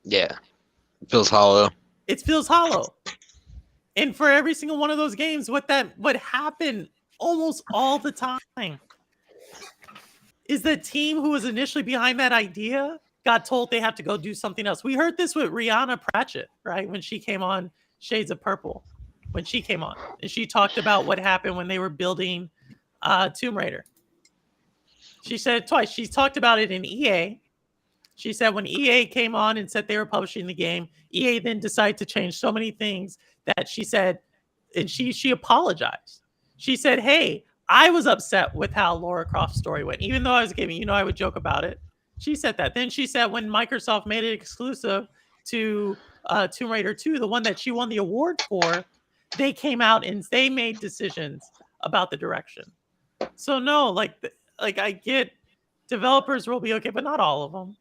Yeah. It feels hollow.
It feels hollow. And for every single one of those games, what happened almost all the time is the team who was initially behind that idea got told they have to go do something else. We heard this with Rihanna Pratchett, right? When she came on Shades of Purple, when she came on, and she talked about what happened when they were building Tomb Raider. She said it twice. She talked about it in EA. She said when EA came on and said they were publishing the game, EA then decided to change so many things that she said, and she apologized. She said, hey, I was upset with how Lara Croft's story went, even though I was gaming, I would joke about it. She said that. Then she said when Microsoft made it exclusive to Tomb Raider 2, the one that she won the award for, they came out and they made decisions about the direction. So no, like I get developers will be okay, but not all of them.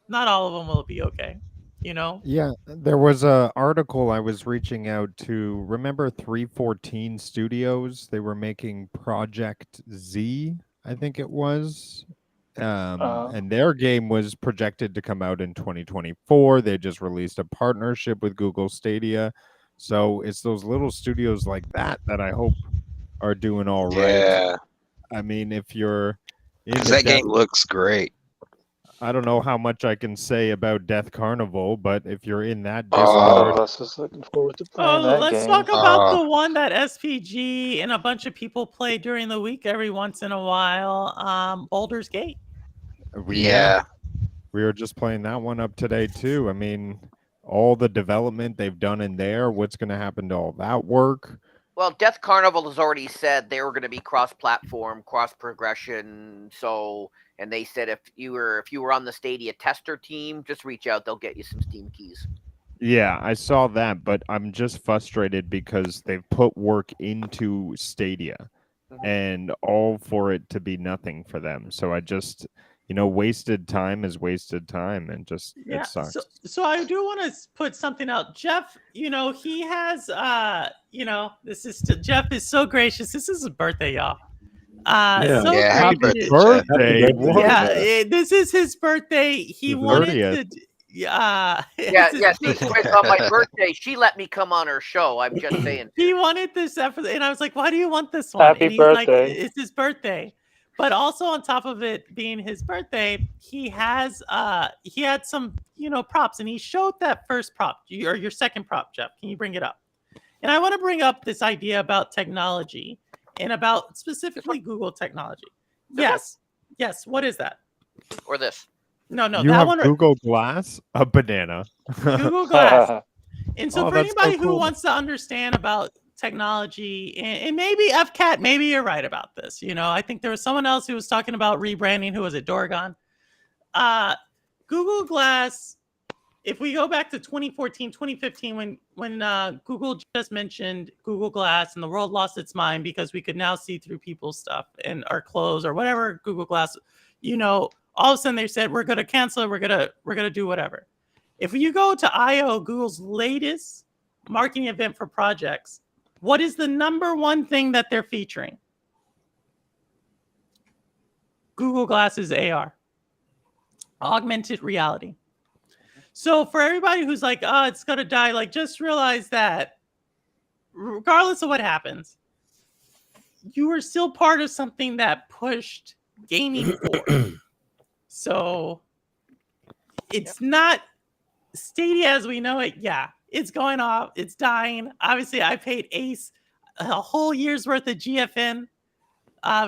Not all of them will be okay.
Yeah, there was a article I was reaching out to. Remember 314 Studios? They were making Project Z, I think it was. And their game was projected to come out in 2024. They just released a partnership with Google Stadia. So it's those little studios like that I hope are doing all right.
Yeah.
I mean, if you're
Because that game looks great.
I don't know how much I can say about Death Carnival, but if you're in that
One
Discord,
of us is looking forward to playing that
let's
game.
talk about the one that SPG and a bunch of people play during the week every once in a while, Baldur's Gate.
we were just playing that one up today too. I mean, all the development they've done in there, what's going to happen to all that work?
Well, Death Carnival has already said they were going to be cross-platform, cross-progression. And they said if you were on the Stadia tester team, just reach out. They'll get you some Steam keys.
Yeah, I saw that, but I'm just frustrated because they've put work into Stadia and all for it to be nothing for them. So I just, wasted time is wasted time, and just it sucks.
So I do want to put something out. Jeff, he has Jeff is so gracious. This is his birthday, y'all.
Happy birthday.
Yeah, this is his birthday. He wanted to.
Yeah. See, Chris, on my birthday, she let me come on her show. I'm just saying.
He wanted this episode, and I was like, "Why do you want this one?"
Happy
and he's
birthday!
Like, it's his birthday, but also on top of it being his birthday, he had some props, and he showed that first prop or your second prop, Jeff. Can you bring it up? And I want to bring up this idea about technology. And about specifically Google technology. Yes. What is that?
Or this?
No.
You
that
have
one.
Google Glass, a banana.
Google Glass. And so
Oh,
for
that's
anybody
so
who
cool.
wants to understand about technology, and maybe FCAT, maybe you're right about this. I think there was someone else who was talking about rebranding. Who was it? Dorgon. Google Glass. If we go back to 2014, 2015, when Google just mentioned Google Glass and the world lost its mind because we could now see through people's stuff and our clothes or whatever Google Glass, all of a sudden they said, we're going to cancel it. We're going to do whatever. If you go to I.O., Google's latest marketing event for projects, what is the number one thing that they're featuring? Google Glass is AR, augmented reality. So for everybody who's like, oh, it's going to die, like, just realize that regardless of what happens, you are still part of something that pushed gaming forward. So it's not Stadia as we know it. Yeah, it's going off. It's dying. Obviously, I paid Ace a whole year's worth of GFN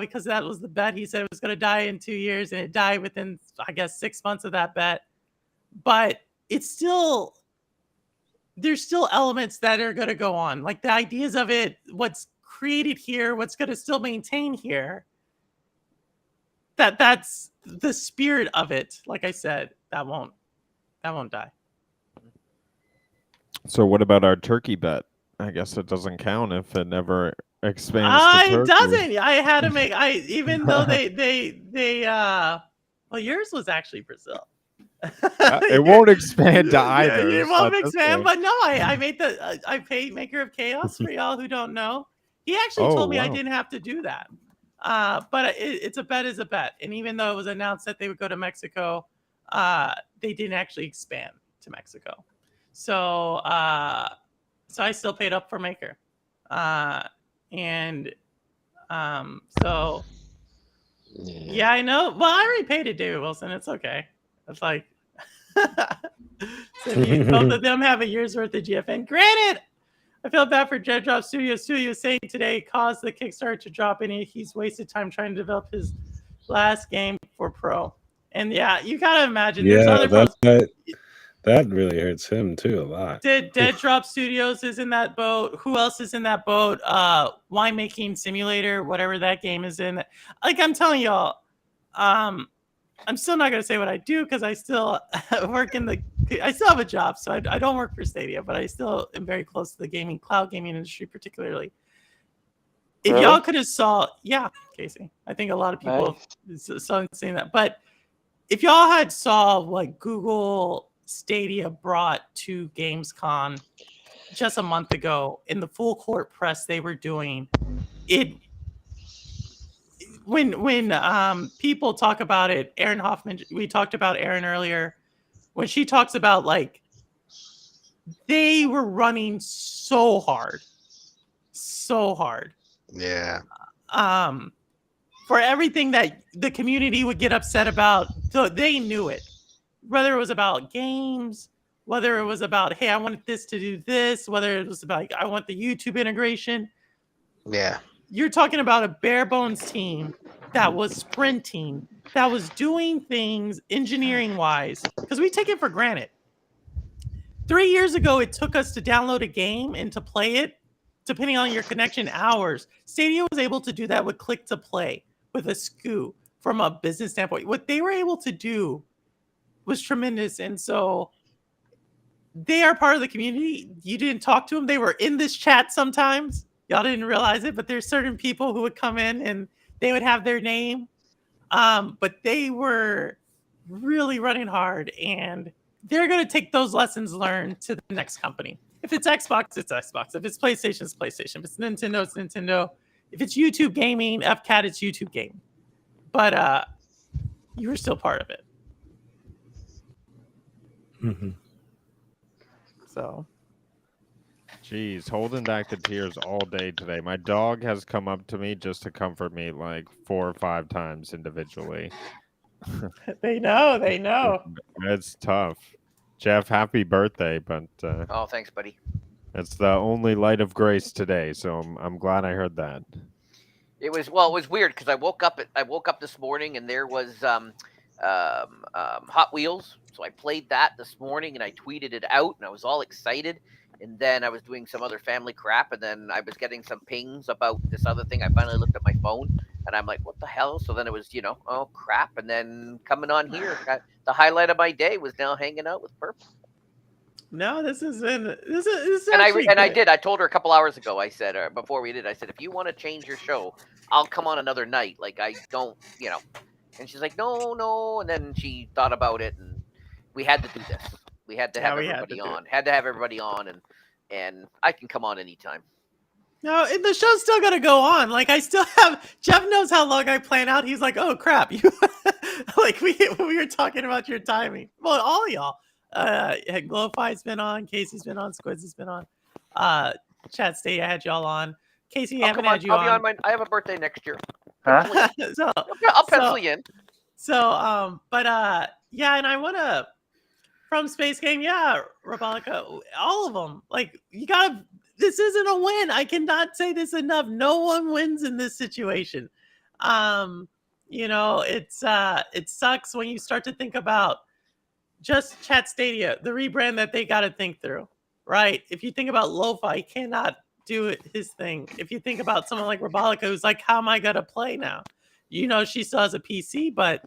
because that was the bet. He said it was going to die in 2 years, and it died within, I guess, 6 months of that bet. But it's still there's still elements that are going to go on, like the ideas of it, what's created here, what's going to still maintain here. That's the spirit of it. Like I said, that won't die.
So what about our turkey bet? I guess it doesn't count if it never expands to
It
turkey.
doesn't. I had to make. Even though they well, yours was actually Brazil.
It won't expand to either.
It
so
won't
at this
expand,
point-
but no, I made I paid Maker of Chaos for y'all who don't know. He actually
Oh,
told me I
wow.
didn't have to do that. But it's a bet is a bet, and even though it was announced that they would go to Mexico, they didn't actually expand to Mexico. So so I still paid up for Maker, and so yeah, I know. Well, I already paid it, David Wilson. It's okay. It's like so both of them have a year's worth of GFN. Granted, I feel bad for Jet Drop Studio. Studio saying today caused the Kickstarter to drop, and he's wasted time trying to develop his last game for Pro. And yeah, you gotta imagine. There's
Yeah,
other pros.
that really hurts him too a lot.
Dead Drop Studios is in that boat. Who else is in that boat? Winemaking Simulator, whatever that game is in. Like I'm telling y'all, I'm still not gonna say what I do because I still work I still have a job, so I don't work for Stadia, but I still am very close to the cloud gaming industry, particularly. If
Really?
y'all could have saw, yeah, Casey, I think a lot of people saw saying that, but if y'all had saw what Google Stadia brought to Gamescom just a month ago in the full court press they were doing, it when people talk about it, Aaron Hoffman, we talked about Aaron earlier, when she talks about like they were running so hard.
Yeah.
For everything that the community would get upset about, so they knew it. Whether it was about games, whether it was about, hey, I want this to do this, whether it was about, I want the YouTube integration.
Yeah.
You're talking about a bare bones team that was sprinting, that was doing things engineering wise, because we take it for granted. 3 years ago, it took us to download a game and to play it, depending on your connection, hours. Stadia was able to do that with click to play, with a SKU from a business standpoint. What they were able to do was tremendous. And so they are part of the community. You didn't talk to them. They were in this chat sometimes. Y'all didn't realize it, but there's certain people who would come in and they would have their name. But they were really running hard, and they're going to take those lessons learned to the next company. If it's Xbox, it's Xbox. If it's PlayStation, it's PlayStation. If it's Nintendo, it's Nintendo. If it's YouTube gaming, FCAT, it's YouTube gaming. But you were still part of it.
Mm-hmm.
So,
Jeez, holding back the tears all day today. My dog has come up to me just to comfort me like 4 or 5 times individually.
they know.
It's tough. Jeff, happy birthday, but
Oh, thanks, buddy.
it's the only light of grace today, so I'm glad I heard that.
It was weird because I woke up this morning and there was Hot Wheels. So I played that this morning and I tweeted it out and I was all excited. And then I was doing some other family crap and then I was getting some pings about this other thing. I finally looked at my phone and I'm like, what the hell? So then it was, oh crap. And then coming on here, the highlight of my day was now hanging out with Purple.
No, this is
and
actually
I
good.
did. I told her a couple hours ago. I said, before we did, I said, if you want to change your show, I'll come on another night. Like I don't, And she's like, no. And then she thought about it, and we had to do this. We had to have everybody on. Had to have everybody on, and I can come on anytime.
No, the show's still gonna go on. Like I still have. Jeff knows how long I plan out. He's like, oh crap, you like we were talking about your timing. Well, all y'all. LoFi's been on. Casey's been on. Squids has been on. Chat State, I had y'all on. Casey, I haven't had you on.
I'll be on I have a birthday next year.
Huh?
I'll pencil you in.
So, yeah, and I want to from Space Game, yeah, Rebelica, all of them. Like you gotta. This isn't a win. I cannot say this enough. No one wins in this situation. It sucks when you start to think about just Chat Stadia, the rebrand that they got to think through, right? If you think about LoFi, he cannot do it, his thing. If you think about someone like Robolica, who's like, how am I going to play now? You know, she still has a PC, but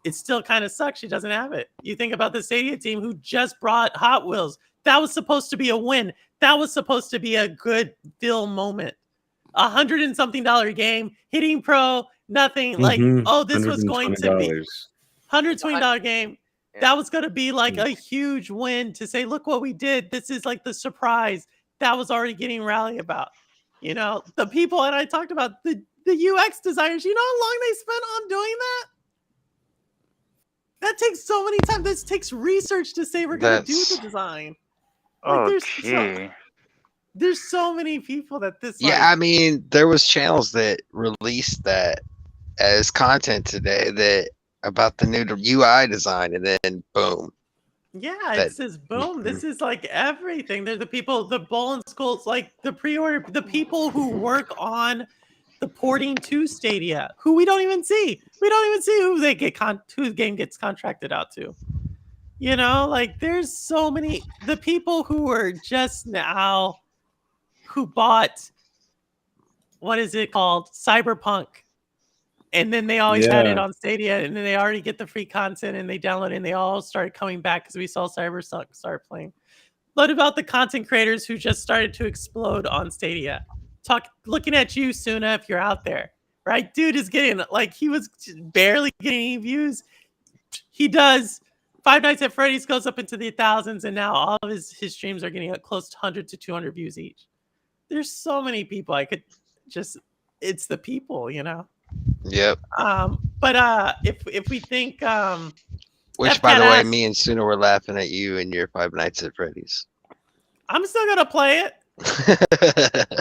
it still kind of sucks she doesn't have it. You think about the Stadia team who just brought Hot Wheels. That was supposed to be a win. That was supposed to be a good feel moment. $100 and something game, hitting pro, nothing. Like, oh, this was going to be $120 game. That was going to be like a huge win to say, look what we did. This is like the surprise that was already getting rally about. You know, the people, and I talked about the UX designers. You know how long they spent on doing that? That takes so many times. This takes research to say we're going to do the design. Like, there's so many people that this.
Yeah,
like,
I mean, there was channels that released that as content today that about the new UI design, and then boom.
Yeah, it says boom. This is like everything. They're the people, the Bowl and Skulls, like the pre-order, the people who work on the porting to Stadia, who we don't even see. We don't even see who they get whose game gets contracted out to. You know, like there's so many. The people who are just now, who bought, what is it called, Cyberpunk, and then they always had it on Stadia, and then they already get the free content, and they download it, and they all started coming back because we saw Cyberpunk start playing. What about the content creators who just started to explode on Stadia? Looking at you, Suna, if you're out there, right? Dude is getting, like, he was barely getting any views. He does Five Nights at Freddy's goes up into the thousands, and now all of his streams are getting close to 100 to 200 views each. There's so many people. I could just, it's the people, you know.
Yep.
But if we think,
which, by the way, me and Suna were laughing at you and your Five Nights at Freddy's.
I'm still gonna play it.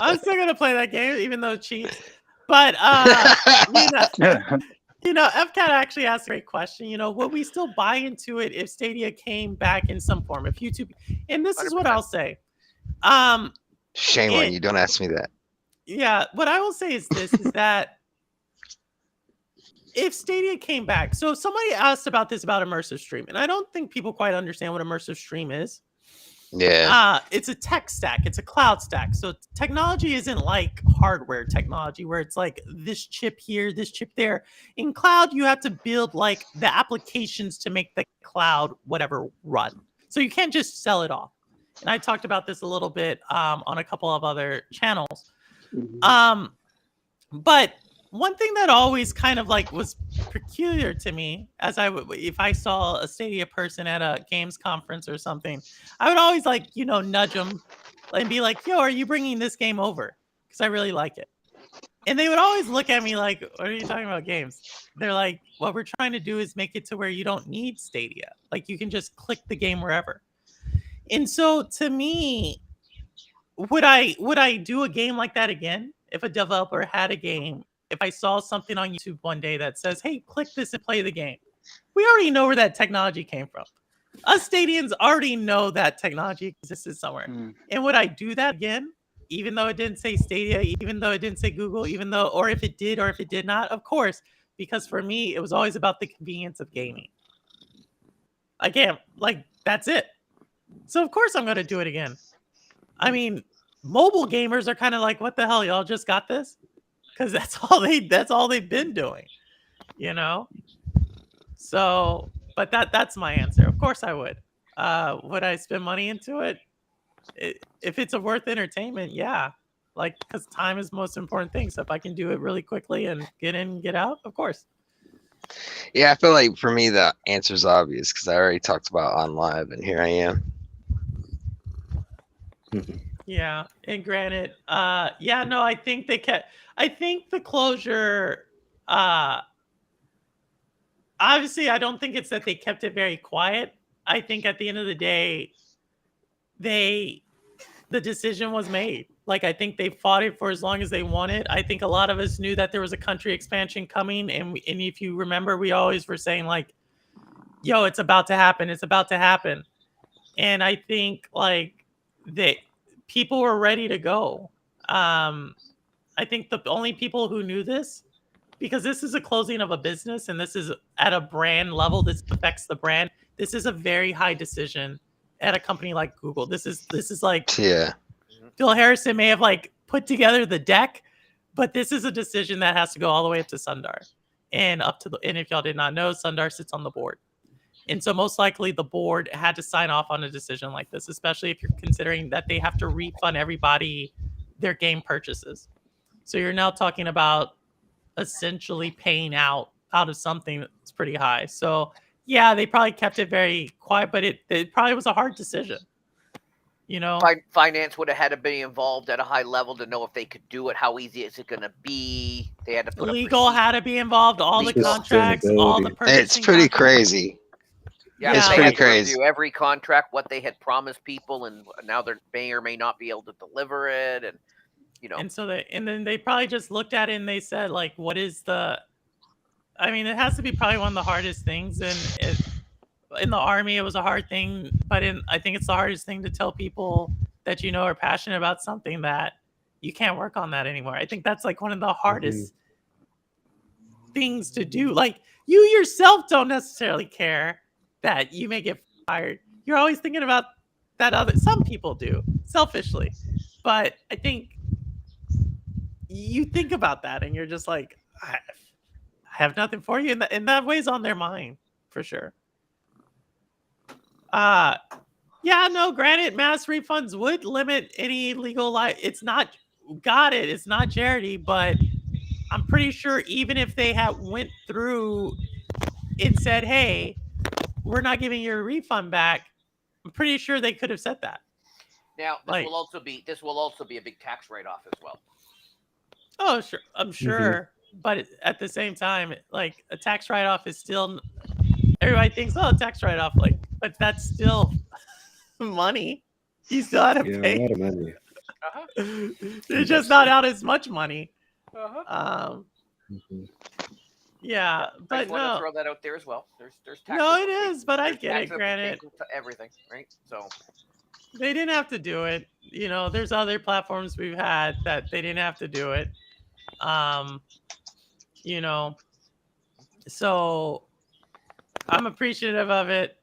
I'm still gonna play that game, even though it cheats. But you know, FCAT actually asked a great question. You know, would we still buy into it if Stadia came back in some form? If YouTube, and this is what I'll say.
Shame on you. Don't ask me that.
Yeah, what I will say is this: is that if Stadia came back, so somebody asked about this about immersive stream, and I don't think people quite understand what immersive stream is.
Yeah.
It's a tech stack. It's a cloud stack. So technology isn't like hardware technology where it's like this chip here, this chip there. In cloud, you have to build like the applications to make the cloud whatever run. So you can't just sell it off. And I talked about this a little bit on a couple of other channels. But one thing that always kind of like was peculiar to me, as if I saw a Stadia person at a games conference or something, I would always like, you know, nudge them and be like, yo, are you bringing this game over? Because I really like it. And they would always look at me like, what are you talking about games? They're like, what we're trying to do is make it to where you don't need Stadia. Like you can just click the game wherever. And so to me, would I do a game like that again? If a developer had a game, if I saw something on YouTube one day that says, hey, click this and play the game. We already know where that technology came from. Us Stadians already know that technology existed somewhere. And would I do that again? Even though it didn't say Stadia, even though it didn't say Google, even though, or if it did, or if it did not, of course, because for me, it was always about the convenience of gaming. Again, like, that's it. So of course I'm going to do it again. I mean, mobile gamers are kind of like, what the hell, y'all just got this? Because that's all they've been doing, you know. So, but that's my answer. Of course, I would. Would I spend money into it? If it's a worth entertainment, yeah. Like, because time is the most important thing. So if I can do it really quickly and get in and get out, of course.
Yeah, I feel like for me the answer is obvious because I already talked about on live, and here I am.
Yeah, and granted, yeah, no, I think they kept. I think the closure, obviously, I don't think it's that they kept it very quiet. I think at the end of the day, the decision was made. Like, I think they fought it for as long as they wanted. I think a lot of us knew that there was a country expansion coming. And if you remember, we always were saying like, yo, it's about to happen. It's about to happen. And I think like people were ready to go. I think the only people who knew this, because this is a closing of a business and this is at a brand level, this affects the brand. This is a very high decision at a company like Google. This is like
Yeah.
Phil Harrison may have like put together the deck, but this is a decision that has to go all the way up to Sundar and and if y'all did not know, Sundar sits on the board. And so most likely the board had to sign off on a decision like this, especially if you're considering that they have to refund everybody their game purchases. So you're now talking about essentially paying out of something that's pretty high. So yeah, they probably kept it very quiet, but it probably was a hard decision. You know,
finance would have had to be involved at a high level to know if they could do it. How easy is it going to be? They had to put
legal had to be involved. All the contracts, all the purchasing.
It's pretty crazy.
Yeah,
it's
they
pretty
had to
crazy.
review every contract, what they had promised people, and now they may or may not be able to deliver it, and you know.
And so then they probably just looked at it and they said, like, what is the? I mean, it has to be probably one of the hardest things, and in the Army, it was a hard thing, but I think it's the hardest thing to tell people that you know are passionate about something that you can't work on that anymore. I think that's like one of the hardest things to do. Like, you yourself don't necessarily care that you may get fired. You're always thinking about that some people do selfishly, but I think you think about that and you're just like, I have nothing for you, and that weighs on their mind for sure. Yeah, no, granted, mass refunds would limit any legal it's not charity, but I'm pretty sure even if they had went through and said, hey, we're not giving you a refund back, I'm pretty sure they could have said that.
Now, this will also be a big tax write-off as well.
Oh, sure. I'm sure. But at the same time, like, a tax write-off is still, everybody thinks, oh, tax write-off, like, but that's still money. You still had to pay.
A lot of money.
It's just not out as much money. Yeah,
I
but
just want to throw that out there as well. There's tax.
No, it is, but I get it. Granted,
everything, right? So
they didn't have to do it. You know, there's other platforms we've had that they didn't have to do it. You know, so I'm appreciative of it,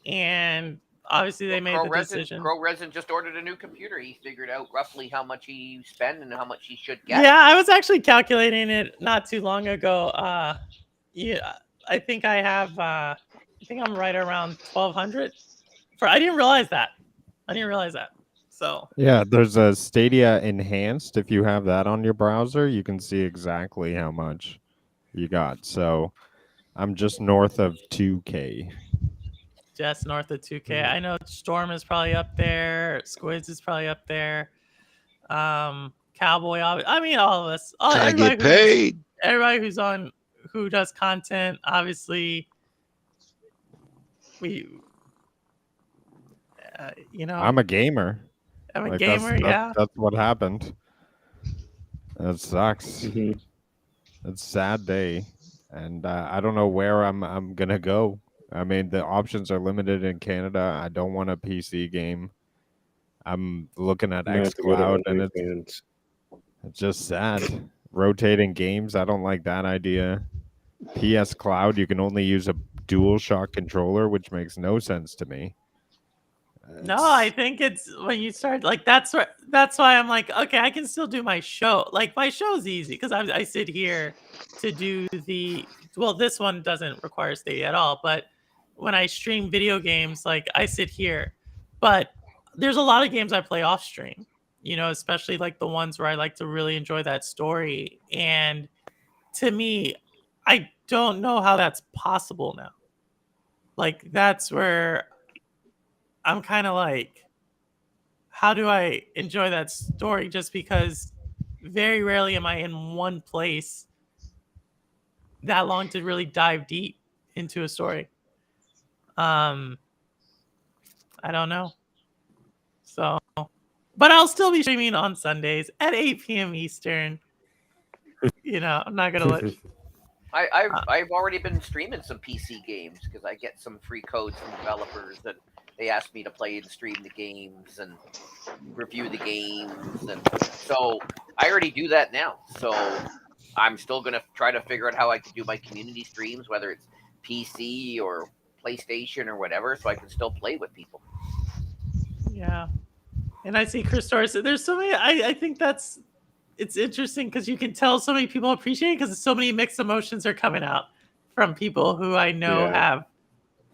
and obviously they made the decision.
Crow Resin just ordered a new computer. He figured out roughly how much he spent and how much he should get.
Yeah, I was actually calculating it not too long ago. Yeah, I think I have. I think I'm right around 1,200. I didn't realize that. So
yeah, there's a Stadia Enhanced. If you have that on your browser, you can see exactly how much you got. So I'm just north of 2K.
Just north of 2K. I know Storm is probably up there. Squids is probably up there. Cowboy. I mean, all of us.
I get paid.
Everybody who does content, obviously. You know.
I'm a gamer.
I'm a gamer.
That's what happened. That sucks. It's a sad day, and I don't know where I'm gonna go. I mean, the options are limited in Canada. I don't want a PC game. I'm looking at xCloud, and it's just sad. Rotating games, I don't like that idea. PS Cloud, you can only use a DualShock controller, which makes no sense to me.
No, I think it's when you start like that's why I'm like, okay, I can still do my show. Like, my show's easy because I sit here to do this one doesn't require Stadia at all, but when I stream video games, like, I sit here. But there's a lot of games I play off stream, you know, especially like the ones where I like to really enjoy that story. And to me, I don't know how that's possible now. Like, that's where I'm kind of like, how do I enjoy that story? Just because very rarely am I in one place that long to really dive deep into a story. I don't know. So, but I'll still be streaming on Sundays at 8 p.m. Eastern. You know, I'm not gonna let.
I've already been streaming some PC games because I get some free codes from developers that they ask me to play and stream the games and review the games, and so I already do that now. So I'm still gonna try to figure out how I can do my community streams, whether it's PC or PlayStation or whatever, so I can still play with people.
Yeah. And I see Chris Torres. There's so many. I think it's interesting because you can tell so many people appreciate it because so many mixed emotions are coming out from people who I know have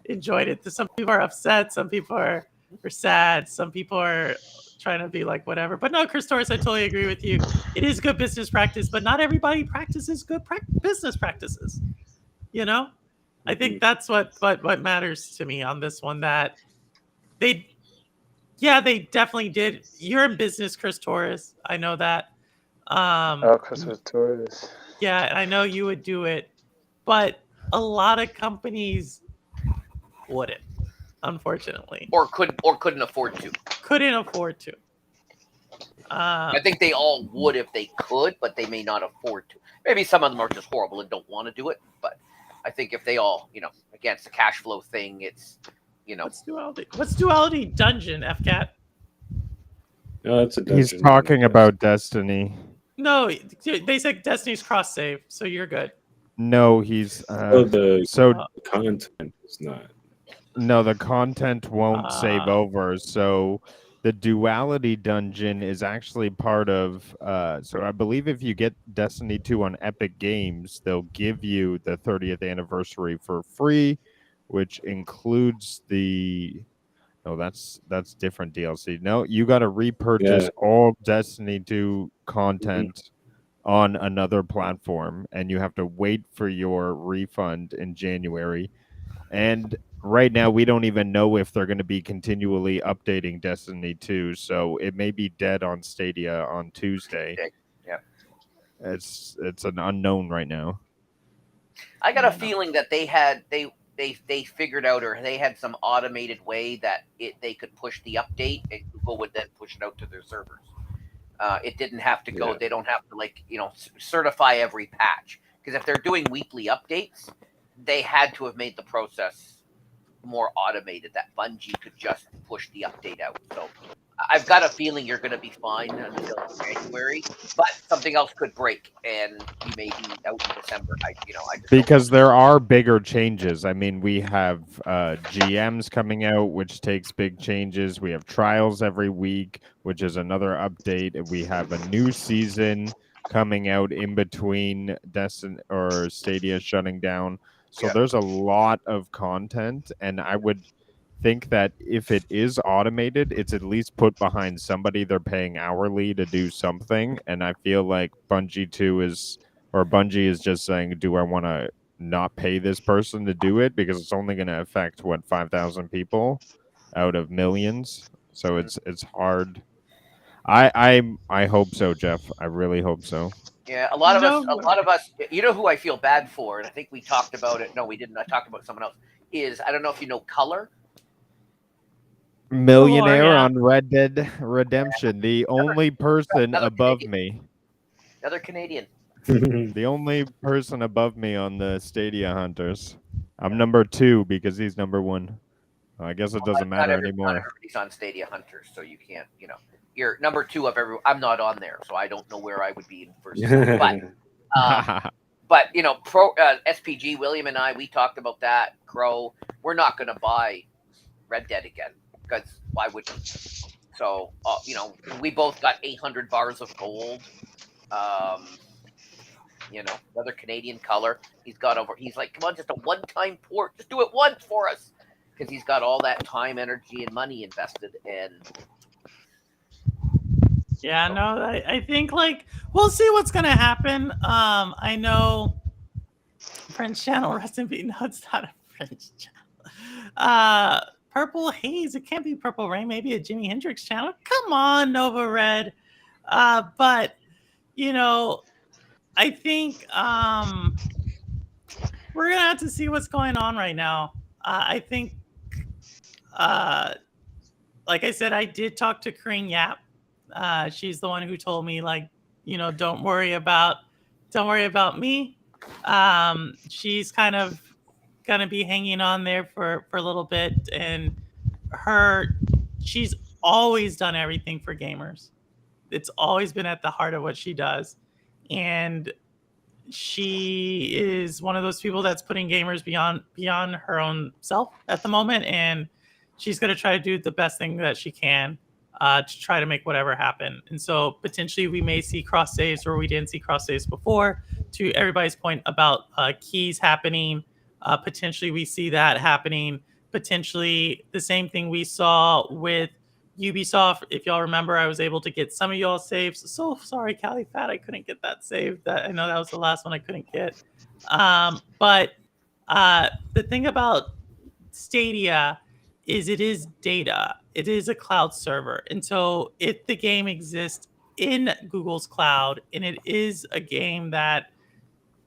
enjoyed it. Some people are upset. Some people are sad. Some people are trying to be like whatever. But no, Chris Torres, I totally agree with you. It is good business practice, but not everybody practices good business practices. You know, I think that's what matters to me on this one. That they definitely did. You're in business, Chris Torres. I know that.
Chris Torres.
Yeah, I know you would do it, but a lot of companies wouldn't, unfortunately,
or couldn't afford to.
Couldn't afford to.
I think they all would if they could, but they may not afford to. Maybe some of them are just horrible and don't want to do it. But I think if they all, again, it's a cash flow thing. It's,
What's Duality Dungeon, FCAT?
No, that's a dungeon.
He's talking about Destiny.
No, they said Destiny's cross save, so you're good.
No, he's
the content is not.
No, the content won't save over. So the Duality Dungeon is actually part of. So I believe if you get Destiny 2 on Epic Games, they'll give you the 30th anniversary for free, which includes the. No, that's different DLC. No, you got to repurchase all Destiny 2 content on another platform, and you have to wait for your refund in January. And right now, we don't even know if they're going to be continually updating Destiny 2, so it may be dead on Stadia on Tuesday.
Yeah,
it's an unknown right now.
I got a feeling that they figured out, or they had some automated way that they could push the update, and Google would then push it out to their servers. It didn't have to go. They don't have to certify every patch, because if they're doing weekly updates, they had to have made the process more automated, that Bungie could just push the update out. So I've got a feeling you're going to be fine until January, but something else could break, and you may be out in December.
Because there are bigger changes. I mean, we have GMs coming out, which takes big changes. We have trials every week, which is another update. We have a new season coming out in between Destiny or Stadia shutting down. So there's a lot of content, and I would think that if it is automated, it's at least put behind somebody they're paying hourly to do something. And I feel like Bungie is just saying, do I want to not pay this person to do it? Because it's only going to affect 5,000 people out of millions. So it's hard. I hope so, Jeff. I really hope so.
Yeah, a lot of us, you know who I feel bad for, and I think we talked about it. No, we didn't. I talked about someone else. I don't know if you know Color.
Millionaire on Red Dead Redemption, the only person above me.
Another Canadian.
The only person above me on the Stadia Hunters. I'm number 2 because he's number 1. I guess it doesn't matter anymore.
Not everybody's on Stadia Hunters, so you can't, you're number 2 of everyone. I'm not on there, so I don't know where I would be in first. But SPG, William and I, we talked about that. Crow, we're not going to buy Red Dead again, because why would we? So, we both got 800 bars of gold. Another Canadian Color. He's like, come on, just a one-time port. Just do it once for us. Because he's got all that time, energy, and money invested. And
yeah, no, I think we'll see what's going to happen. I know French channel, rest in peace. No, it's not a French channel. Purple Haze. It can't be Purple Rain. Maybe a Jimi Hendrix channel. Come on, Nova Red. But, I think we're going to have to see what's going on right now. I think, like I said, I did talk to Karine Yap. She's the one who told me, don't worry about me. She's kind of gonna be hanging on there for a little bit, and she's always done everything for gamers. It's always been at the heart of what she does, and she is one of those people that's putting gamers beyond her own self at the moment, and she's going to try to do the best thing that she can to try to make whatever happen. And so potentially we may see cross saves where we didn't see cross saves before. To everybody's point about keys happening, potentially we see that happening. Potentially the same thing we saw with Ubisoft. If y'all remember, I was able to get some of y'all saves. So sorry, Cali Fat, I couldn't get that save. That I know that was the last one I couldn't get. But the thing about Stadia is it is data. It is a cloud server. And so if the game exists in Google's cloud and it is a game that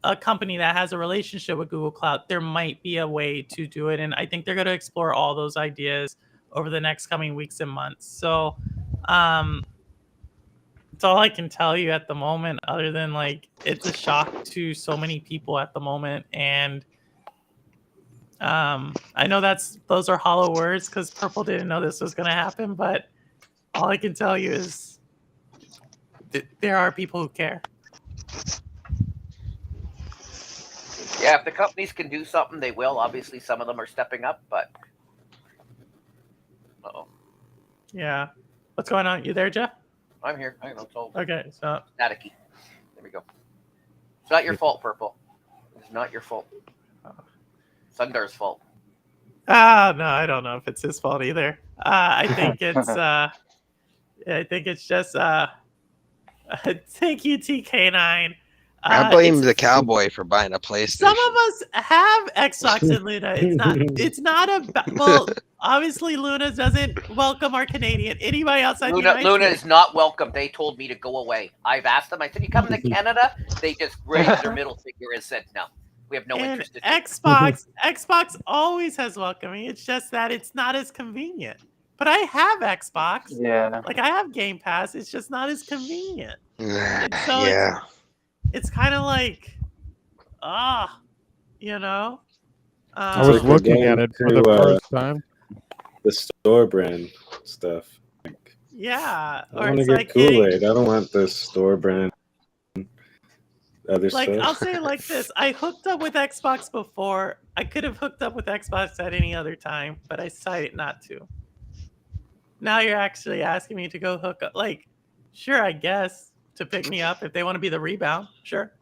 a company that has a relationship with Google Cloud, there might be a way to do it. And I think they're going to explore all those ideas over the next coming weeks and months. So that's all I can tell you at the moment, other than like it's a shock to so many people at the moment. And I know those are hollow words because Purple didn't know this was going to happen, but all I can tell you is there are people who care.
Yeah, if the companies can do something, they will. Obviously, some of them are stepping up, but
Yeah. What's going on? You there, Jeff?
I'm here. I know it's all
Okay, so
staticky. There we go. It's not your fault, Purple. It's not your fault. Sundar's fault.
no, I don't know if it's his fault either. I think it's just thank you, TK9.
I blame the Cowboy for buying a PlayStation.
Some of us have Xbox and Luna. It's not well, obviously Luna doesn't welcome our Canadian. Anybody outside the United
Luna
States?
is not welcome. They told me to go away. I've asked them. I said, "You come to Canada?" They just raised their middle finger and said, "No, we have no
And
interest in
Xbox always has welcoming. It's just that it's not as convenient. But I have Xbox.
Yeah.
Like I have Game Pass. It's just not as convenient. And so
Yeah.
it's kind of like, you know.
I was looking at it for the first time.
The store brand stuff.
Yeah.
I want to get Kool-Aid. I don't want this store brand other
Like
stuff.
I'll say it like this: I hooked up with Xbox before. I could have hooked up with Xbox at any other time, but I decided not to. Now you're actually asking me to go hook up. Like, sure, I guess to pick me up if they want to be the rebound, sure.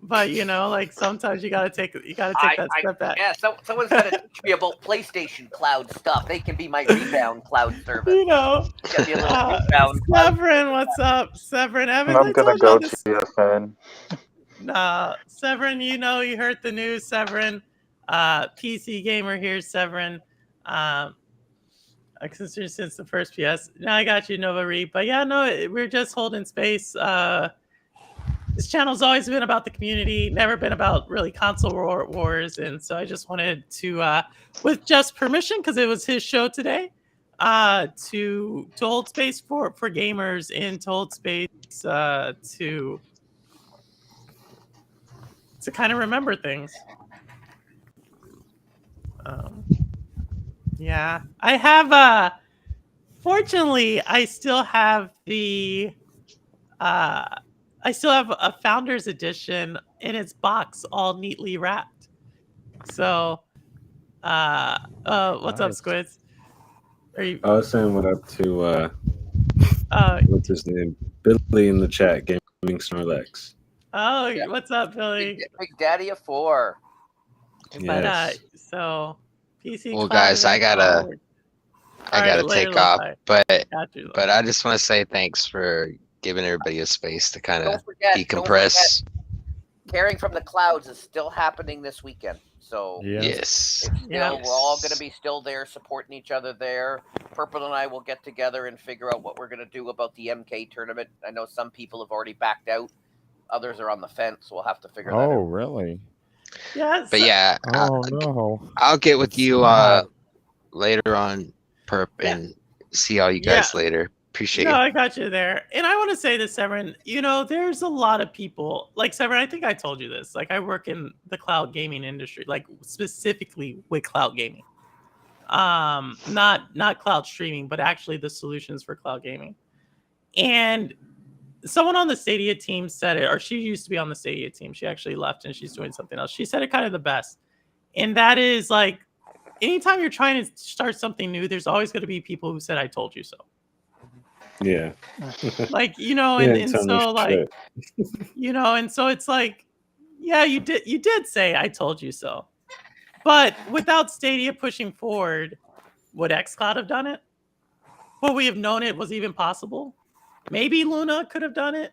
But you know, like sometimes you gotta take that step back.
Yeah, someone's got to teach me about PlayStation Cloud stuff. They can be my rebound cloud service.
You know,
Get me a little rebound cloud.
Severin, what's up, Severin? Evans,
I'm
I
gonna
told y'all
go
this.
to fan.
Nah, Severin, you know, you heard the news, Severin. PC gamer here, Severin. Since the first PS. Now I got you, Nova Reap. But yeah, no, we're just holding space. This channel's always been about the community, never been about really console wars. And so I just wanted to, with Jeff's permission, because it was his show today, to hold space for gamers and to hold space to kind of remember things. Yeah, I have fortunately I still have a Founders Edition in its box all neatly wrapped. So what's up, Squids?
I was saying what up to what's his name? Billy in the chat, Gaming Snorlax.
Oh, yeah. What's up, Billy?
Big Daddy of 4.
But so PC.
Well, guys, I gotta take off, but I just want to say thanks for giving everybody a space to kind of decompress.
Caring from the Clouds is still happening this weekend. So
yes,
we're all going to be still there, supporting each other there. Purple and I will get together and figure out what we're going to do about the MK tournament. I know some people have already backed out. Others are on the fence. So we'll have to figure that out.
Oh, really?
Yes.
But yeah, I'll get with you later on, Perp, and see all you guys later. Appreciate it.
No, I got you there. And I want to say this, Severin, you know, there's a lot of people like Severin. I think I told you this. Like, I work in the cloud gaming industry, like specifically with cloud gaming. Not cloud streaming, but actually the solutions for cloud gaming. And someone on the Stadia team said it, or she used to be on the Stadia team. She actually left and she's doing something else. She said it kind of the best. And that is like, anytime you're trying to start something new, there's always going to be people who said, "I told you so."
Yeah.
Like,
Yeah,
and
tell me
so like,
shit.
and so it's like, yeah, you did say I told you so. But without Stadia pushing forward, would xCloud have done it? Would we have known it was even possible? Maybe Luna could have done it.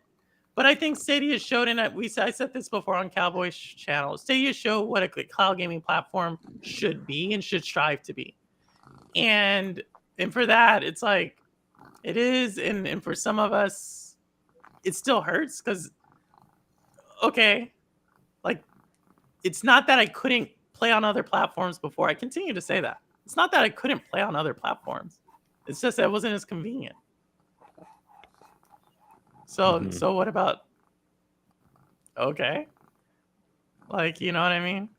But I think Stadia showed, and I said this before on Cowboy's channel, Stadia showed what a cloud gaming platform should be and should strive to be. And for that, it's like, it is, and for some of us, it still hurts because, okay, like, it's not that I couldn't play on other platforms before. I continue to say that. It's not that I couldn't play on other platforms. It's just that it wasn't as convenient. So so what about, okay? Like, you know what I mean?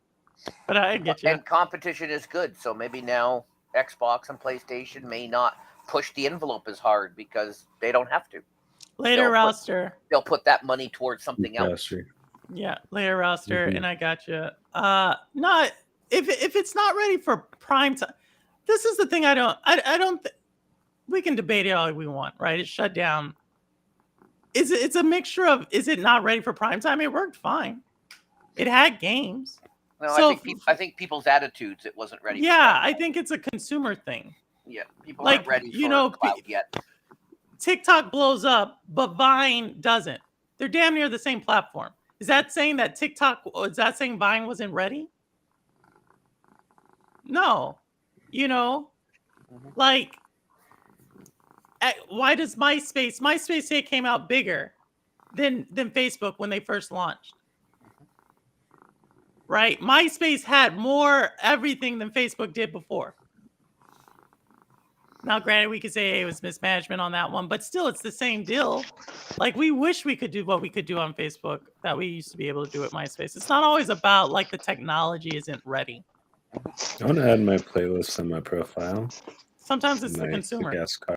But I get you.
And competition is good, so maybe now Xbox and PlayStation may not push the envelope as hard because they don't have to.
Later roster.
They'll put that money towards something else.
Yeah, layer roster, and I got you. Not if it's not ready for prime time. This is the thing. I don't. We can debate it all we want, right? It's shut down. It's a mixture of, is it not ready for prime time? It worked fine. It had games.
No,
So,
I think people's attitudes, it wasn't ready.
yeah, I think it's a consumer thing.
Yeah, people
Like,
aren't ready
you
for
know,
cloud yet.
TikTok blows up, but Vine doesn't. They're damn near the same platform. Is that saying that TikTok, is that saying Vine wasn't ready? No. Like, why does MySpace say it came out bigger than Facebook when they first launched? Right? MySpace had more everything than Facebook did before. Now, granted, we could say it was mismanagement on that one, but still, it's the same deal. Like, we wish we could do what we could do on Facebook that we used to be able to do at MySpace. It's not always about, like, the technology isn't ready.
I want to add my playlist on my profile.
Sometimes it's the
My
consumer.
gas car.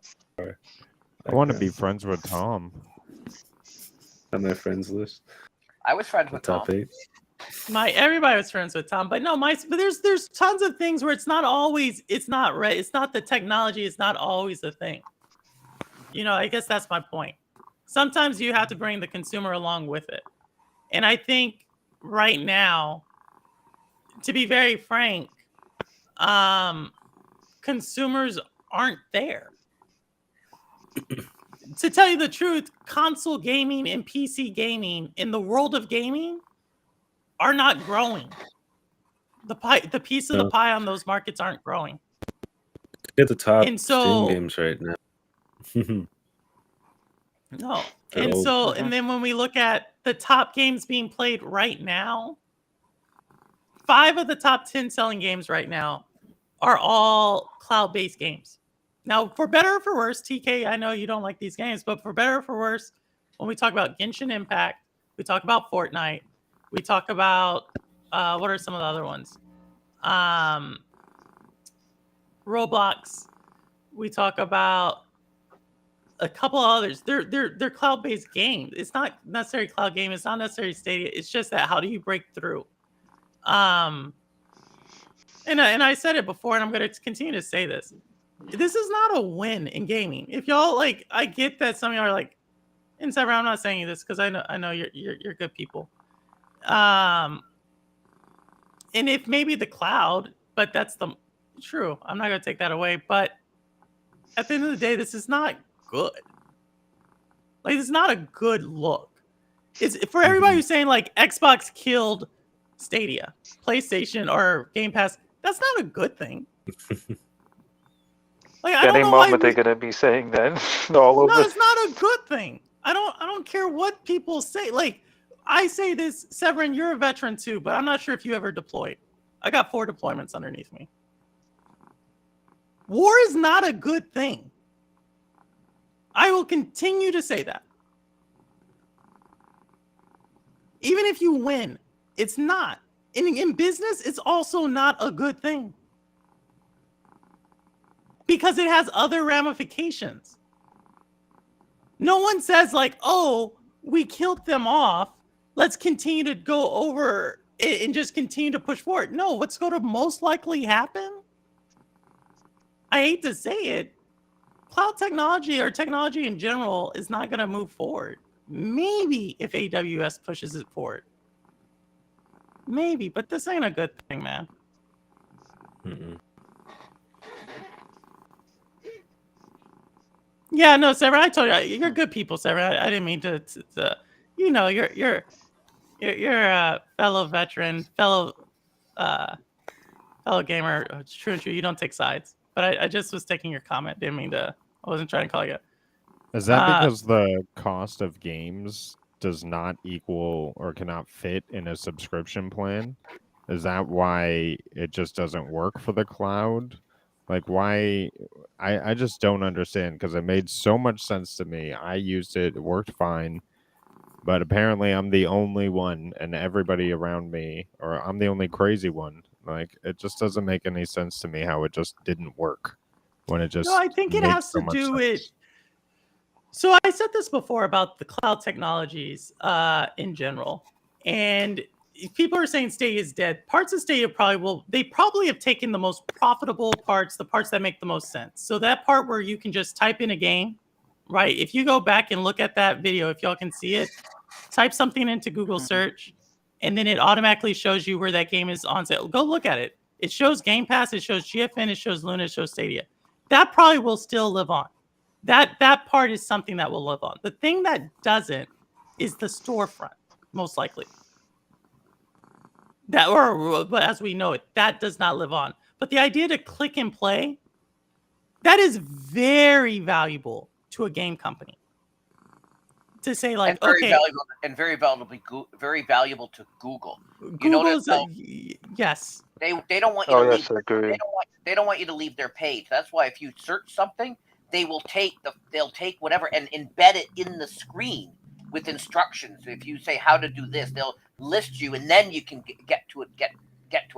I want to be friends with Tom.
On my friends list.
I was friends with
Top
Tom.
8.
Everybody was friends with Tom, but no, but there's tons of things where it's not right. It's not the technology. It's not always the thing. I guess that's my point. Sometimes you have to bring the consumer along with it. And I think right now, to be very frank, consumers aren't there. To tell you the truth, console gaming and PC gaming in the world of gaming are not growing. The piece of the pie on those markets aren't growing.
Get the top
And so-
Steam games right now.
No.
They're
And
old.
so, and then when we look at the top games being played right now, 5 of the top 10 selling games right now are all cloud-based games. Now, for better or for worse, TK, I know you don't like these games, but for better or for worse, when we talk about Genshin Impact, we talk about Fortnite, we talk about, what are some of the other ones? Roblox. We talk about a couple others. They're cloud-based games. It's not necessarily cloud game. It's not necessarily Stadia. It's just that how do you break through? And I said it before, and I'm going to continue to say this. This is not a win in gaming. If y'all like, I get that some of y'all are like, inside, I'm not saying this because I know you're good people. And if maybe the cloud, but that's true. I'm not going to take that away. But at the end of the day, this is not good. Like, it's not a good look. It's for everybody who's saying like Xbox killed Stadia, PlayStation, or Game Pass. That's not a good thing. Like, I don't
Any
know why
moment they're gonna be saying that all over.
No, it's not a good thing. I don't care what people say. Like, I say this, Severin, you're a veteran too, but I'm not sure if you ever deployed. I got 4 deployments underneath me. War is not a good thing. I will continue to say that. Even if you win, it's not. In business, it's also not a good thing. Because it has other ramifications. No one says like, oh, we killed them off. Let's continue to go over it and just continue to push forward. No, what's going to most likely happen I hate to say it, cloud technology or technology in general is not going to move forward. Maybe if AWS pushes it forward. Maybe, but this ain't a good thing, man. Yeah, no, Sever, I told you, you're good people, Sever. I didn't mean to you know, you're a fellow veteran, fellow gamer. It's true and true. You don't take sides. But I just was taking your comment. Didn't mean to. I wasn't trying to call you.
Is that because the cost of games does not equal or cannot fit in a subscription plan? Is that why it just doesn't work for the cloud? Like, why? I just don't understand, because it made so much sense to me. I used it. It worked fine. But apparently I'm the only one, and everybody around me, or I'm the only crazy one. Like, it just doesn't make any sense to me how it just didn't work when it just
No, I think it
makes
has
so
to
much
do
sense.
with. So I said this before about the cloud technologies in general, and if people are saying Stadia is dead. Parts of Stadia probably have taken the most profitable parts, the parts that make the most sense. So that part where you can just type in a game, right? If you go back and look at that video, if y'all can see it, type something into Google search, and then it automatically shows you where that game is on sale. Go look at it. It shows Game Pass, it shows GFN, it shows Luna, it shows Stadia. That probably will still live on. That part is something that will live on. The thing that doesn't is the storefront, most likely. But as we know it, that does not live on. But the idea to click and play, that is very valuable to a game company. To say like,
very valuable to Google. You notice how
yes.
They don't want you to leave. They don't want you to leave their page. That's why if you search something, they'll take whatever and embed it in the screen with instructions. If you say how to do this, they'll list you, and then you can get to an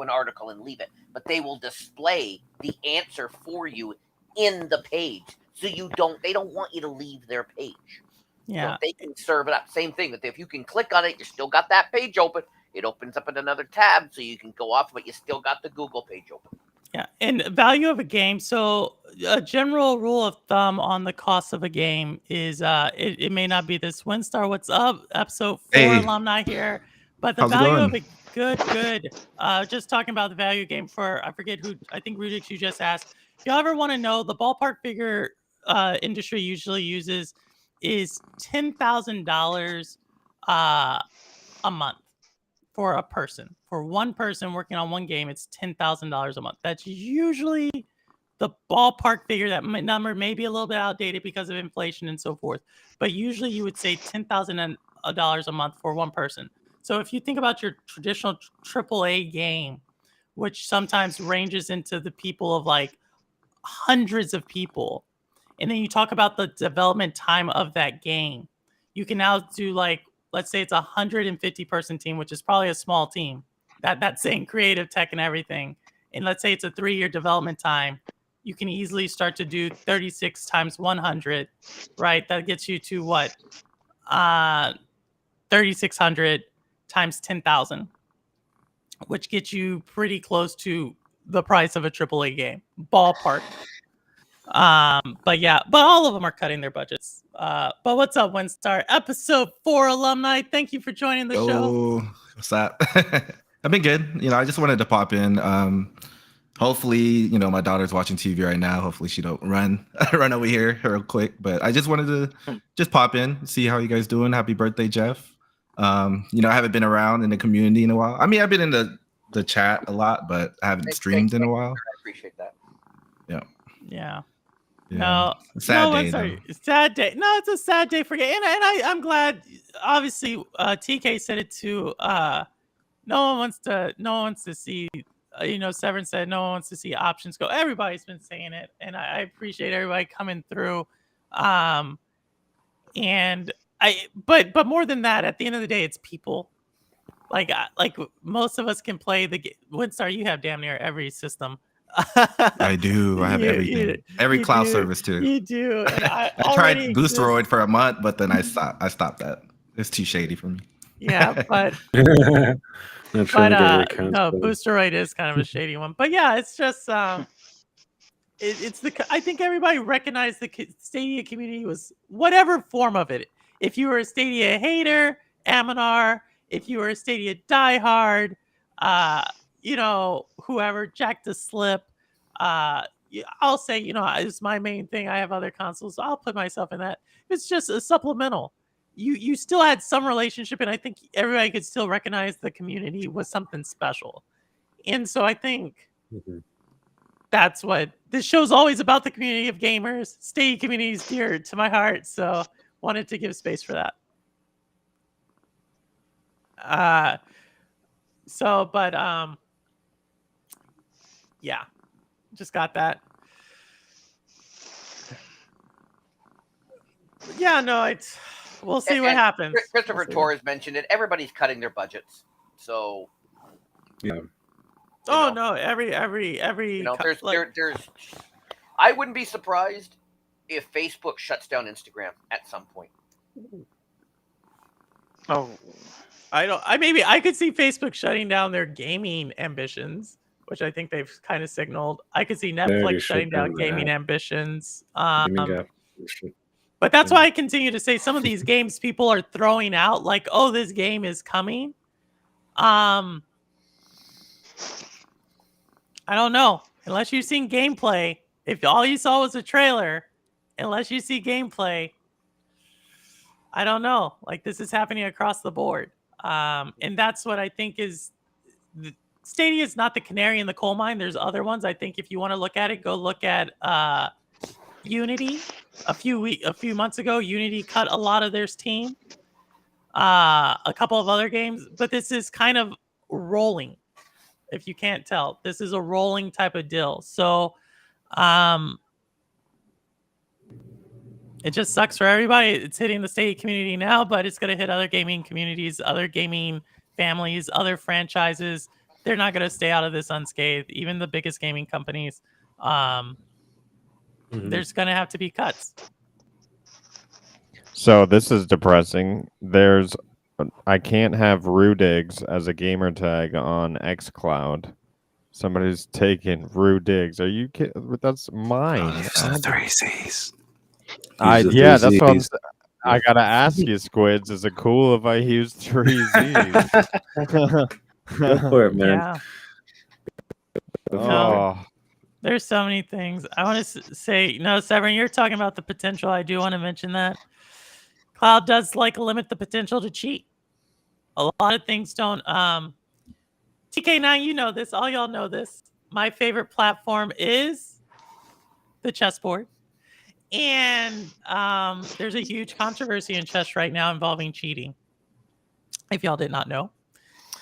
article and leave it. But they will display the answer for you in the page, so they don't want you to leave their page.
Yeah,
so they can serve it up. Same thing. That if you can click on it, you still got that page open. It opens up in another tab, so you can go off, but you still got the Google page open.
Yeah, and value of a game. So a general rule of thumb on the cost of a game is it may not be this. Winstar, what's up? Episode 4 alumni here. But the
How's it
value
going?
of a good. Just talking about the value game for, I forget who, I think Rudix, you just asked. If you ever want to know, the ballpark figure industry usually uses is $10,000 a month. For a person, for one person working on one game, it's $10,000 a month. That's usually the ballpark figure. That number may be a little bit outdated because of inflation and so forth, but usually you would say $10,000 a month for one person. So if you think about your traditional AAA game, which sometimes ranges into the people of like hundreds of people, and then you talk about the development time of that game, you can now do like, let's say it's a 150 person team, which is probably a small team. That's saying creative tech and everything. And let's say it's a 3-year development time. You can easily start to do 36 times 100, right? That gets you to what? 3,600 times 10,000, which gets you pretty close to the price of a AAA game, ballpark. But all of them are cutting their budgets. But what's up, Winstar? Episode 4 alumni. Thank you for joining the show.
What's up? I've been good. I just wanted to pop in. Hopefully, my daughter's watching TV right now. Hopefully she don't run over here real quick. But I just wanted to just pop in, see how you guys doing. Happy birthday, Jeff. I haven't been around in the community in a while. I mean, I've been in the chat a lot, but I haven't streamed in a while.
I appreciate that.
Yeah.
No,
sad day. No, it's a sad day for game, and I'm glad. Obviously, TK said it too. No one wants to see. Severin said no one wants to see options go. Everybody's been saying it, and I appreciate everybody coming through. But more than that, at the end of the day, it's people. Like most of us can play the game. Winstar, you have damn near every system.
I do. I have everything. Every cloud service too.
You do. And I
tried Boosteroid for a month, but then I stopped that. It's too shady for me.
Yeah, but Boosteroid is kind of a shady one. But yeah, it's just I think everybody recognized the Stadia community was whatever form of it. If you were a Stadia hater, Aminar. If you were a Stadia diehard, whoever, Jack the Slip. I'll say, it's my main thing. I have other consoles, so I'll put myself in that. It's just a supplemental. You still had some relationship, and I think everybody could still recognize the community was something special. And so I think that's what this show's always about, the community of gamers. Stadia community is dear to my heart, so wanted to give space for that. Yeah, just got that. Yeah, no, we'll see what happens.
Christopher Torres mentioned it. Everybody's cutting their budgets, so
yeah.
No, every. There's. I wouldn't be surprised if Facebook shuts down Instagram at some point.
Oh,
I could see Facebook shutting down their gaming ambitions, which I think they've kind of signaled. I could see Netflix shutting down gaming ambitions. But that's why I continue to say some of these games people are throwing out, like, oh, this game is coming. I don't know. Unless you've seen gameplay, if all you saw was a trailer, unless you see gameplay, I don't know. Like, this is happening across the board. And that's what I think is... Stadia is not the canary in the coal mine. There's other ones. I think if you want to look at it, go look at Unity. A few months ago, Unity cut a lot of their team. A couple of other games. But this is kind of rolling. If you can't tell, this is a rolling type of deal. So it just sucks for everybody. It's hitting the Stadia community now, but it's going to hit other gaming communities, other gaming families, other franchises. They're not going to stay out of this unscathed. Even the biggest gaming companies, there's going to have to be cuts.
So this is depressing. I can't have Rudigs as a gamer tag on xCloud. Somebody's taking Rudigs. Are you kidding? That's mine.
Three C's.
Yeah, that's what I'm saying. I gotta ask you, Squids. Is it cool if I use 3 Z's?
Go for it, man.
Yeah.
Oh.
There's so many things. I want to say, Severin, you're talking about the potential. I do want to mention that Cloud does limit the potential to cheat. A lot of things don't. TK9, you know this. All y'all know this. My favorite platform is the chessboard. And there's a huge controversy in chess right now involving cheating, if y'all did not know.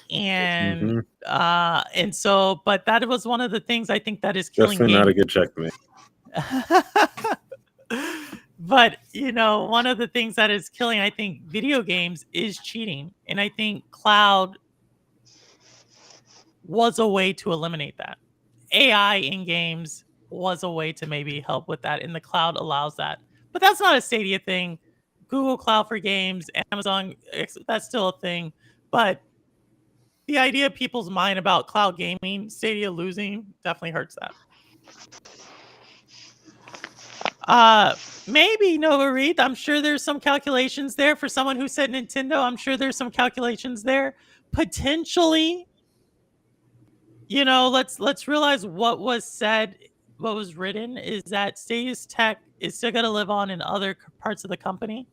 And but that was one of the things I think that is killing
Definitely not a good checkmate.
But one of the things that is killing, I think, video games is cheating, and I think Cloud was a way to eliminate that. AI in games was a way to maybe help with that, and the Cloud allows that. But that's not a Stadia thing. Google Cloud for games, Amazon, that's still a thing. But the idea of people's mind about cloud gaming, Stadia losing, definitely hurts that. Maybe Nova Reed. I'm sure there's some calculations there for someone who said Nintendo. I'm sure there's some calculations there. Potentially, let's realize what was said, what was written is that Stadia's tech is still going to live on in other parts of the company.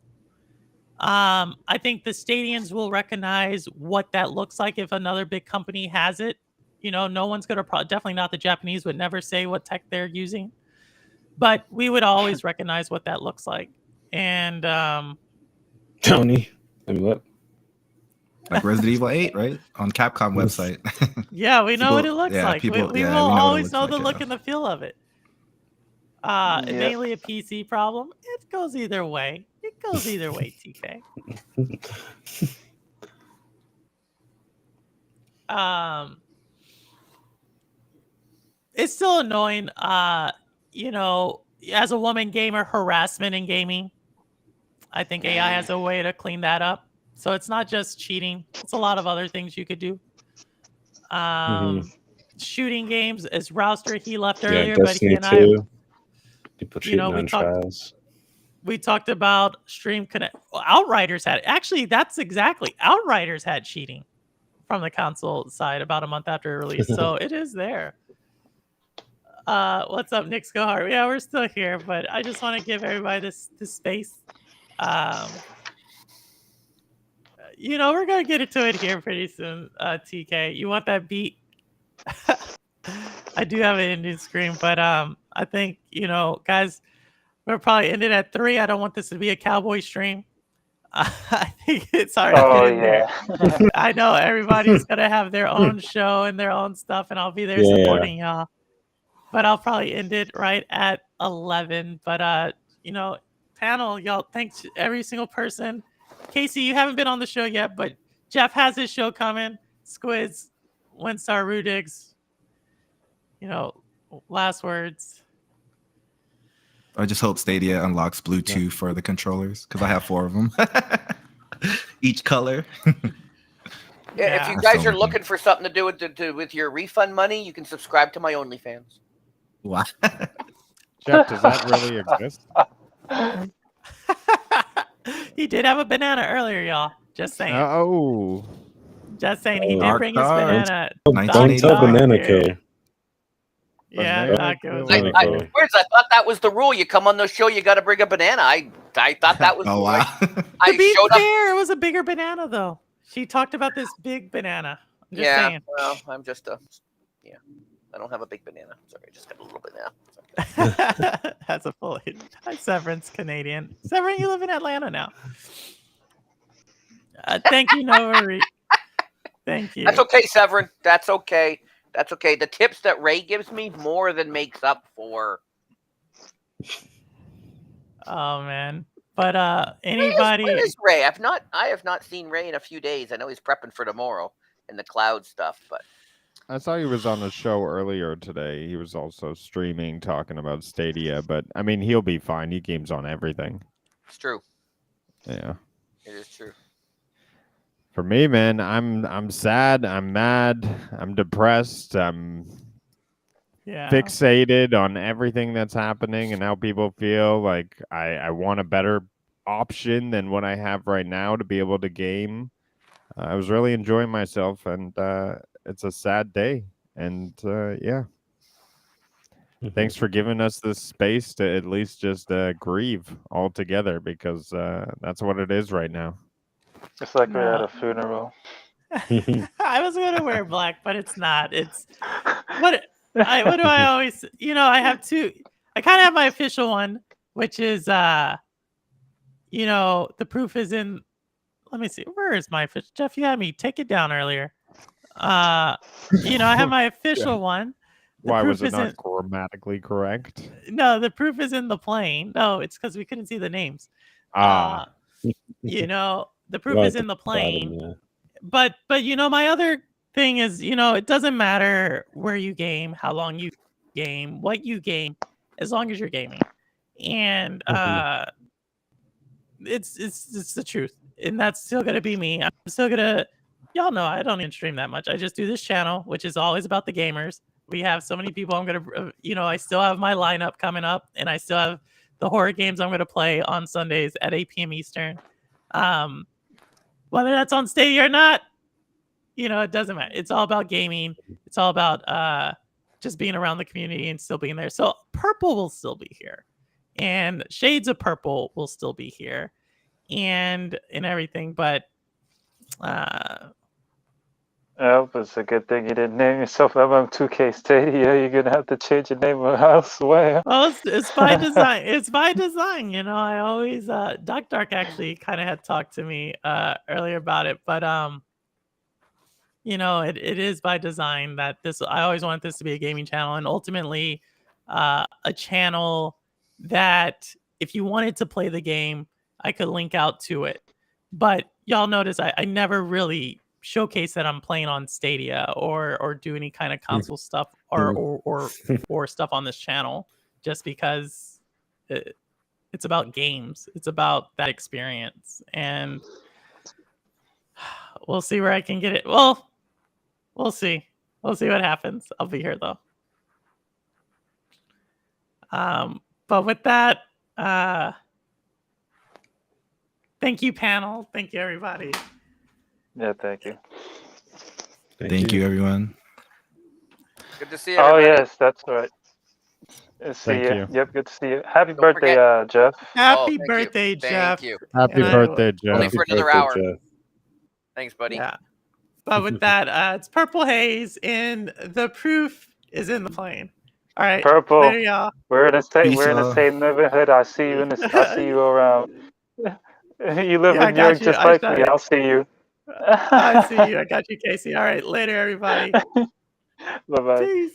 I think the Stadians will recognize what that looks like if another big company has it. No one's going to definitely not the Japanese would never say what tech they're using, but we would always recognize what that looks like. And
Tony, and what?
Like Resident Evil 8, right? On Capcom website.
Yeah, we know what it looks like. We will always know the look and the feel of it. Mainly a PC problem. It goes either way. TK. It's still annoying. As a woman gamer, harassment in gaming. I think AI has a way to clean that up. So it's not just cheating. It's a lot of other things you could do. Shooting games, as Rouster, he left earlier, but he and I
People
You know,
cheating on trials.
we talked about Stream Connect. Well, Outriders had actually. That's exactly Outriders had cheating from the console side about a month after release, so it is there. What's up, Nick Scohart? Yeah, we're still here, but I just want to give everybody this space. You know, we're gonna get into it here pretty soon. TK, you want that beat? I do have an Indian screen, but I think, you know, guys, we'll probably end it at 3. I don't want this to be a Cowboy stream. I think it's hard to get in there. I know everybody's gonna have their own show and their own stuff, and I'll be there supporting y'all. But I'll probably end it right at 11. But you know, panel, y'all, thanks to every single person. Casey, you haven't been on the show yet, but Jeff has his show coming. Squids, Winstar, Rudigs. You know, last words.
I just hope Stadia unlocks Bluetooth for the controllers because I have 4 of them, each color.
Yeah, if you guys are looking for something to do with your refund money, you can subscribe to my OnlyFans.
Wow.
Jeff, does that really exist?
He did have a banana earlier, y'all. Just saying.
Oh.
Just saying, he did bring his banana.
Don't tell Banana Killer.
Yeah, not good.
Words, I thought that was the rule. You come on the show, you got to bring a banana. I thought that was.
Oh wow!
To be fair, it was a bigger banana though. She talked about this big banana. I'm just saying.
Well, I'm just I don't have a big banana. Sorry, I just got a little banana.
That's a full hit. Hi, Severin's Canadian. Severin, you live in Atlanta now. Thank you, Nova. Thank you.
That's okay, Severin. That's okay. That's okay. The tips that Ray gives me more than makes up for.
Oh man. But anybody
Where is Ray? I have not seen Ray in a few days. I know he's prepping for tomorrow and the cloud stuff, but
I saw he was on a show earlier today. He was also streaming, talking about Stadia, but I mean, he'll be fine. He games on everything.
it's true.
Yeah.
It is true.
For me, man, I'm sad, I'm mad, I'm depressed, I'm fixated on everything that's happening and how people feel. Like I want a better option than what I have right now to be able to game. I was really enjoying myself, and it's a sad day. And yeah, thanks for giving us this space to at least just grieve all together, because that's what it is right now.
It's like we're at a funeral.
I was gonna wear black, but it's not. It's what do I always, you know, I have two. I kind of have my official one, which is you know, the proof is in. Let me see. Where is my official? Jeff, you had me take it down earlier. You know, I have my official one.
Why was it not grammatically correct?
No, the proof is in the plane. No, it's because we couldn't see the names. You know, the proof is in the plane. But you know, my other thing is, you know, it doesn't matter where you game, how long you game, what you game, as long as you're gaming. And it's the truth. And that's still gonna be me. I'm still gonna, y'all know I don't even stream that much. I just do this channel, which is always about the gamers. We have so many people. I'm gonna, you know, I still have my lineup coming up, and I still have the horror games I'm gonna play on Sundays at 8 p.m. Eastern. Whether that's on Stadia or not, you know, it doesn't matter. It's all about gaming. It's all about just being around the community and still being there. So Purple will still be here, and Shades of Purple will still be here, and everything. But
Oh, it's a good thing you didn't name yourself MM2K Stadia. You're gonna have to change your name elsewhere.
Well, it's by design. It's by design. You know, I always Doc Dark actually kind of had talked to me earlier about it, but you know, it is by design that this. I always wanted this to be a gaming channel, and ultimately a channel that if you wanted to play the game, I could link out to it. But y'all notice I never really showcase that I'm playing on Stadia or do any kind of console stuff or stuff on this channel, just because it's about games. It's about that experience, and we'll see where I can get it. Well, we'll see. We'll see what happens. I'll be here though. But with that, thank you, panel. Thank you, everybody.
Yeah, thank you.
Thank you, everyone.
Good to see you,
Oh
everybody.
yes, that's right. See
Thank
you.
you.
Yep, good to see you. Happy
Don't
birthday, Jeff.
Happy
thank
birthday,
you.
Jeff.
Thank you.
Happy
And I
birthday,
will-
Jeff.
Only for
Happy
another
birthday,
hour.
Jeff.
Thanks, buddy.
Yeah. But with that, it's Purple Haze, and the proof is in the plane. All right.
Purple.
Later, y'all.
We're in the same.
Peace
We're in the
out.
same neighborhood. I see you in this. I see you around. You live
Yeah, I
in New York
got you.
just
I
like
shot
me.
it.
I'll see you.
I see you. I got you, Casey. All right. Later, everybody.
Bye bye.
Peace.